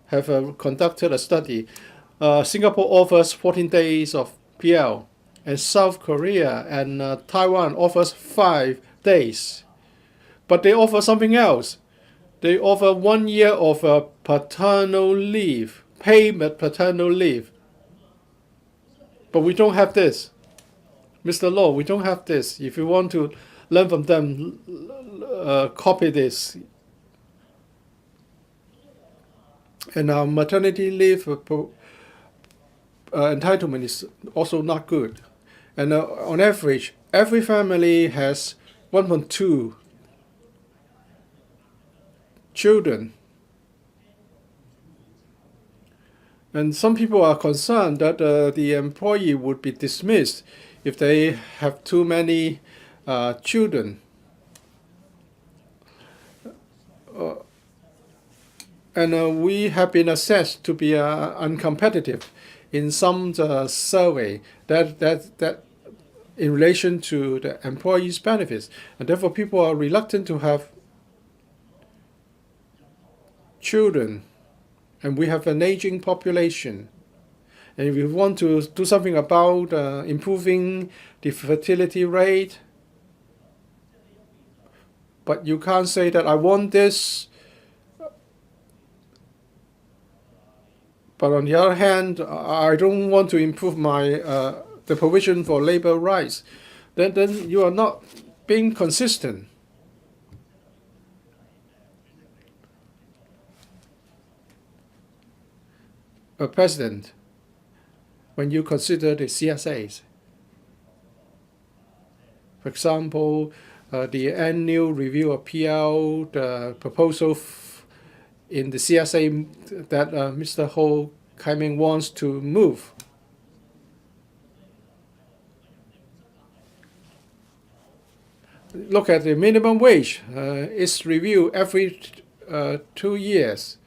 have conducted a study. Singapore offers 14 days of PL, and South Korea and Taiwan offers 5 days. But they offer something else. They offer 1 year of paternal leave, paid paternal leave. But we don't have this. Mr. Law, we don't have this. If you want to learn from them, copy this. And our maternity leave entitlement is also not good. And on average, every family has 1.2 children. And some people are concerned that the employee would be dismissed if they have too many children. And we have been assessed to be uncompetitive in some survey that in relation to the employees' benefits, and therefore people are reluctant to have children, and we have an aging population. And if we want to do something about improving the fertility rate, but you can't say that I want this, but on the other hand, I don't want to improve my the provision for labor rights. Then you are not being consistent. President, when you consider the CSAs, for example, the annual review of PL, the proposal in the CSA that Mr. Ho Kai-ming wants to move. Look at the minimum wage. It's reviewed every 2 years.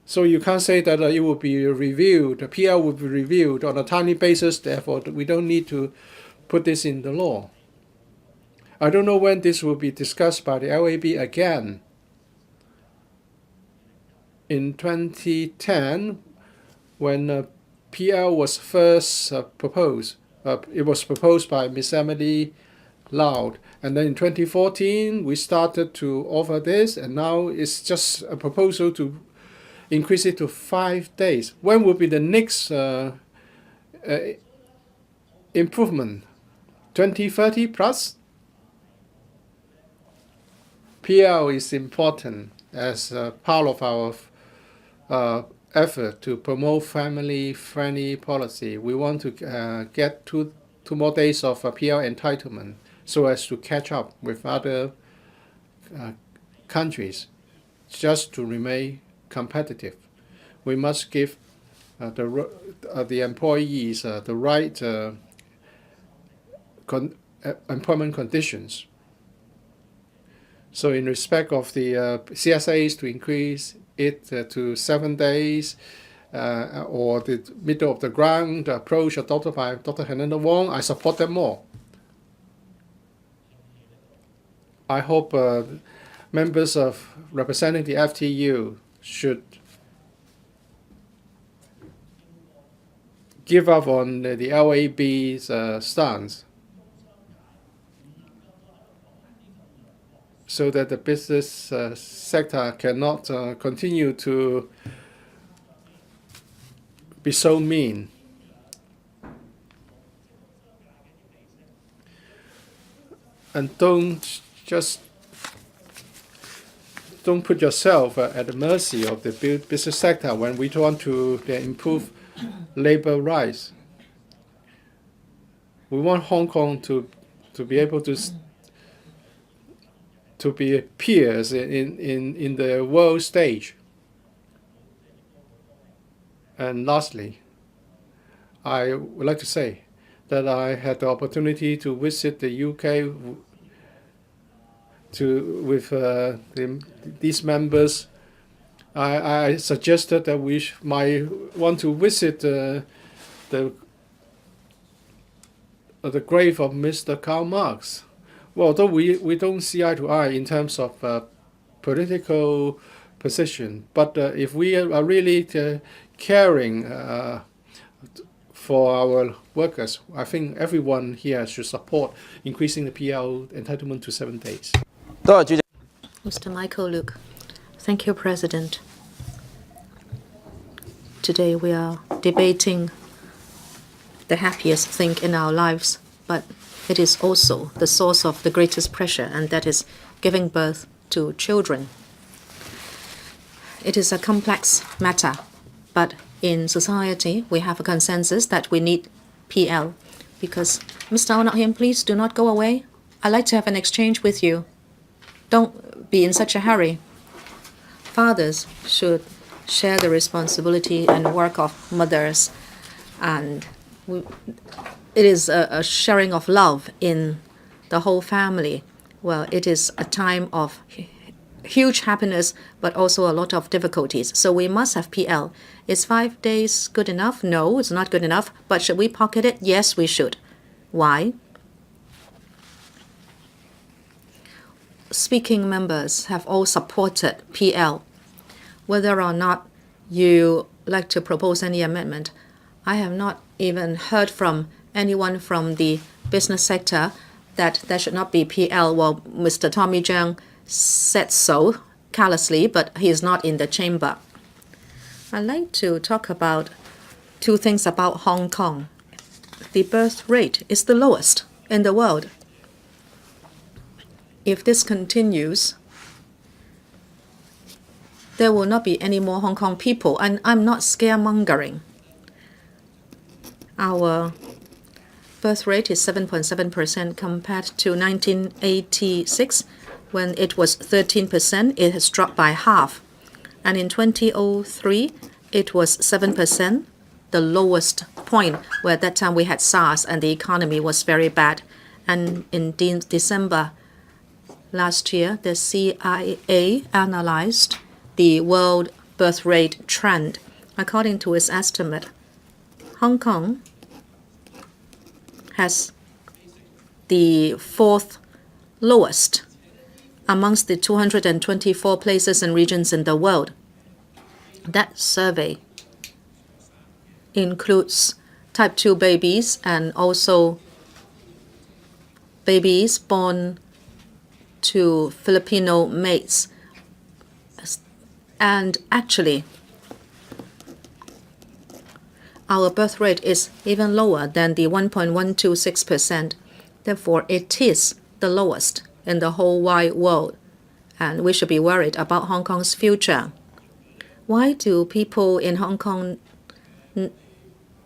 So you can't say that it will be reviewed, the PL will be reviewed on a timely basis, therefore we don't need to put this in the law. I don't know when this will be discussed by the LAB again. In 2010, when PL was first proposed, it was proposed by Ms. Emily Loud. And then in 2014, we started to offer this, and now it's just a proposal to increase it to 5 days. When will be the next improvement? 2030 plus? PL is important as part of our effort to promote family-friendly policy. We want to get two more days of PL entitlement so as to catch up with other countries, just to remain competitive. We must give the employees the right employment conditions. So in respect of the CSAs, to increase it to 7 days, or the middle of the ground approach adopted by Dr. Hannah Wong, I support them more. I hope members of representing the FTU should give up on the LAB's stance so that the business sector cannot continue to be so mean. And don't put yourself at the mercy of the business sector when we want to improve labor rights. We want Hong Kong to be able to be peers in the world stage. And lastly, I would like to say that I had the opportunity to visit the UK with these members. I suggested that we might want to visit the grave of Mr. Karl Marx. Well, although we don't see eye to eye in terms of political position, but if we are really caring for our workers, I think everyone here should support increasing the PL entitlement to 7 days. Mr. Michael Luke. Thank you, President. Today we are debating the happiest thing in our lives, but it is also the source of the greatest pressure, and that is giving birth to children. It is a complex matter, but in society we have a consensus that we need PL. Because, Mr. Onahim, please do not go away. I'd like to have an exchange with you. Don't be in such a hurry. Fathers should share the responsibility and work of mothers, and it is a sharing of love in the whole family. Well, it is a time of huge happiness, but also a lot of difficulties. So we must have PL. Is 5 days good enough? No, it's not good enough. But should we pocket it? Yes, we should. Why? Speaking members have all supported PL. Whether or not you like to propose any amendment, I have not even heard from anyone from the business sector that there should not be PL. Well, Mr. Tommy Zhang said so callously, but he is not in the chamber. I'd like to talk about 2 things about Hong Kong. The birth rate is the lowest in the world. If this continues, there will not be any more Hong Kong people, and I'm not scaremongering. Our birth rate is 7.7% compared to 1986, when it was 13%. It has dropped by half. And in 2003, it was 7%, the lowest point, where at that time we had SARS and the economy was very bad. And in December last year, the CIA analyzed the world birth rate trend. According to its estimate, Hong Kong has the 4th lowest amongst the 224 places and regions in the world. That survey includes type 2 babies and also babies born to Filipino mates. And actually, our birth rate is even lower than the 1.126%. Therefore, it is the lowest in the whole wide world, and we should be worried about Hong Kong's future. Why do people in Hong Kong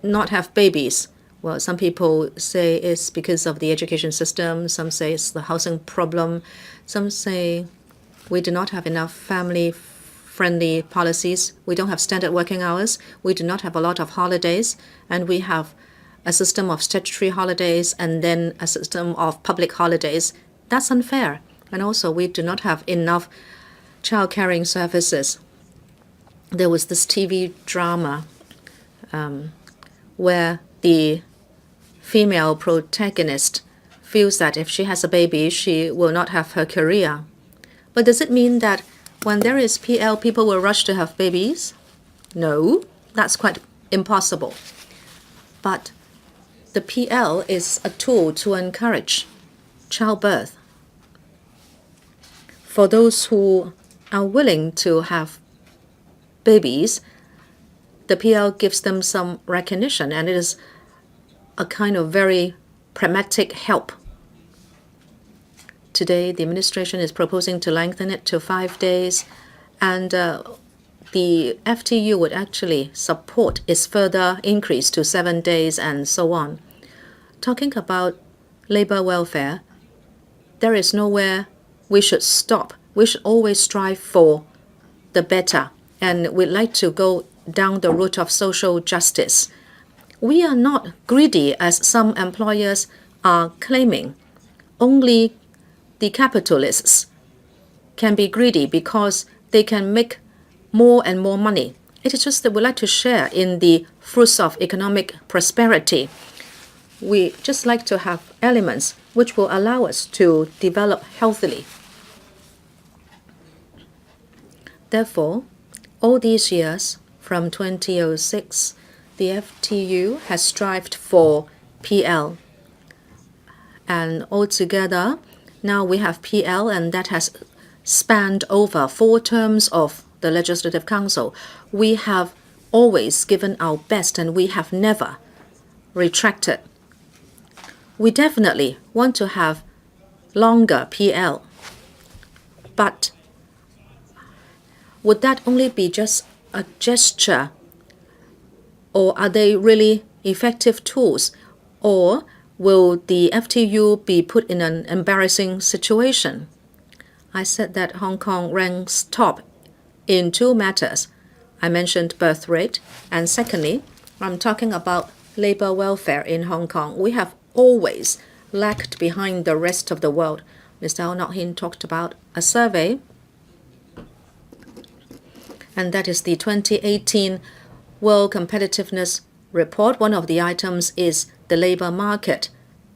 not have babies? Well, some people say it's because of the education system. Some say it's the housing problem. Some say we do not have enough family-friendly policies. We don't have standard working hours. We do not have a lot of holidays. And we have a system of statutory holidays and then a system of public holidays. That's unfair. And also, we do not have enough child caring services. There was this TV drama where the female protagonist feels that if she has a baby, she will not have her career. But does it mean that when there is PL, people will rush to have babies? No, that's quite impossible. But the PL is a tool to encourage childbirth. For those who are willing to have babies, the PL gives them some recognition, and it is a kind of very pragmatic help. Today, the administration is proposing to lengthen it to 5 days, and the FTU would actually support its further increase to 7 days and so on. Talking about labor welfare, there is nowhere we should stop. We should always strive for the better, and we'd like to go down the route of social justice. We are not greedy as some employers are claiming. Only the capitalists can be greedy because they can make more and more money. It is just that we like to share in the fruits of economic prosperity. We just like to have elements which will allow us to develop healthily. Therefore, all these years, from 2006, the FTU has strived for PL. And altogether, now we have PL, and that has spanned over 4 terms of the Legislative Council. We have always given our best, and we have never retracted. We definitely want to have longer PL. But would that only be just a gesture? Or are they really effective tools? Or will the FTU be put in an embarrassing situation? I said that Hong Kong ranks top in 2 matters. I mentioned birth rate, and secondly, I'm talking about labor welfare in Hong Kong. We have always lagged behind the rest of the world. Mr. Ao Nok Hin talked about a survey, and that is the 2018 World Competitiveness Report. One of the items is the labor market.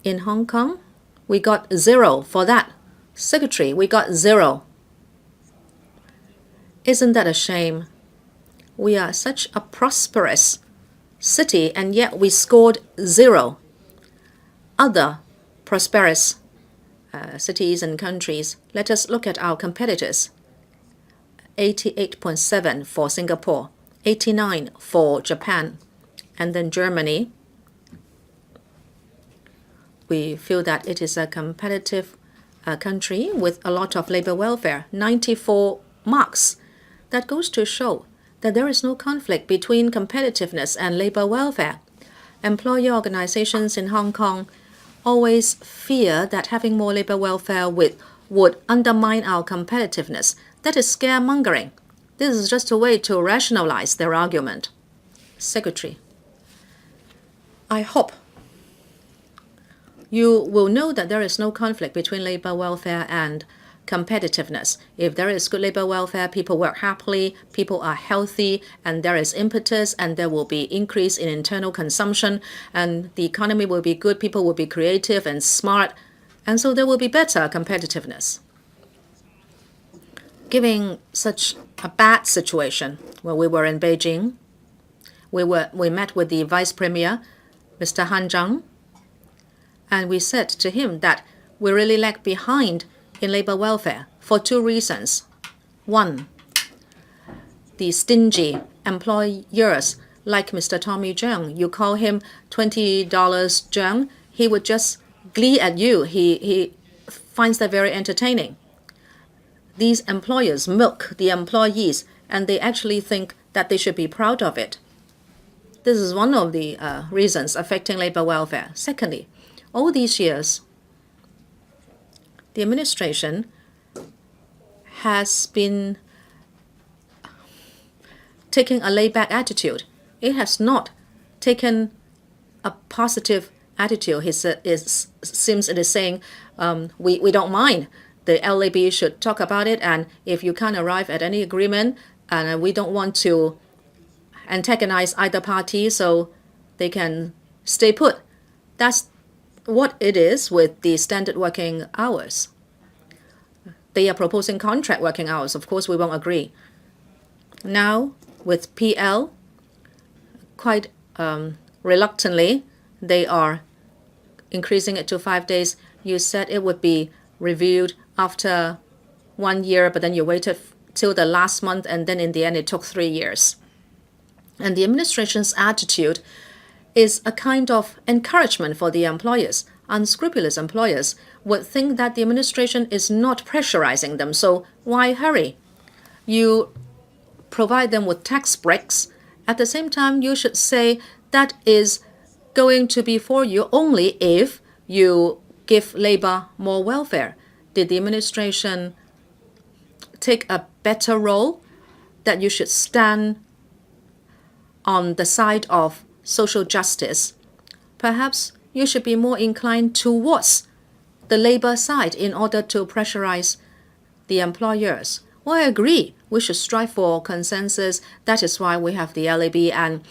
In Hong Kong, we got 0 for that. Secretary, we got 0. Isn't that a shame? We are such a prosperous city, and yet we scored 0. Other prosperous cities and countries, let us look at our competitors. 88.7 for Singapore, 89 for Japan, and then Germany. We feel that it is a competitive country with a lot of labor welfare, 94 marks. That goes to show that there is no conflict between competitiveness and labor welfare. Employer organizations in Hong Kong always fear that having more labor welfare would undermine our competitiveness. That is scaremongering. This is just a way to rationalize their argument. Secretary, I hope you will know that there is no conflict between labor welfare and competitiveness. If there is good labor welfare, people work happily, people are healthy, and there is impetus, and there will be increase in internal consumption, and the economy will be good, people will be creative and smart, and so there will be better competitiveness. Given such a bad situation, when we were in Beijing, we met with the Vice Premier, Mr. Han Zhang, and we said to him that we really lag behind in labor welfare for 2 reasons. 1, the stingy employers like Mr. Tommy Zhang. You call him $20 Zhang, he would just glee at you. He finds that very entertaining. These employers milk the employees, and they actually think that they should be proud of it. This is one of the reasons affecting labor welfare. Secondly, all these years, the administration has been taking a laid-back attitude. It has not taken a positive attitude. It seems it is saying, we don't mind. The LAB should talk about it, and if you can't arrive at any agreement, and we don't want to antagonize either party so they can stay put. That's what it is with the standard working hours. They are proposing contract working hours. Of course, we won't agree. Now, with PL, quite reluctantly, they are increasing it to 5 days. You said it would be reviewed after 1 year, but then you waited till the last month, and then in the end, it took 3 years. And the administration's attitude is a kind of encouragement for the employers. Unscrupulous employers would think that the administration is not pressurizing them, so why hurry? You provide them with tax breaks. At the same time, you should say that is going to be for you only if you give labor more welfare. Did the administration take a better role that you should stand on the side of social justice? Perhaps you should be more inclined towards the labor side in order to pressurize the employers. Well, I agree. We should strive for consensus. That is why we have the LAB, and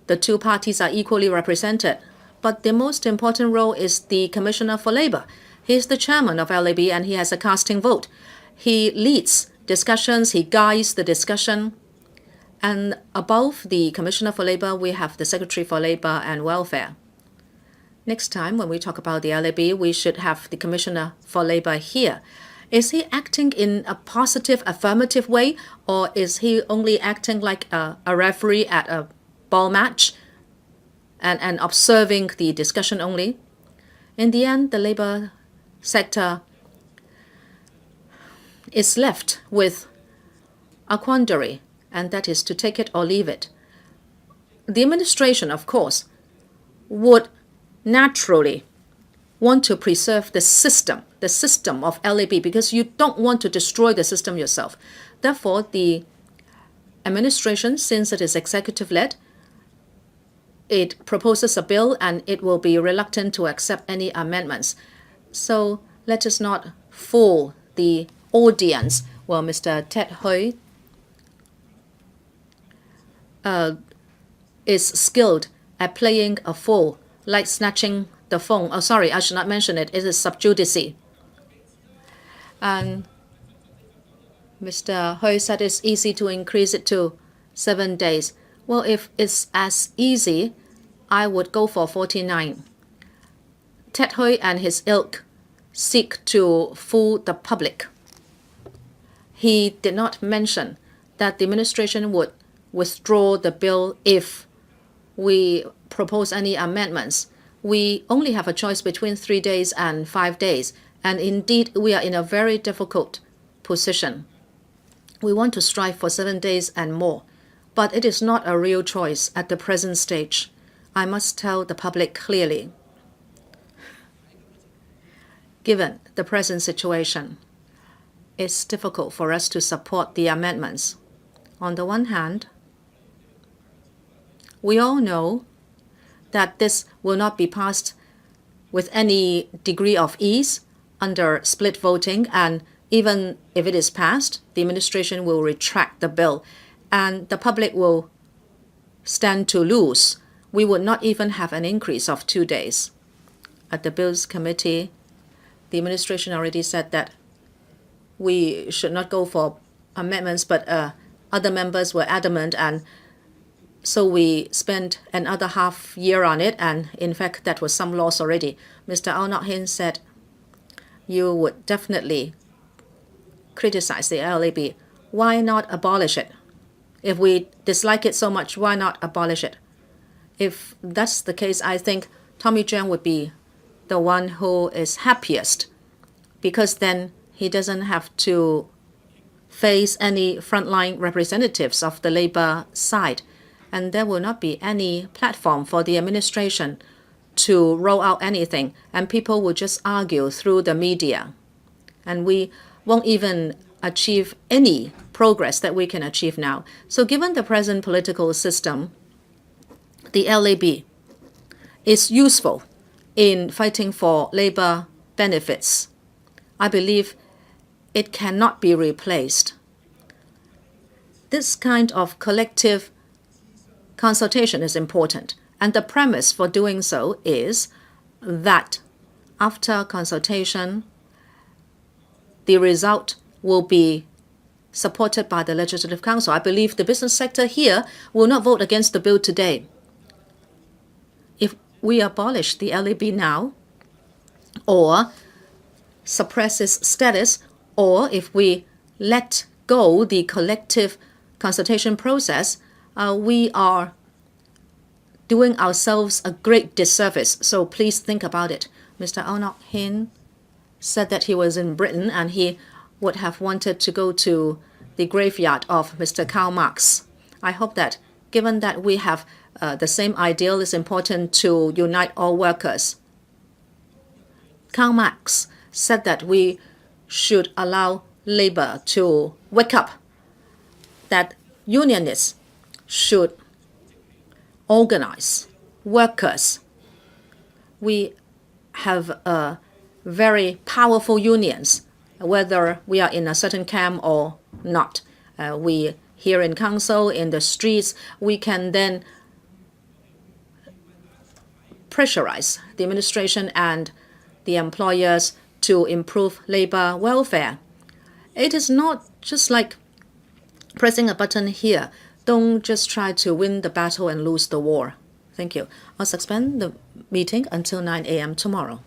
the two parties are equally represented. But the most important role is the Commissioner for Labor. He is the chairman of LAB, and he has a casting vote. He leads discussions, he guides the discussion. And above the Commissioner for Labor, we have the Secretary for Labor and Welfare. Next time, when we talk about the LAB, we should have the Commissioner for Labor here. Is he acting in a positive, affirmative way, or is he only acting like a referee at a ball match and observing the discussion only? In the end, the labor sector is left with a quandary, and that is to take it or leave it. The administration, of course, would naturally want to preserve the system of LAB, because you don't want to destroy the system yourself. Therefore, the administration, since it is executive-led, it proposes a bill and it will be reluctant to accept any amendments. So let us not fool the audience. Well, Mr. Ted Hui is skilled at playing a fool, like snatching the phone. Oh, sorry, I should not mention it. It is sub judice. And Mr. Hui said it's easy to increase it to 7 days. Well, if it's as easy, I would go for 49. Ted Hui and his ilk seek to fool the public. He did not mention that the administration would withdraw the bill if we propose any amendments. We only have a choice between 3 days and 5 days, and indeed we are in a very difficult position. We want to strive for 7 days and more, but it is not a real choice at the present stage. I must tell the public clearly. Given the present situation, it's difficult for us to support the amendments. On the one hand, we all know that this will not be passed with any degree of ease under split voting, and even if it is passed, the administration will retract the bill, and the public will stand to lose. We would not even have an increase of 2 days. At the Bills Committee, the administration already said that we should not go for amendments, but other members were adamant, and so we spent another half year on it, and in fact that was some loss already. Mr. Ao Nok Hin said you would definitely criticize the LAB. Why not abolish it? If we dislike it so much, why not abolish it? If that's the case, I think Tommy Cheung would be the one who is happiest, because then he doesn't have to face any frontline representatives of the labor side, and there will not be any platform for the administration to roll out anything, and people will just argue through the media, and we won't even achieve any progress that we can achieve now. So given the present political system, the LAB is useful in fighting for labor benefits. I believe it cannot be replaced. This kind of collective consultation is important. And the premise for doing so is that after consultation, the result will be supported by the Legislative Council. I believe the business sector here will not vote against the bill today. If we abolish the LAB now, or suppress its status, or if we let go the collective consultation process, we are doing ourselves a great disservice. So please think about it. Mr. Aunok Hin said that he was in Britain and he would have wanted to go to the graveyard of Mr. Karl Marx. I hope that, given that we have the same ideal, it's important to unite all workers. Karl Marx said that we should allow labor to wake up, that unionists should organize workers. We have very powerful unions, whether we are in a certain camp or not. We here in council, in the streets, we can then pressurize the administration and the employers to improve labor welfare. It is not just like pressing a button here. Don't just try to win the battle and lose the war. Thank you. I'll suspend the meeting until 9 a.m. tomorrow.